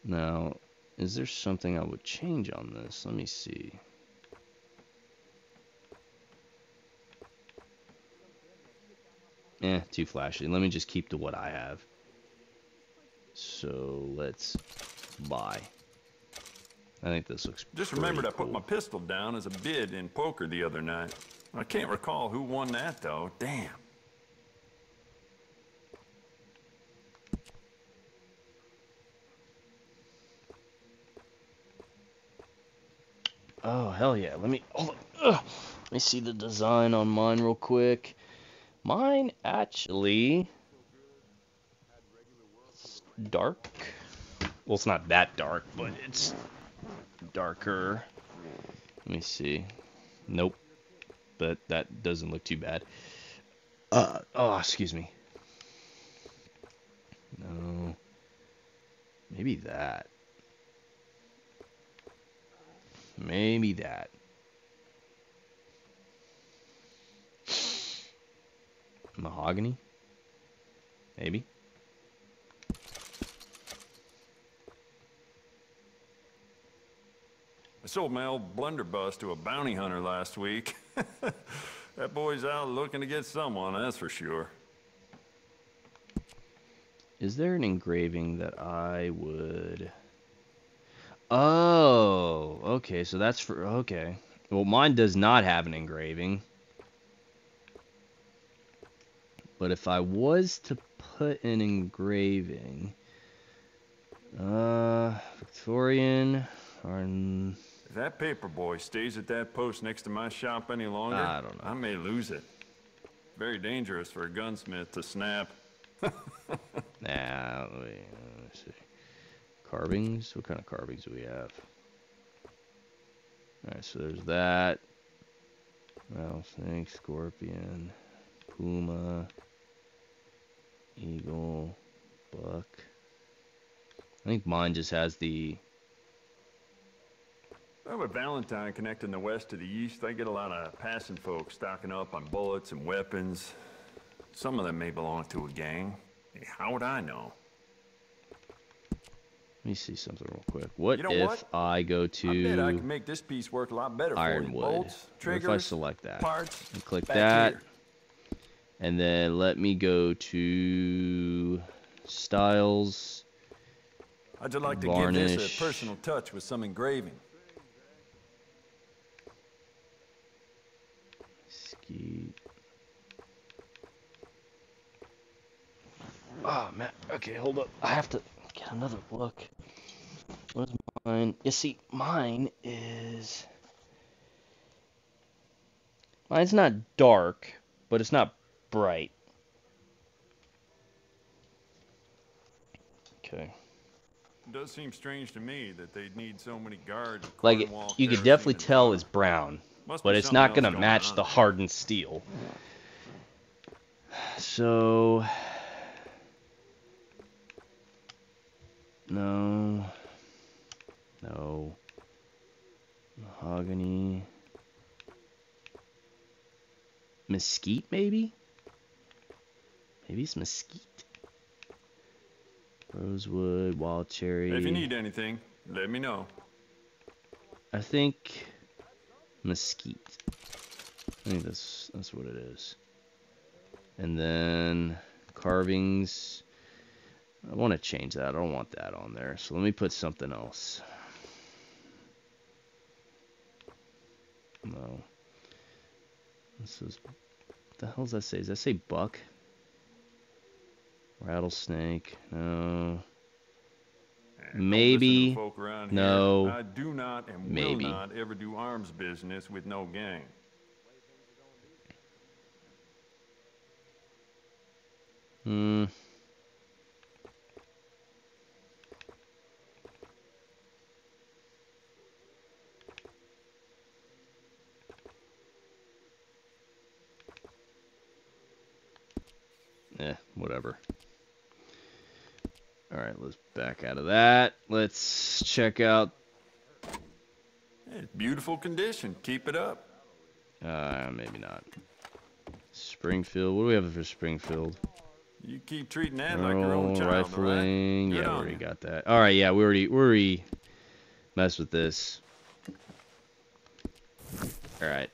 Now, is there something I would change on this? Let me see. Too flashy. Let me just keep to what I have. So let's buy. I think this looks Just pretty remembered I cool. put my pistol down as a bid in poker the other night. I can't recall who won that, though. Damn. Oh, hell yeah. Let me hold on. Ugh. Let me see the design on mine real quick. Mine actually it's dark. Well, it's not that dark, but it's darker. Let me see. Nope. But that doesn't look too bad. Oh, excuse me. No. Maybe that. Maybe that. Mahogany? Maybe. I sold my old blunderbuss to a bounty hunter last week. That boy's out looking to get someone, that's for sure. Is there an engraving that I would... Oh, okay, so that's for... Okay. Well, mine does not have an engraving. But if I was to put an engraving... Victorian... Or... If that paper boy stays at that post next to my shop any longer, I don't know. I may lose it. Very dangerous for a gunsmith to snap. Nah, let me see. Carvings? What kind of carvings do we have? Alright, so there's that. Rattlesnake, scorpion, puma, eagle, buck. I think mine just has the... Well, with Valentine connecting the west to the east, they get a lot of passing folks stocking up on bullets and weapons. Some of them may belong to a gang. Hey, how would I know? Let me see something real quick. What You know if what? I go I bet I to can make this piece work a lot better for Ironwood? you. Bolts, What triggers, if I select that? parts, And click back that. here. And then let me go to styles. I'd just like to give this Varnish. a personal touch with some engraving. Skeet. Oh man, okay, hold up. I have to get another look. What is mine? You see, mine's not dark, but it's not bright. Okay. It does seem strange to me that they'd need so many guards. at Like, Cornwall, you could Kerosene, definitely and tell Bar. it's brown, Must but be it's something not else gonna going match on the there. hardened steel. So, no, no, mahogany, mesquite maybe? Maybe it's mesquite. Rosewood, wild cherry. If you need anything, let me know. I think mesquite. I think that's what it is. And then carvings. I want to change that. I don't want that on there. So let me put something else. No. This is. What the hell does that say? Does that say buck? Rattlesnake. No. Maybe. Listen to the folk around No. Here. I do not and Maybe. will not ever do arms business with no gang. Hmm. Whatever. Alright, let's back out of that. Let's check out. It's beautiful condition. Keep it up. Maybe not. Springfield. What do we have for Springfield? You keep treating that like your own child, rifling. all right? Good Yeah, we on already you. got that. Alright, yeah, we already messed with this. Alright.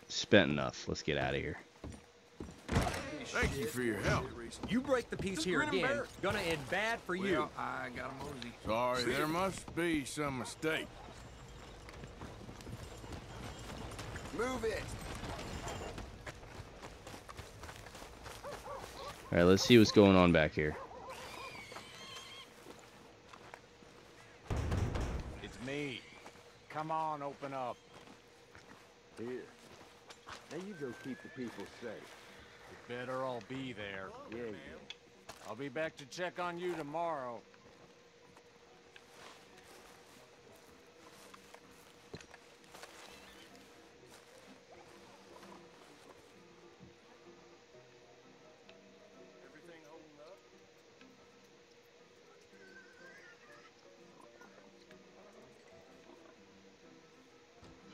Spent enough. Let's get out of here. Thank you for your help. You break the peace here again, gonna end bad for you. Well, I got a mosey. Sorry, there must be some mistake. Move it. Alright, let's see what's going on back here. It's me. Come on, open up. Here. Now you go keep the people safe. You better all be there. Yeah. I'll be back to check on you tomorrow.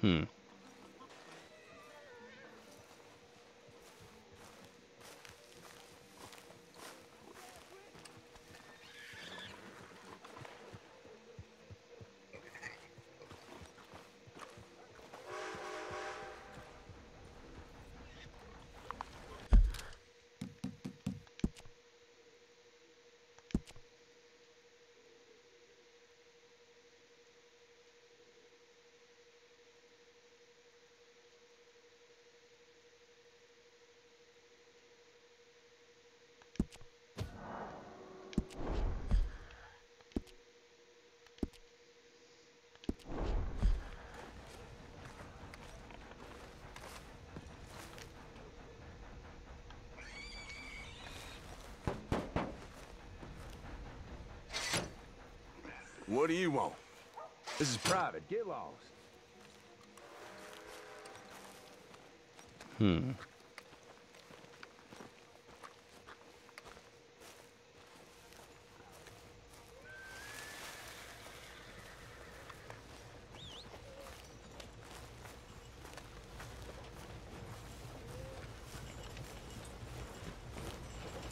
Hmm. What do you want? This is private. Get lost. Hmm.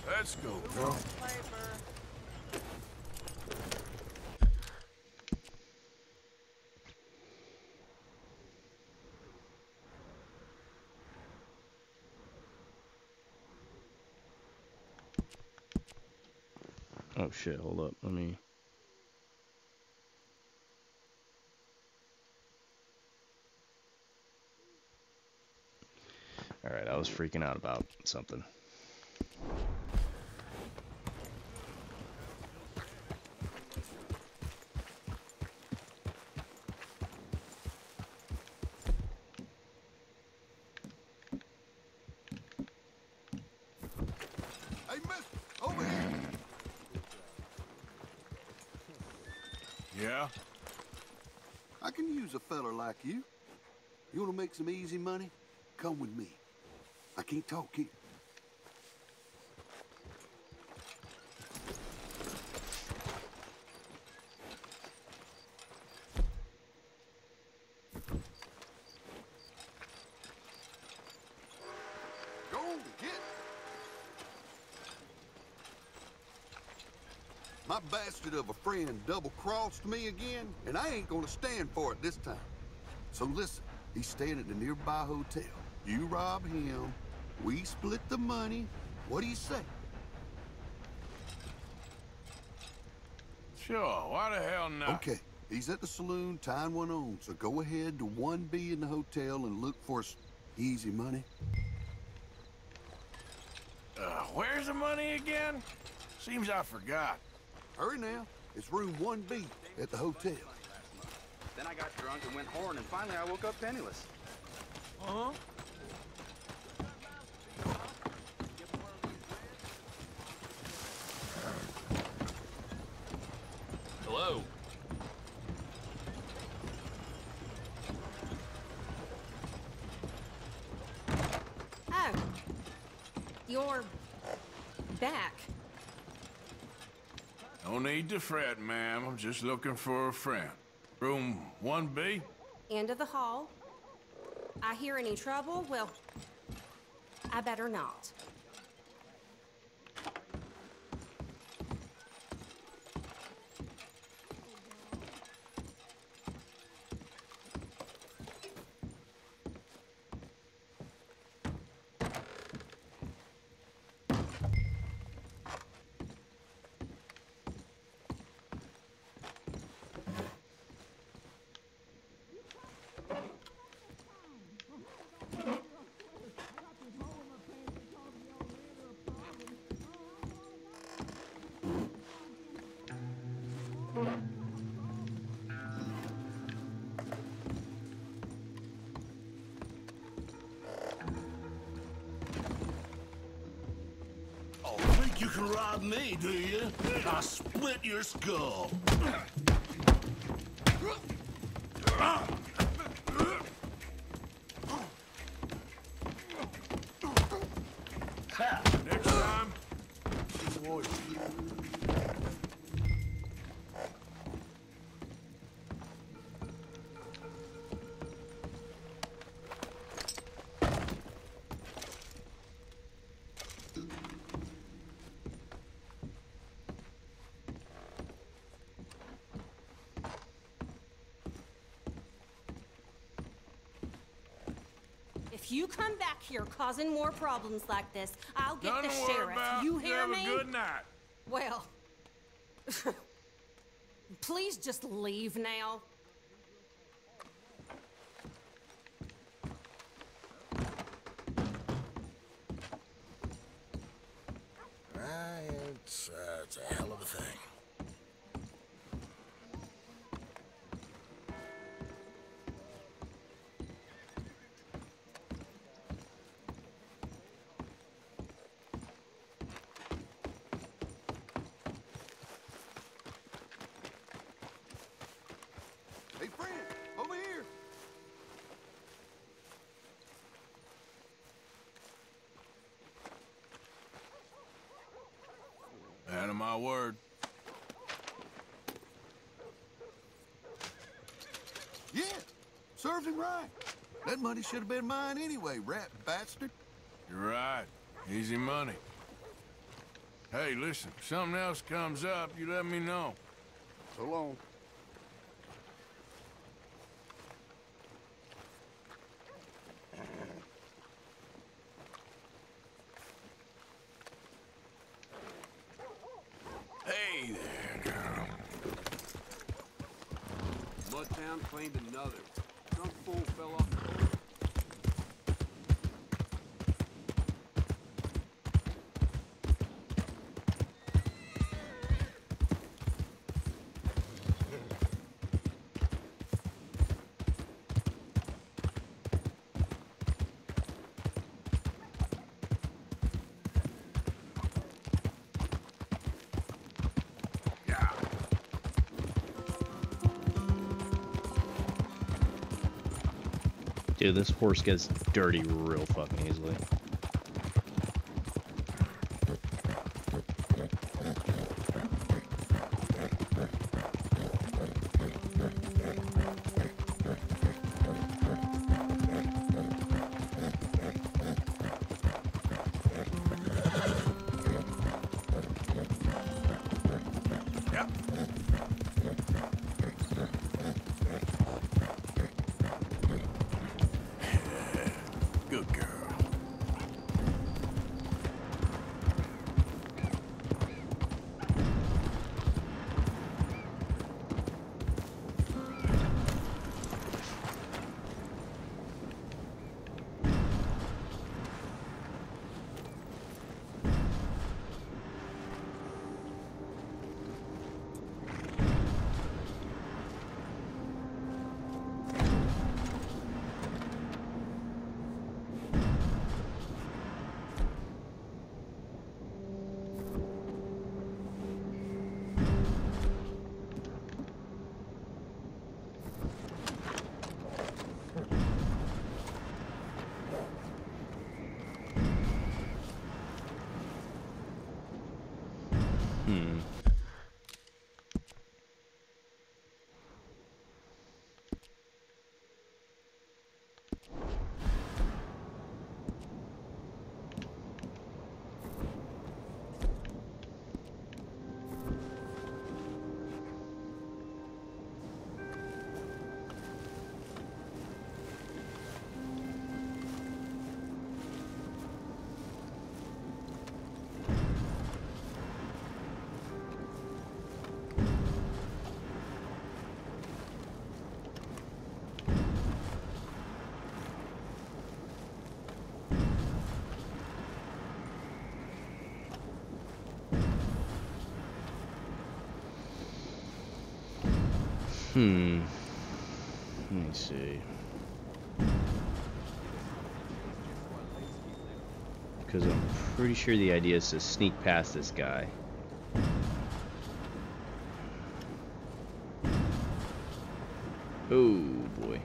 Let's go, bro. Oh shit, hold up. Let me. Alright, I was freaking out about something. Hey, mister, over here. Yeah? I can use a feller like you. You want to make some easy money? Come with me. I can't talk here. Go, get. My bastard of a friend double-crossed me again, and I ain't gonna stand for it this time. So listen, he's staying at the nearby hotel. You rob him, we split the money. What do you say? Sure, why the hell not? Okay, he's at the saloon tying one on, so go ahead to 1B in the hotel and look for us easy money. Where's the money again? Seems I forgot. Hurry now, it's room 1B at the hotel. Then I got drunk and went horn, and finally I woke up penniless. Uh-huh. Hello. Oh. You're back. No need to fret, ma'am. I'm just looking for a friend. Room 1B? End of the hall. I hear any trouble? Well, I better not. You can rob me, do you? I'll split your skull. Next time. If you come back here causing more problems like this, I'll get Nothing the to worry sheriff. about. You hear Have me? a good night. Well, please just leave now. It's a hell of a thing. Hey, friend, over here. Out of my word. Yeah, serves him right. That money should have been mine anyway, rat bastard. You're right. Easy money. Hey, listen, if something else comes up, you let me know. So long. Hey there, girl. Mudtown claimed another. Drunk fool fell off the boat. Dude, this horse gets dirty real fucking easily. Good girl. Let me see. Because I'm pretty sure the idea is to sneak past this guy. Oh boy.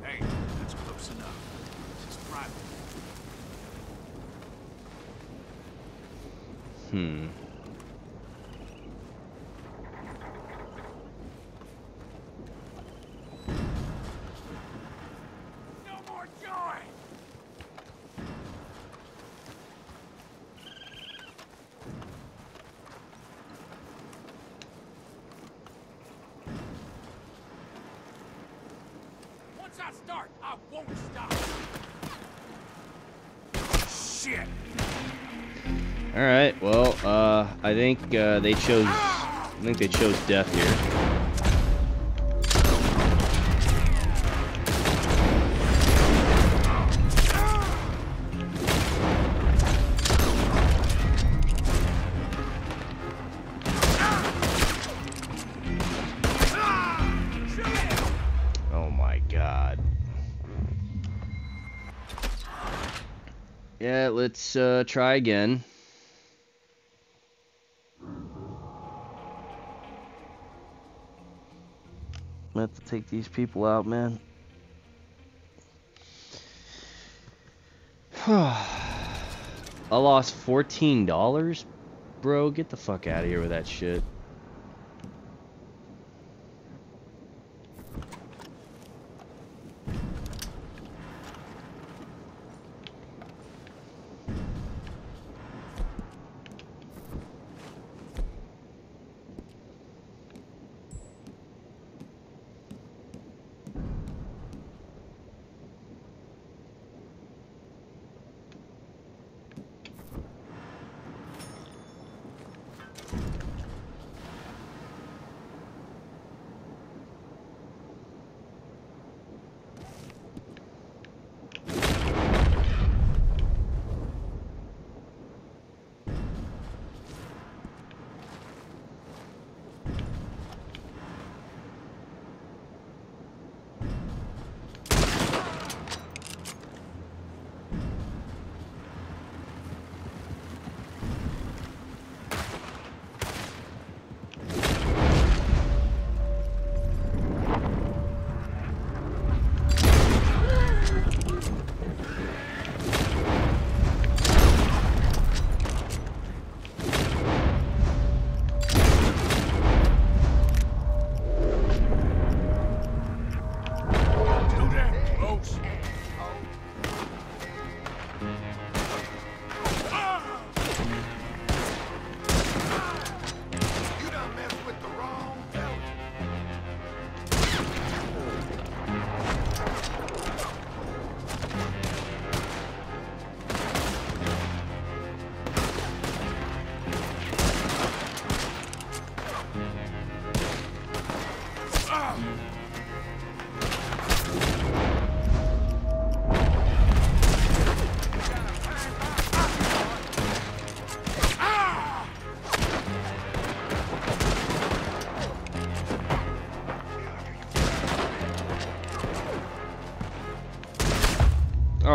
Hey, that's close enough. This is private. No more joy! Once I start, I won't stop. Shit! All right. Well, I think they chose. I think they chose death here. Oh my God. Yeah, let's try again. I have to take these people out, man. I lost $14? Bro, get the fuck out of here with that shit.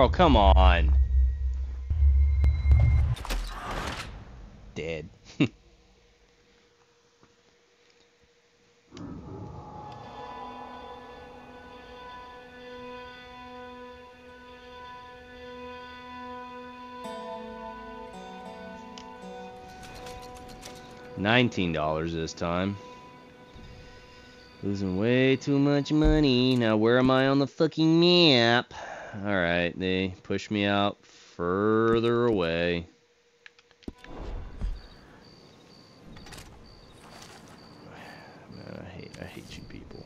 Oh, come on. Dead. $19 this time. Losing way too much money. Now where am I on the fucking map? Alright, they pushed me out further away. Man, I hate you people.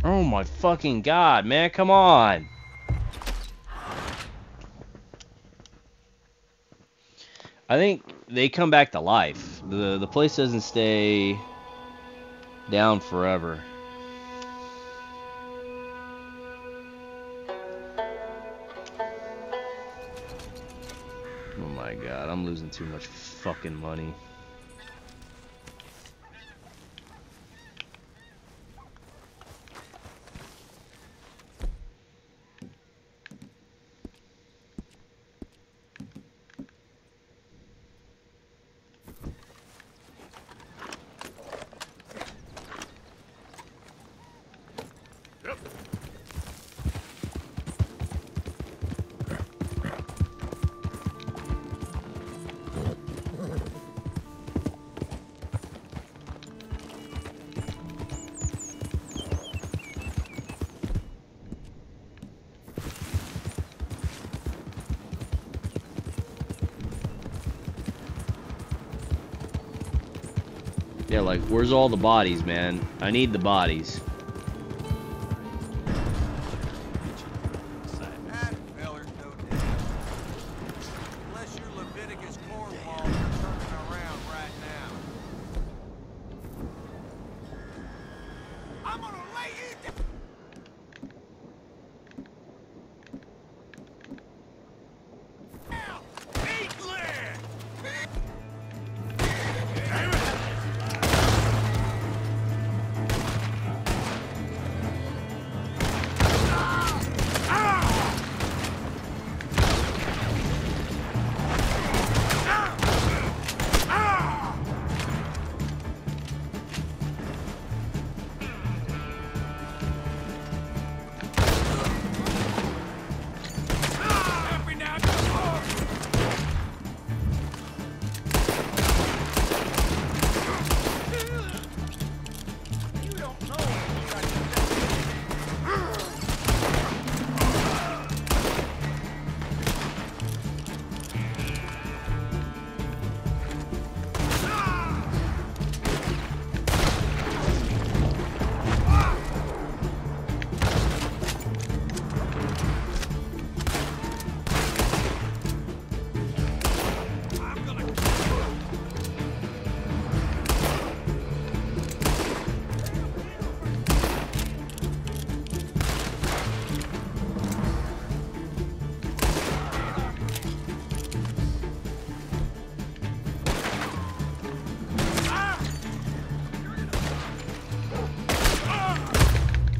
Oh my fucking god, man, come on. I think they come back to life. The place doesn't stay down forever. Oh my god, I'm losing too much fucking money. Yeah, like, where's all the bodies, man? I need the bodies.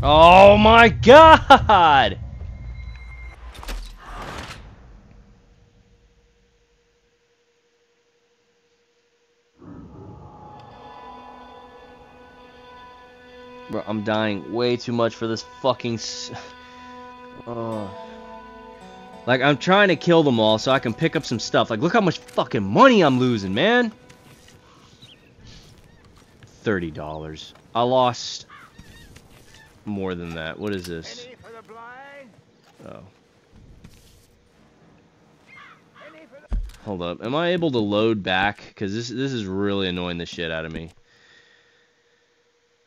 Oh my god! Bro, I'm dying way too much for this fucking Like, I'm trying to kill them all so I can pick up some stuff. Like, look how much fucking money I'm losing, man! $30. I lost more than that. What is this? Oh. Hold up. Am I able to load back? Because this is really annoying the shit out of me.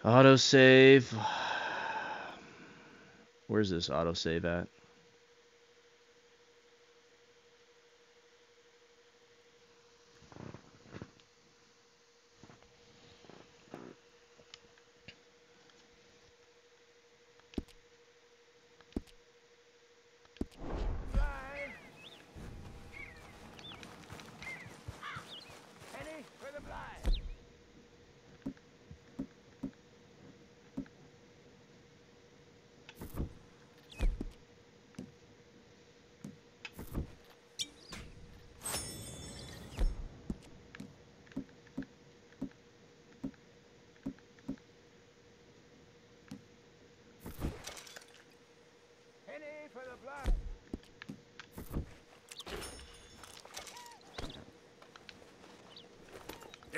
Autosave. Where's this autosave at?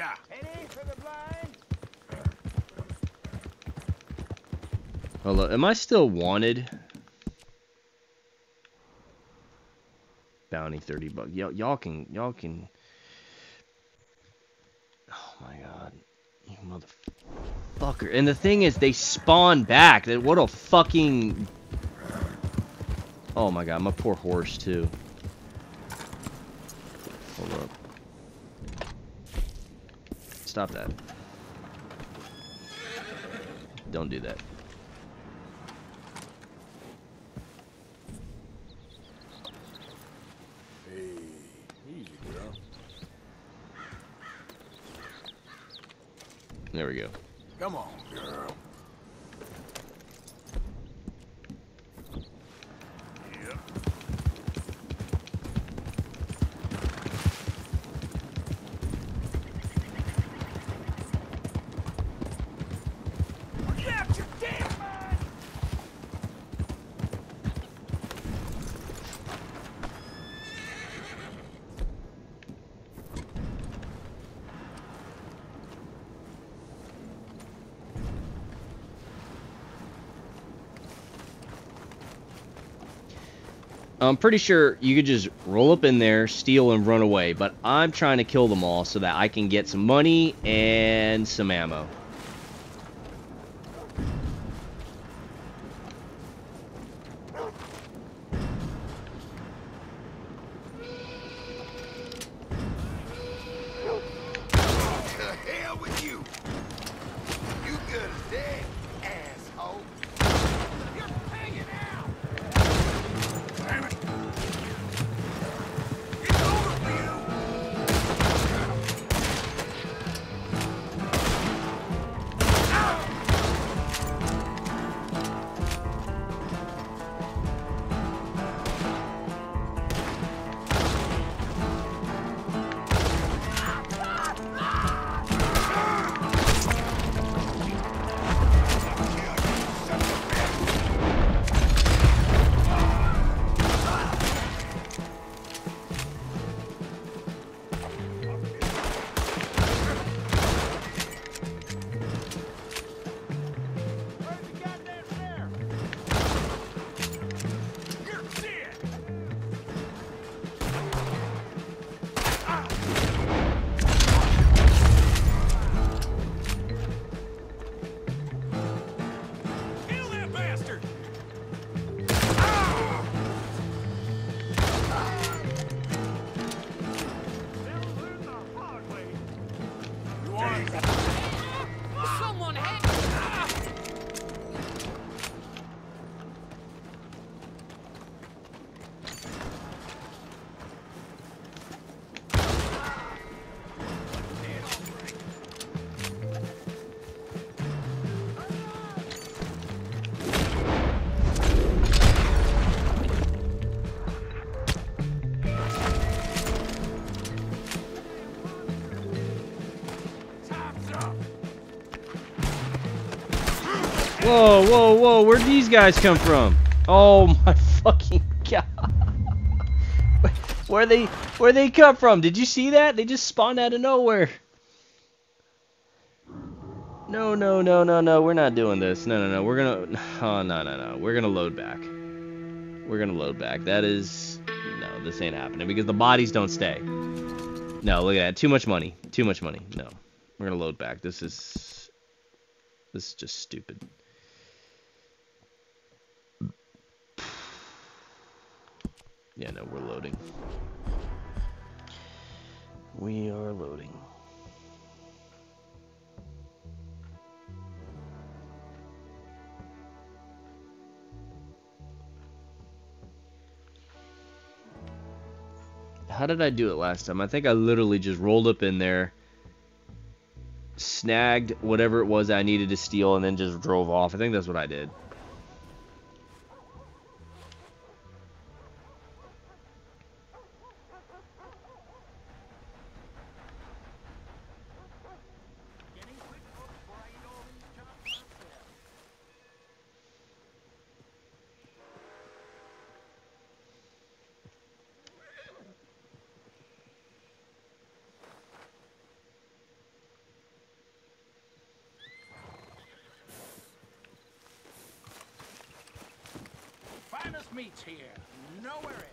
Yeah. Penny for the blind. Hold on, am I still wanted? Bounty 30 bucks. Y'all can. Oh my god, you motherfucker! And the thing is, they spawn back. What a fucking. Oh my god, my poor horse too. Hold up. Stop that. Don't do that. Hey, easy, girl. There we go. Come on, girl. Yep. Yeah, you're damn man. I'm pretty sure you could just roll up in there, steal, and run away, but I'm trying to kill them all so that I can get some money and some ammo. To hell with you. You good as dead, asshole. You're hanging out. Damn it. It's over for you. Where's the goddamn sheriff? You're dead. Kill that bastard. You want it? Someone hit. Time's up. Whoa, whoa, whoa, where'd these guys come from? Oh my fucking god. Where they come from? Did you see that? They just spawned out of nowhere. No, no, no, no, no, we're not doing this. No, no, no, we're gonna, oh, no, no, no, we're gonna load back. We're gonna load back. That is, no, this ain't happening because the bodies don't stay. No, look at that, too much money, no. We're gonna load back. This is just stupid. Yeah, no, we're loading. We are loading. How did I do it last time? I think I literally just rolled up in there, snagged whatever it was I needed to steal, and then just drove off. I think that's what I did. best meats here. Nowhere else.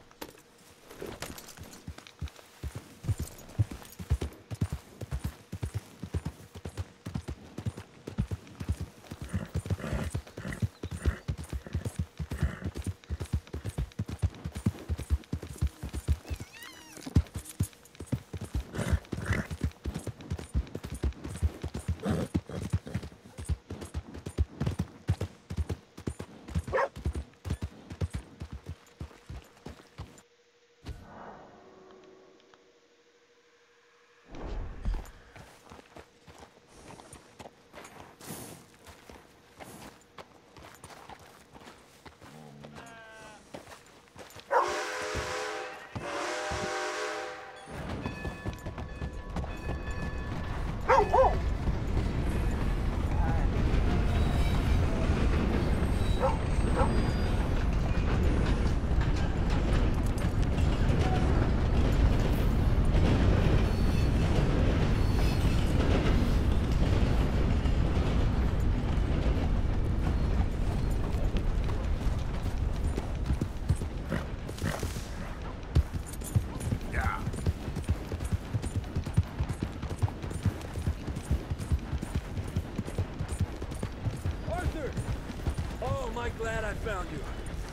Glad I found you.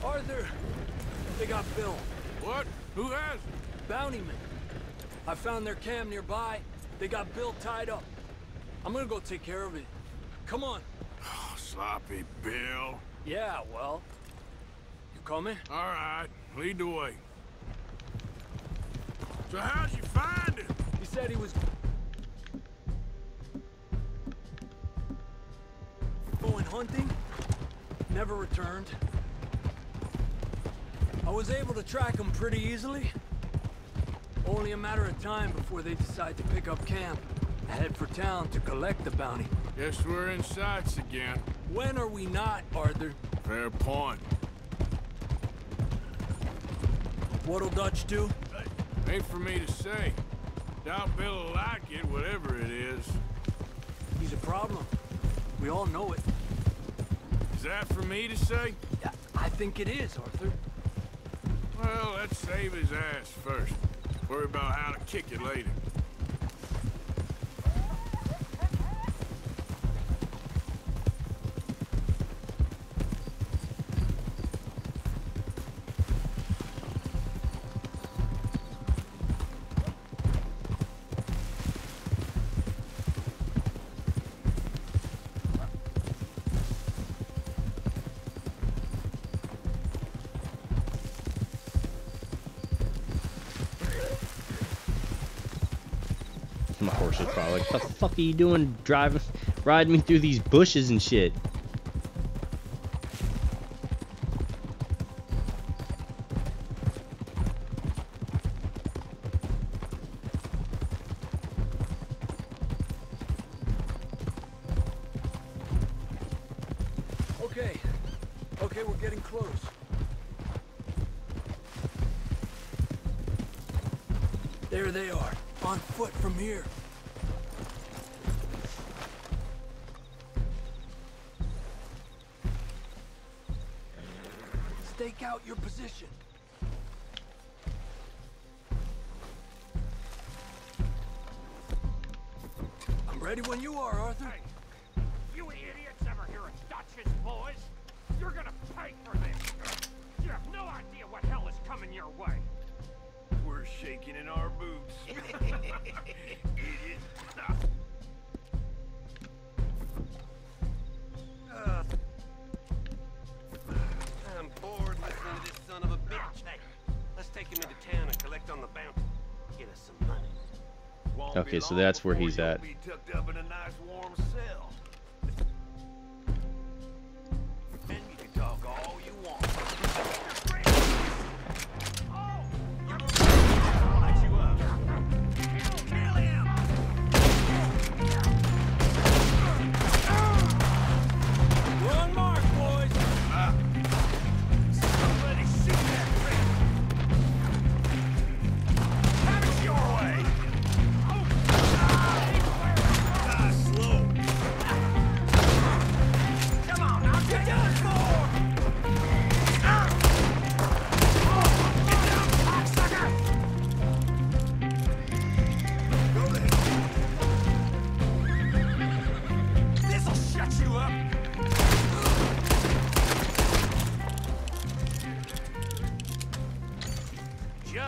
Arthur, they got Bill. What? Who has? Bountymen. I found their camp nearby. They got Bill tied up. I'm gonna go take care of it. Come on. Oh, sloppy Bill. Yeah, well. You coming? All right, lead the way. So how'd you find him? He said he was going hunting. Never returned. I was able to track them pretty easily. Only a matter of time before they decide to pick up camp. Head for town to collect the bounty. Guess we're in sights again. When are we not, Arthur? Fair point. What'll Dutch do? Ain't for me to say. Doubt Bill'll like it, whatever it is. He's a problem. We all know it. Is that for me to say? Yeah, I think it is, Arthur. Well, let's save his ass first. Worry about how to kick it later. My horse is probably like, what the fuck are you doing riding me through these bushes and shit? Okay, we're getting close. There they are, on foot from here. Stake out your position. I'm ready when you are, Arthur. Hey, you idiots ever hear of Dutch's boys? You're gonna pay for this. You have no idea what hell is coming your way. We're shaking in our boots. Idiot. I'm bored listening to this son of a bitch. Hey, let's take him into town and collect on the bounty. Get us some money. Okay, so that's where he's at. Be tucked up in a nice warm cell. And you can talk all you want. Light you up. Kill him! We're on mark, boys. Somebody shoot that thing. Have it your way. Slow.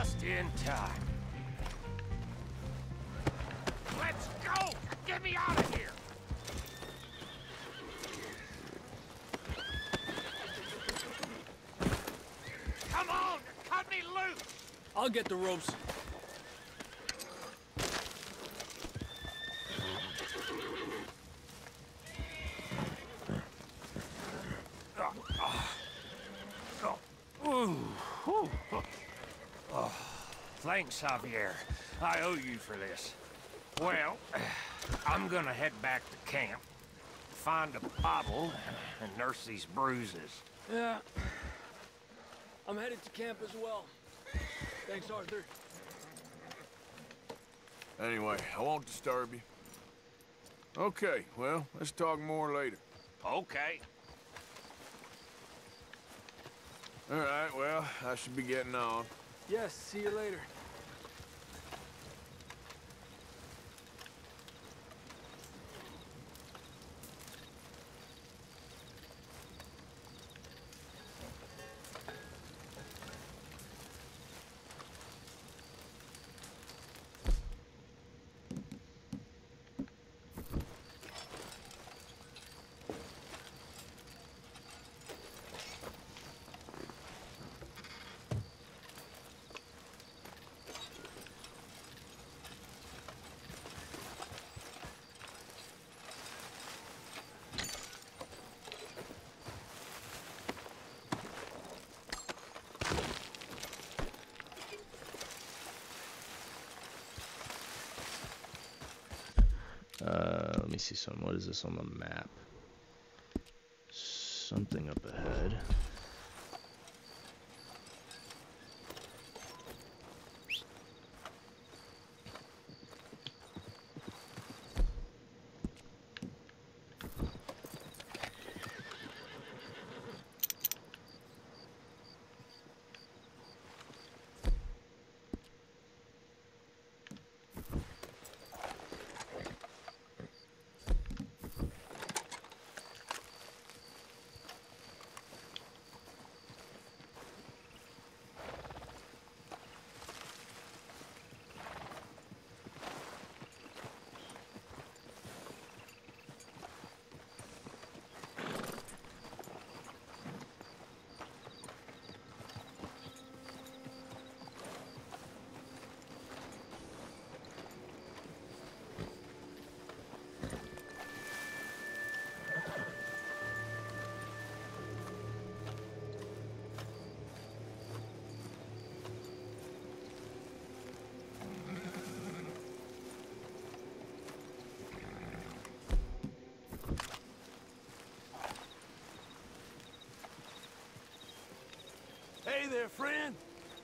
Just in time. Let's go! Get me out of here! Come on! Cut me loose! I'll get the ropes. Oh, thanks, Javier. I owe you for this. Well, I'm gonna head back to camp, find a bottle, and nurse these bruises. Yeah. I'm headed to camp as well. Thanks, Arthur. Anyway, I won't disturb you. Okay, well, let's talk more later. Okay. All right, well, I should be getting on. Yes, see you later. Let me see something. What is this on the map? Something up ahead. Hey there, friend.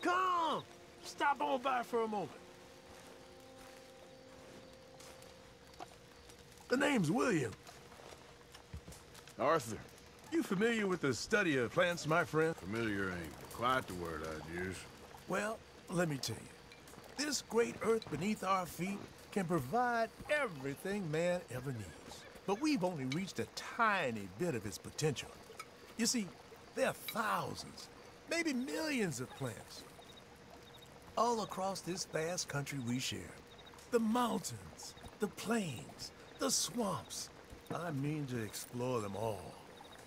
Come! Stop on by for a moment. The name's William. Arthur. You familiar with the study of plants, my friend? Familiar ain't quite the word I'd use. Well, let me tell you. This great earth beneath our feet can provide everything man ever needs. But we've only reached a tiny bit of its potential. You see, there are thousands, maybe millions of plants all across this vast country we share. The mountains, the plains, the swamps. I mean to explore them all,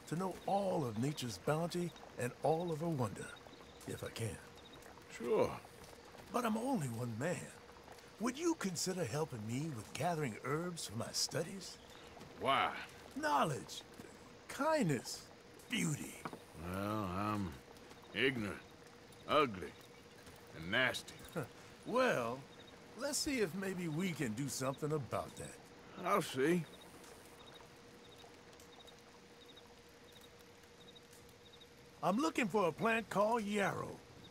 to know all of nature's bounty and all of her wonder, if I can. Sure. But I'm only one man. Would you consider helping me with gathering herbs for my studies? Why? Knowledge, kindness, beauty. Well, I'm ignorant, ugly, and nasty. Well, let's see if maybe we can do something about that. I'll see. I'm looking for a plant called yarrow.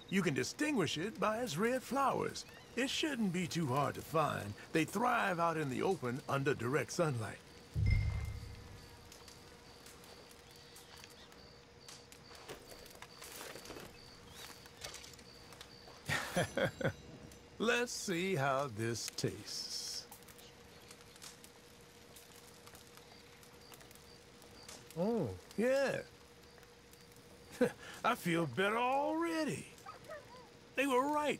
You can distinguish it by its red flowers. It shouldn't be too hard to find. They thrive out in the open under direct sunlight. Let's see how this tastes. Oh, yeah. I feel better already. They were right.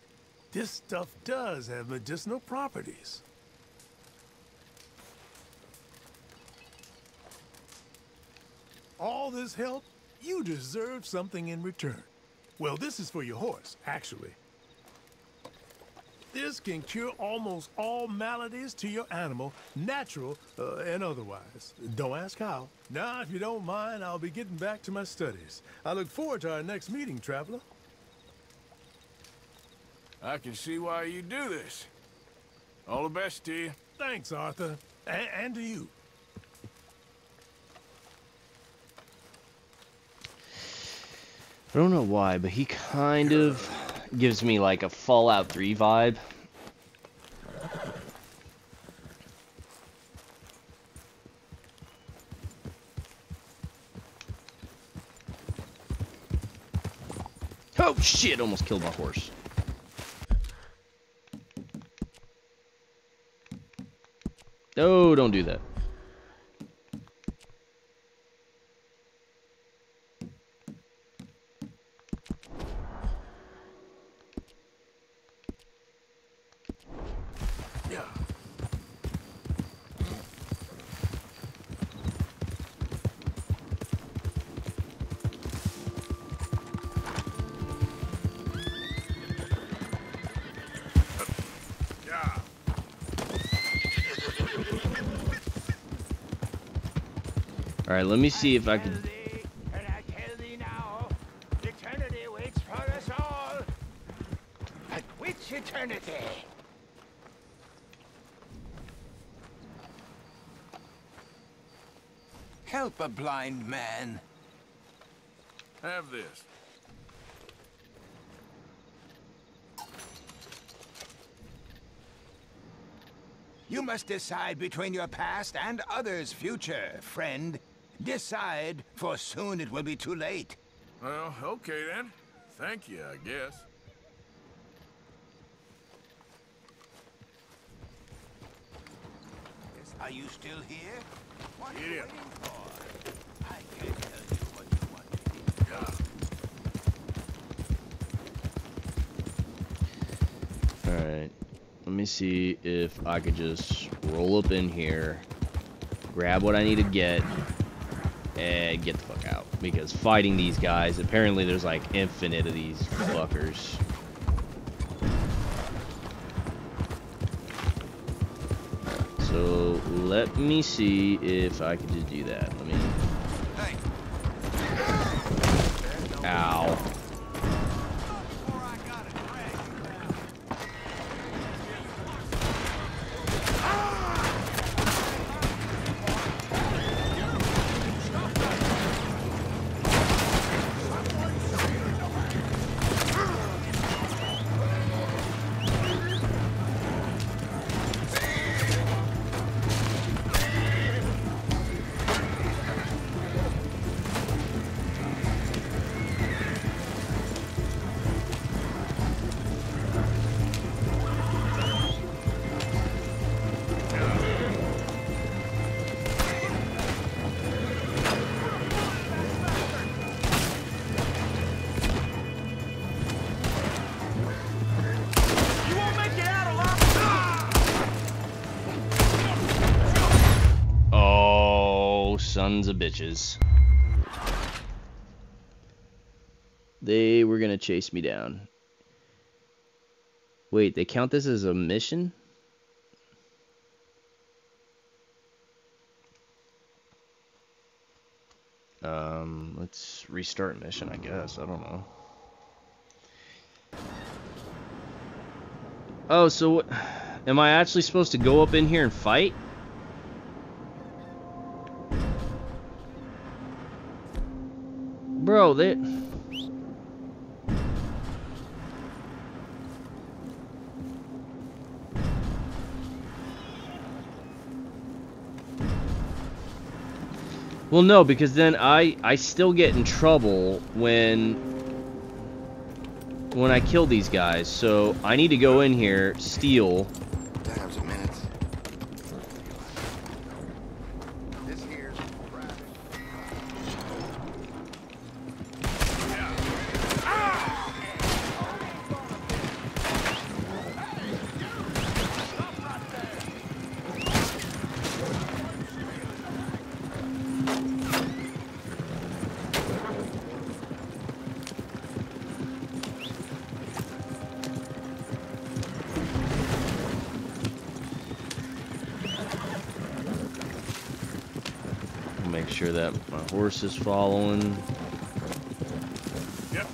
This stuff does have medicinal properties. All this help, you deserve something in return. Well, this is for your horse, actually. This can cure almost all maladies to your animal, natural and otherwise. Don't ask how. Now, if you don't mind, I'll be getting back to my studies. I look forward to our next meeting, traveler. I can see why you do this. All the best to you. Thanks, Arthur. And to you. I don't know why, but he kind of gives me like a Fallout 3 vibe. Oh shit, almost killed my horse. No, don't do that. Alright, let me see if I can... And I tell thee now, eternity waits for us all. But which eternity? Help a blind man. Have this. You must decide between your past and others' future, friend. Decide, for soon it will be too late. Well, okay then. Thank you, I guess. Are you still here? What are Get you in. waiting for? I can't tell you what you want to hear. Alright. Let me see if I could just roll up in here, grab what I need to get, and get the fuck out. Because fighting these guys, apparently there's like infinite of these fuckers. So let me see if I can just do that. Let me... Ow. Sons of bitches. They were gonna chase me down. Wait, they count this as a mission? Let's restart mission, I guess. I don't know. Oh, so what? Am I actually supposed to go up in here and fight? Bro, they... Well, no, because then I still get in trouble when I kill these guys. So I need to go in here, steal. Time's a minute. This here's Make sure that my horse is following. Yep.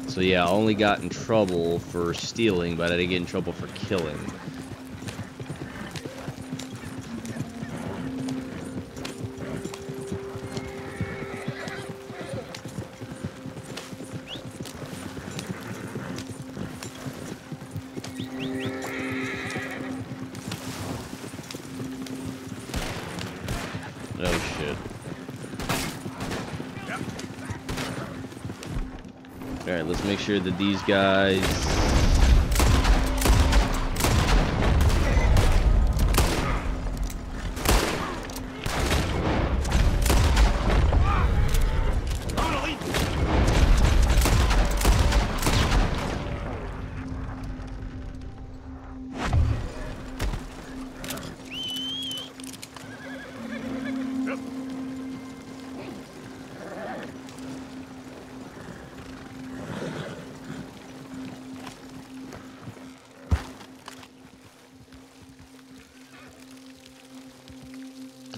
So yeah, I only got in trouble for stealing, but I didn't get in trouble for killing. Oh shit. Alright, let's make sure that these guys...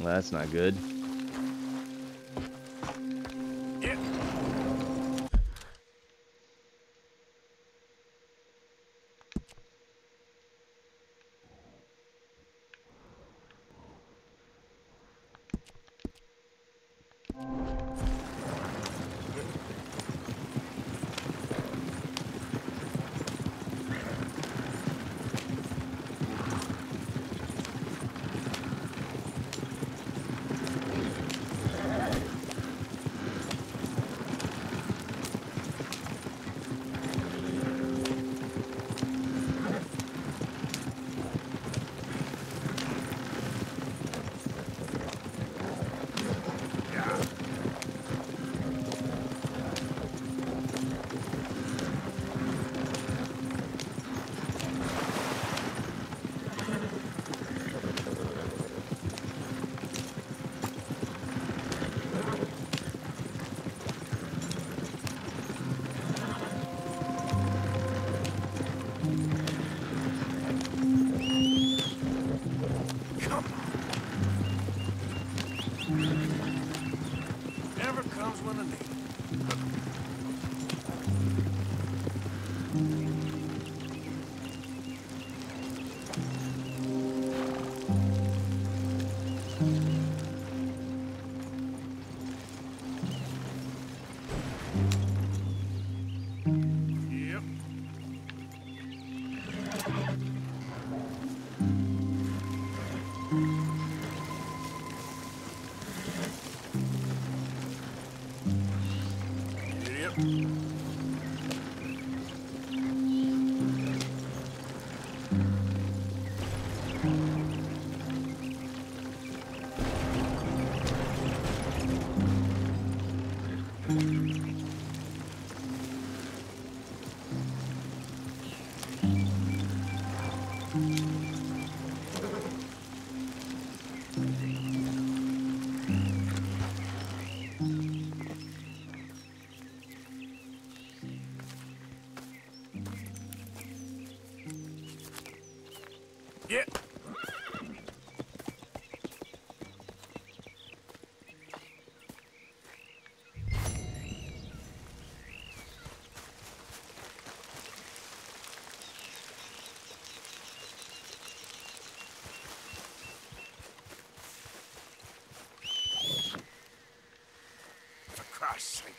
Well, that's not good. Never comes when I need it. Yep. Yeah. For Christ's sake.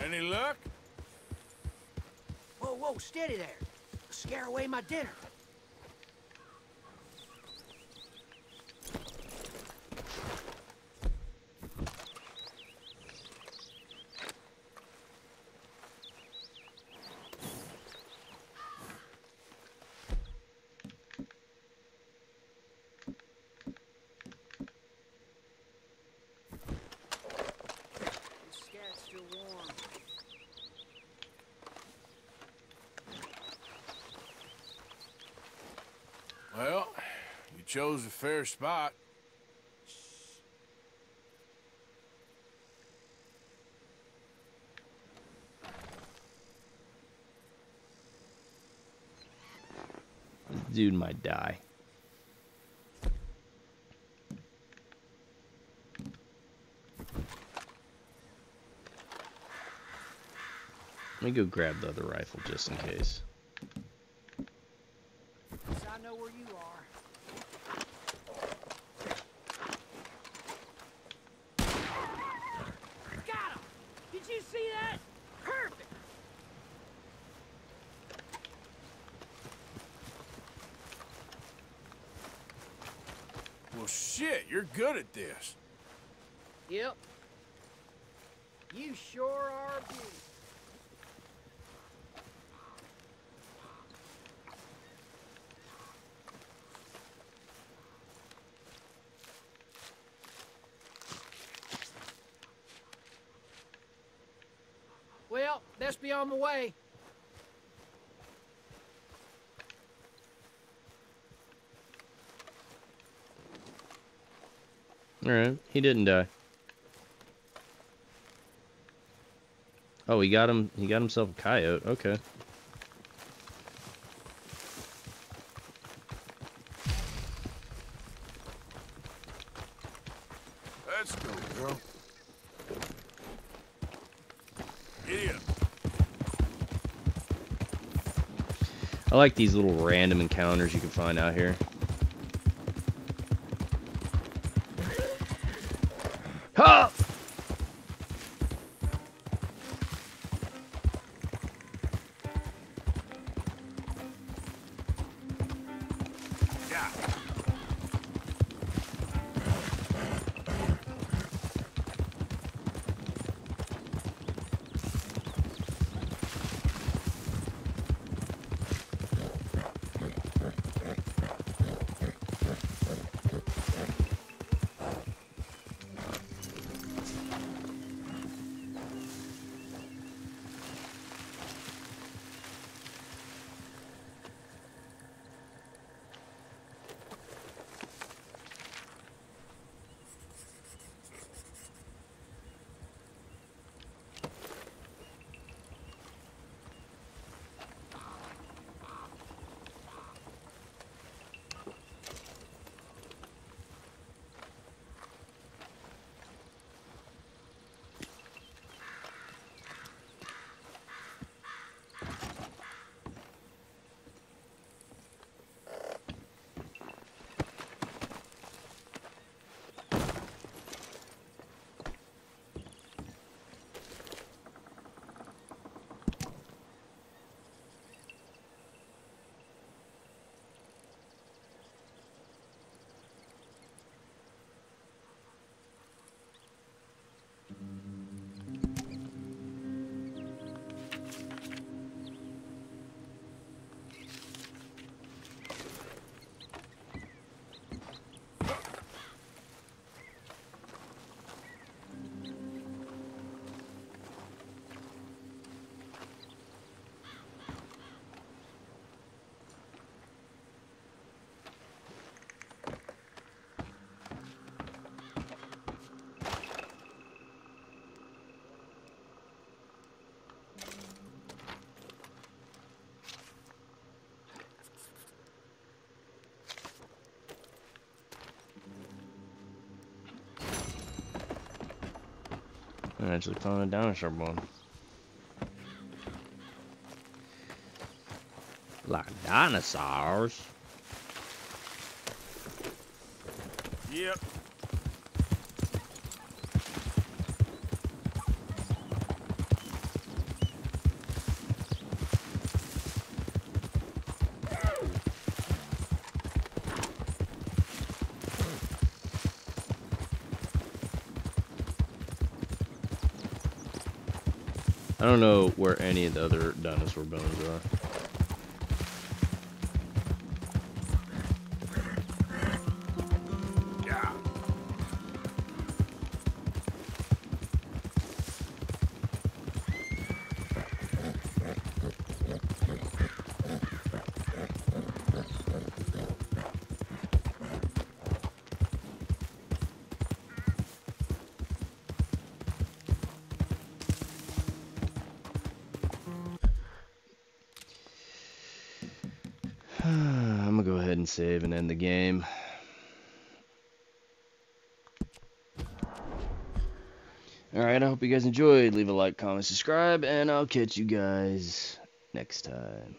Any luck? Whoa, whoa, steady there. Scare away my dinner. Well, you chose a fair spot. This dude might die. Let me go grab the other rifle just in case. I know where you are. Got him! Did you see that? Perfect! Well, shit, you're good at this. Yep. You sure are a beauty. Well, best be on the way. Alright, he didn't die. Oh, he got himself a coyote. Okay. Let's go, girl. Idiot. I like these little random encounters you can find out here. Ha! I actually found a dinosaur bone. Like dinosaurs? Yep. I don't know where any of the other dinosaur bones are. I'm gonna go ahead and save and end the game. Alright, I hope you guys enjoyed. Leave a like, comment, subscribe, and I'll catch you guys next time.